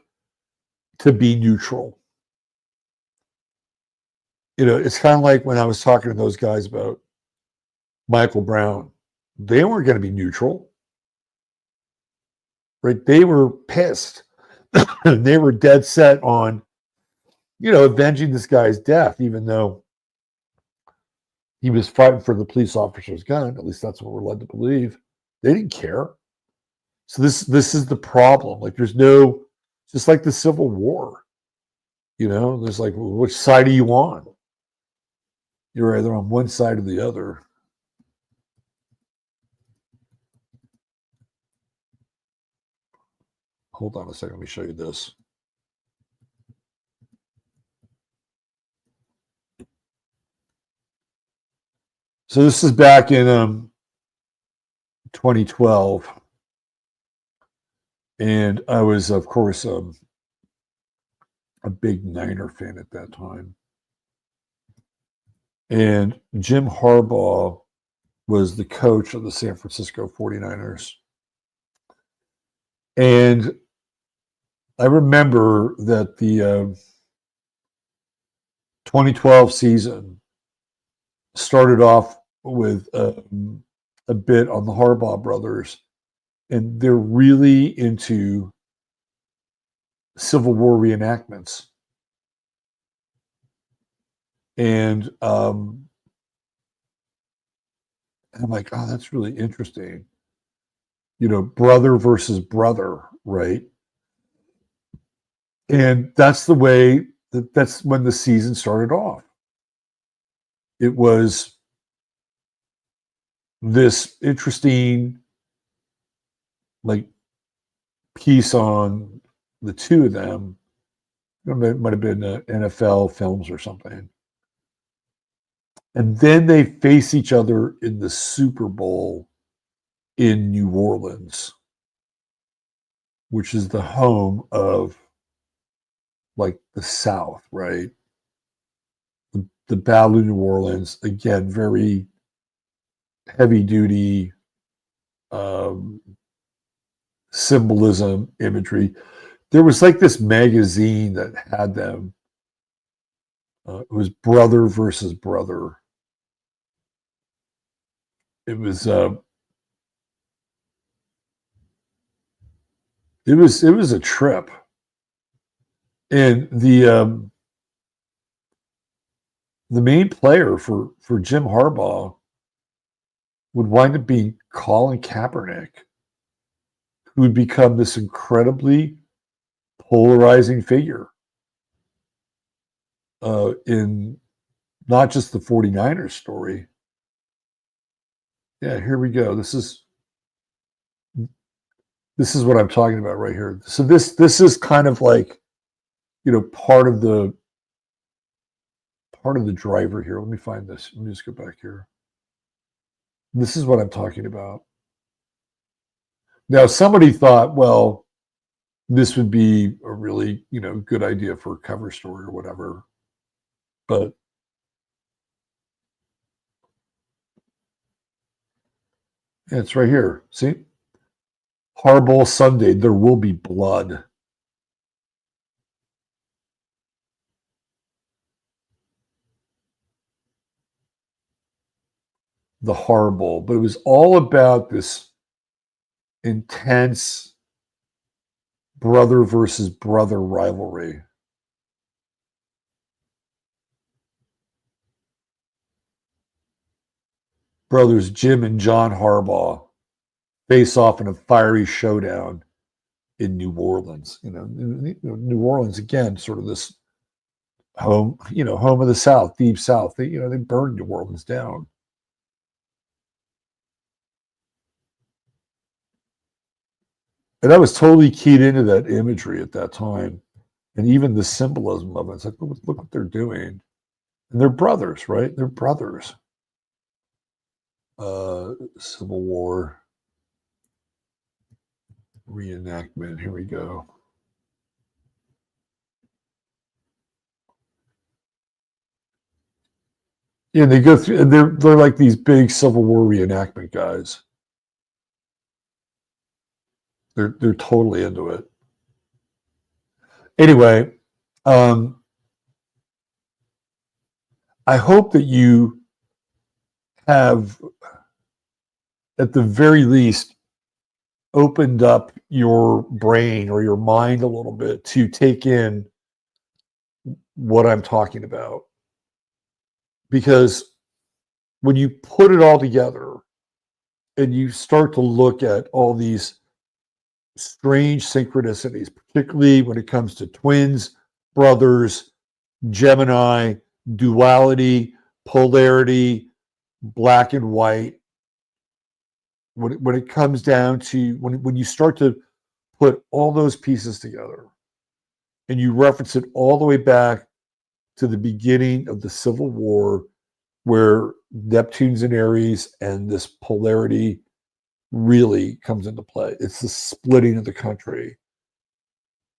to be neutral. It's kind of like when I was talking to those guys about Michael Brown. They weren't going to be neutral, right? They were pissed. They were dead set on, avenging this guy's death, even though he was fighting for the police officer's gun. At least that's what we're led to believe. They didn't care. So this is the problem. Like, there's no, just like the Civil War, there's like, which side are you on? You're either on one side or the other. Hold on a second. Let me show you this. So this is back in 2012. And I was, of course, a big Niner fan at that time. And Jim Harbaugh was the coach of the San Francisco 49ers. And I remember that the 2012 season started off with a bit on the Harbaugh brothers, and they're really into Civil War reenactments. And I'm like, oh, that's really interesting. You know, brother versus brother, right? And that's the way that's when the season started off. It was this interesting, like, piece on the two of them. It might have been NFL films or something. And then they face each other in the Super Bowl in New Orleans, which is the home of, like, the South, right? The Battle of New Orleans, again, very heavy duty symbolism, imagery. There was like this magazine that had them. It was Brother versus Brother. It was a trip, and the main player for Jim Harbaugh would wind up being Colin Kaepernick, who would become this incredibly polarizing figure in not just the 49ers story. Yeah, here we go. This is what I'm talking about right here. So this is kind of like, you know, part of the driver here. Let me find this. Let me just go back here. This is what I'm talking about. Now, somebody thought, well, this would be a really, you know, good idea for a cover story or whatever. But yeah, it's right here. See? Harbaugh Sunday, there will be blood. The horrible, but it was all about this intense brother versus brother rivalry. Brothers Jim and John Harbaugh face off in a fiery showdown in New Orleans. You know, New Orleans, again, sort of this home of the South, deep South. They burned New Orleans down. And I was totally keyed into that imagery at that time, and even the symbolism of it. It's like, look what they're doing. And they're brothers, right? They're brothers. Civil War reenactment. Here we go. Yeah, they go through, and they're like these big Civil War reenactment guys. They're totally into it. Anyway, I hope that you have, at the very least, opened up your brain or your mind a little bit to take in what I'm talking about. Because when you put it all together and you start to look at all these strange synchronicities, particularly when it comes to twins, brothers, Gemini, duality, polarity, black and white, when it comes down to when you start to put all those pieces together and you reference it all the way back to the beginning of the Civil War, where Neptune's in Aries and this polarity really comes into play. It's the splitting of the country.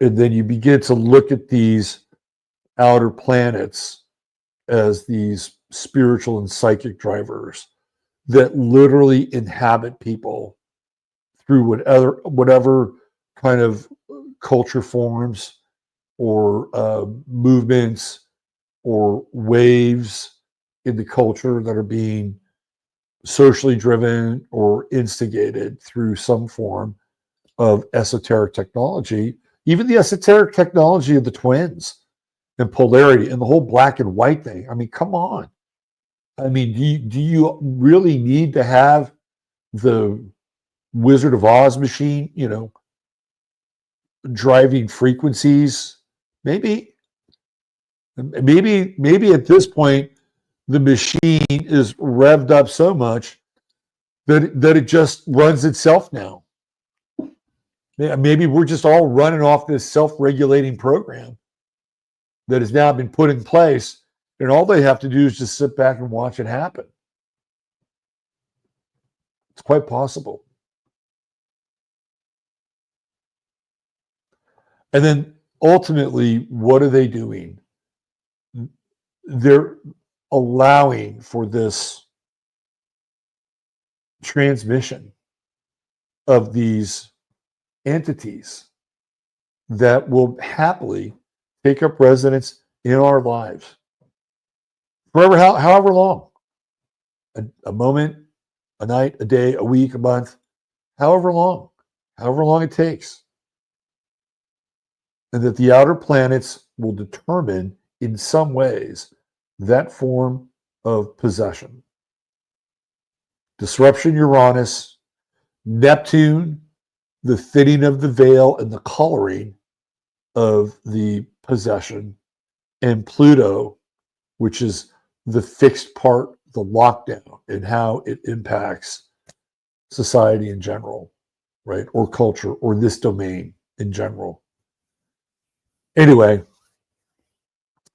And then you begin to look at these outer planets as these spiritual and psychic drivers that literally inhabit people through whatever kind of culture forms or movements or waves in the culture that are being socially driven or instigated through some form of esoteric technology, even the esoteric technology of the twins and polarity and the whole black and white thing. I mean, come on. I mean, do you really need to have the Wizard of Oz machine, driving frequencies? Maybe at this point, the machine is revved up so much that it just runs itself now. Maybe we're just all running off this self-regulating program that has now been put in place, and all they have to do is just sit back and watch it happen. It's quite possible. And then ultimately, what are they doing? They're allowing for this transmission of these entities that will happily take up residence in our lives forever, however long, a moment, a night, a day, a week, a month, however long it takes. And that the outer planets will determine in some ways that form of possession. Disruption Uranus, Neptune, the thinning of the veil and the coloring of the possession, and Pluto, which is the fixed part, the lockdown, and how it impacts society in general, right? Or culture, or this domain in general. Anyway,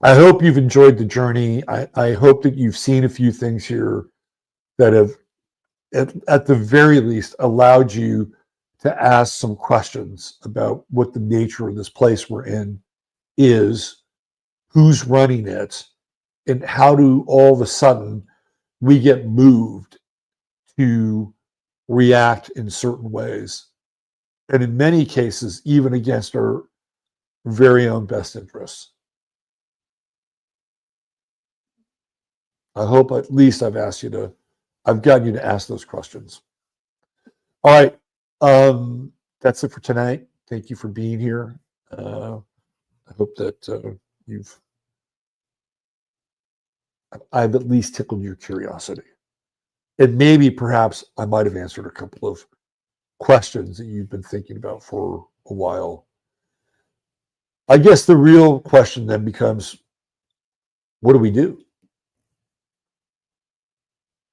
I hope you've enjoyed the journey. I hope that you've seen a few things here that have, at the very least, allowed you to ask some questions about what the nature of this place we're in is, who's running it, and how do all of a sudden we get moved to react in certain ways. And in many cases, even against our very own best interests. I hope at least I've gotten you to ask those questions. All right. That's it for tonight. Thank you for being here. I hope that I've at least tickled your curiosity. And maybe perhaps I might have answered a couple of questions that you've been thinking about for a while. I guess the real question then becomes, what do we do?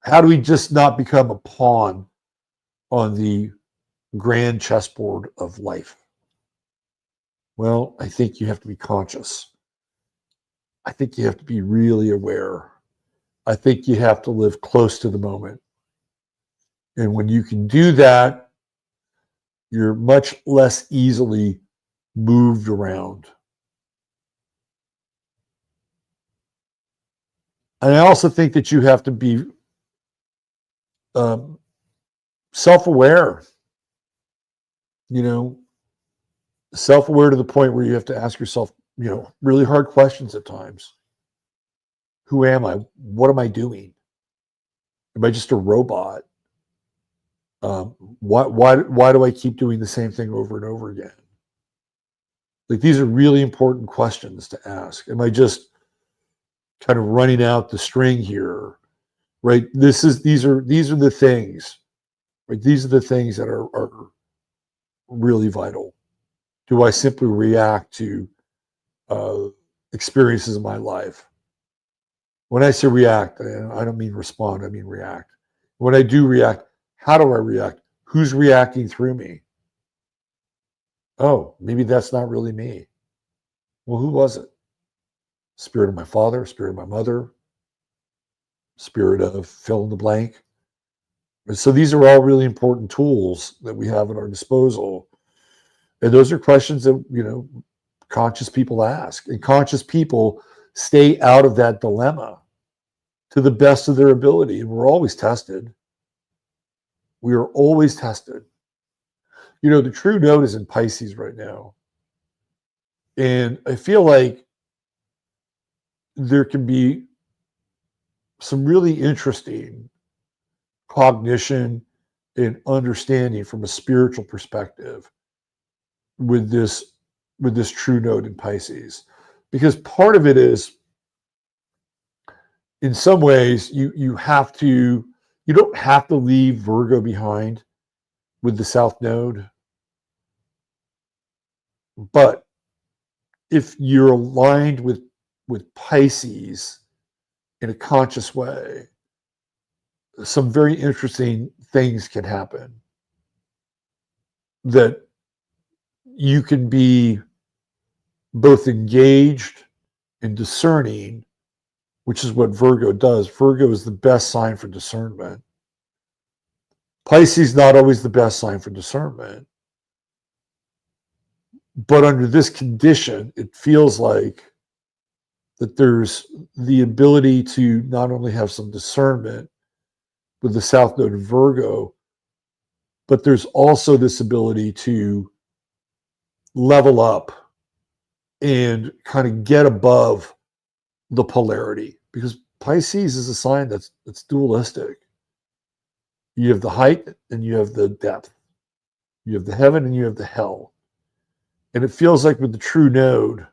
How do we just not become a pawn on the grand chessboard of life? Well, I think you have to be conscious. I think you have to be really aware. I think you have to live close to the moment. And when you can do that, you're much less easily moved around. And I also think that you have to be self-aware, self-aware to the point where you have to ask yourself, really hard questions at times. Who am I? What am I doing? Am I just a robot? Why do I keep doing the same thing over and over again? Like, these are really important questions to ask. Am I just kind of running out the string here? Right? These are the things. Right? These are the things that are really vital. Do I simply react to experiences in my life? When I say react, I don't mean respond, I mean react. When I do react, how do I react? Who's reacting through me? Oh, maybe that's not really me. Well, who was it? Spirit of my father, spirit of my mother, spirit of fill in the blank. So these are all really important tools that we have at our disposal. And those are questions that, conscious people ask, and conscious people stay out of that dilemma to the best of their ability. And we're always tested. We are always tested. You know, the true node is in Pisces right now. And I feel like there can be some really interesting cognition and understanding from a spiritual perspective with this true node in Pisces. Because part of it is, in some ways, you don't have to leave Virgo behind with the South Node. But if you're aligned with Pisces in a conscious way, some very interesting things can happen that you can be both engaged and discerning, which is what Virgo does. Virgo is the best sign for discernment. Pisces not always the best sign for discernment. But under this condition, it feels like that there's the ability to not only have some discernment with the South Node of Virgo, but there's also this ability to level up and kind of get above the polarity, because Pisces is a sign that's dualistic. You have the height and you have the depth. You have the heaven and you have the hell. And it feels like with the true node,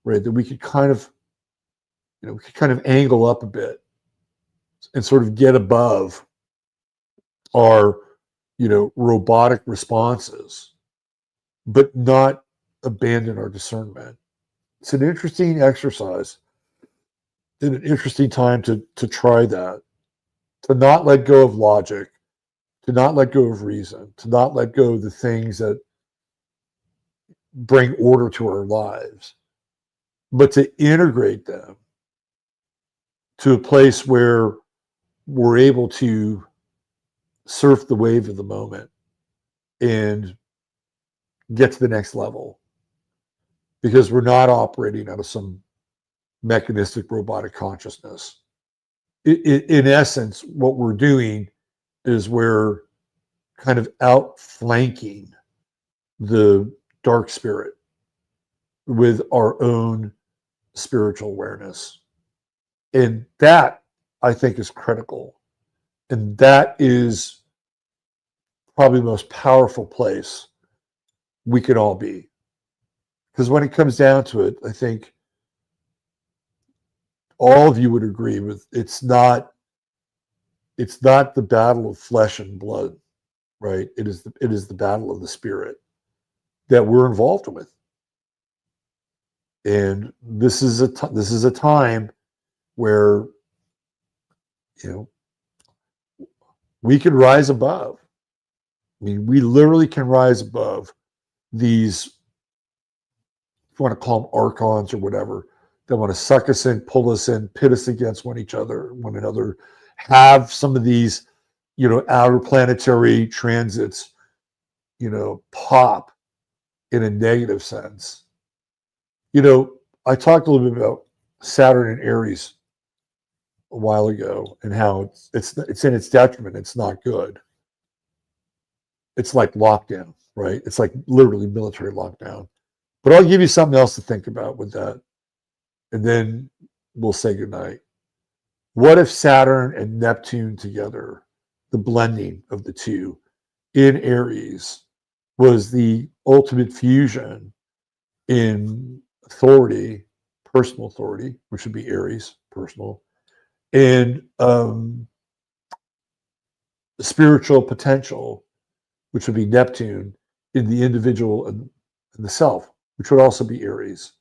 right, that we could kind of angle up a bit and sort of get above our, robotic responses, but not abandon our discernment. It's an interesting exercise and an interesting time to try that, to not let go of logic, to not let go of reason, to not let go of the things that bring order to our lives, but to integrate them to a place where we're able to surf the wave of the moment and get to the next level, because we're not operating out of some mechanistic robotic consciousness. In essence, what we're doing is we're kind of outflanking the dark spirit with our own spiritual awareness. And that, I think, is critical. And that is probably the most powerful place we can all be. Because when it comes down to it, I think all of you would agree with it's not the battle of flesh and blood, right? It is the battle of the spirit that we're involved with. And this is a time where, we can rise above. I mean, we literally can rise above these, if you want to call them archons or whatever, that want to suck us in, pull us in, pit us against one another, have some of these, outer planetary transits, pop in a negative sense. I talked a little bit about Saturn and Aries a while ago and how it's in its detriment. It's not good. It's like lockdown, right? It's like literally military lockdown. But I'll give you something else to think about with that, and then we'll say goodnight. What if Saturn and Neptune together, the blending of the two in Aries, was the ultimate fusion in authority, personal authority, which would be Aries, personal, and spiritual potential, which would be Neptune, in the individual and the self, which would also be Aries.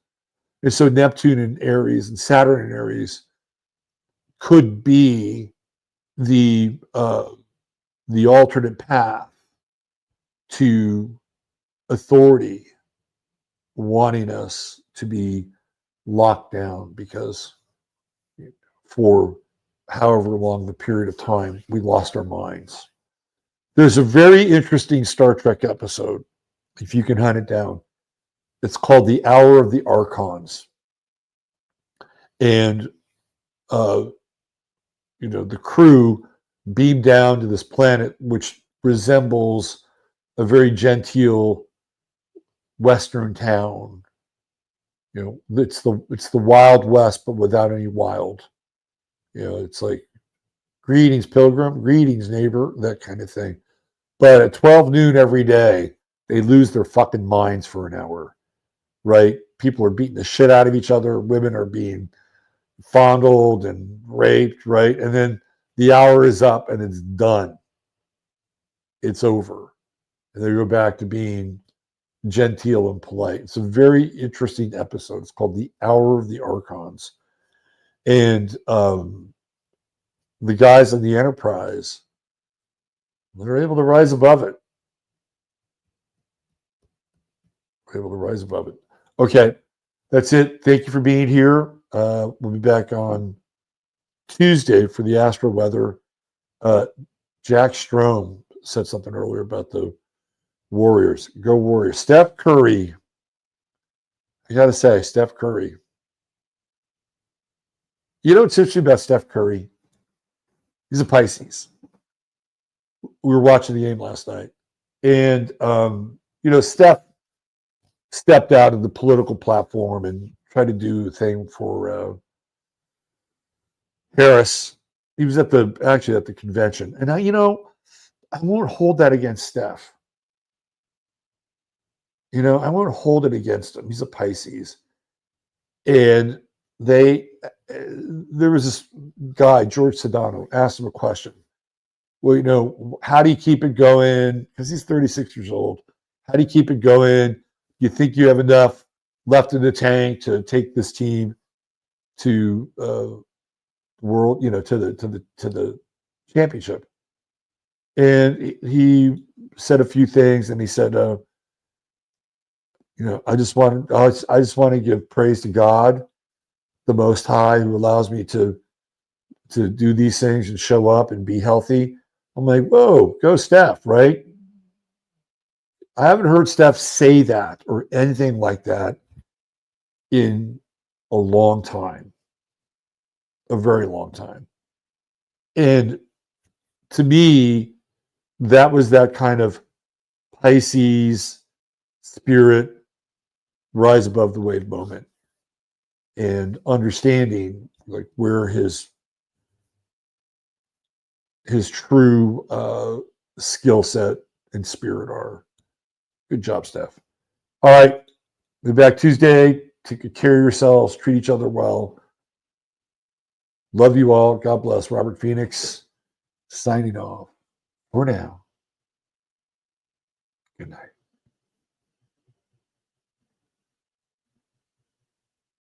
And so Neptune and Aries and Saturn and Aries could be the alternate path to authority wanting us to be locked down, because for however long the period of time we lost our minds. There's a very interesting Star Trek episode, if you can hunt it down, It's called the Hour of the Archons. And, the crew beamed down to this planet, which resembles a very genteel Western town. It's the Wild West, but without any wild. It's like, greetings, pilgrim, greetings, neighbor, that kind of thing. But at 12 noon every day, they lose their fucking minds for an hour, right? People are beating the shit out of each other. Women are being fondled and raped, right? And then the hour is up and it's done. It's over. And they go back to being genteel and polite. It's a very interesting episode. It's called The Hour of the Archons. And the guys on the Enterprise, they're able to rise above it. Okay, that's it. Thank you for being here. We'll be back on Tuesday for the astro weather. Jack Strom said something earlier about the Warriors. Go Warriors. Steph Curry. I got to say, Steph Curry. You know what's interesting about Steph Curry? He's a Pisces. We were watching the game last night. And, Steph stepped out of the political platform and tried to do a thing for Harris. He was actually at the convention. And I won't hold that against Steph. I won't hold it against him. He's a Pisces. And there was this guy, George Sedano, asked him a question. Well, how do you keep it going? Because he's 36 years old. How do you keep it going? You think you have enough left in the tank to take this team to world, to the championship? And he said a few things, and he said, I just want to give praise to God, the Most High, who allows me to do these things and show up and be healthy. I'm like, whoa, go Steph, right? I haven't heard Steph say that or anything like that in a long time, a very long time. And to me, that was that kind of Pisces spirit, rise above the wave moment, and understanding like where his true skill set and spirit are. Good job, Steph. All right. We'll be back Tuesday. Take care of yourselves. Treat each other well. Love you all. God bless. Robert Phoenix signing off for now. Good night.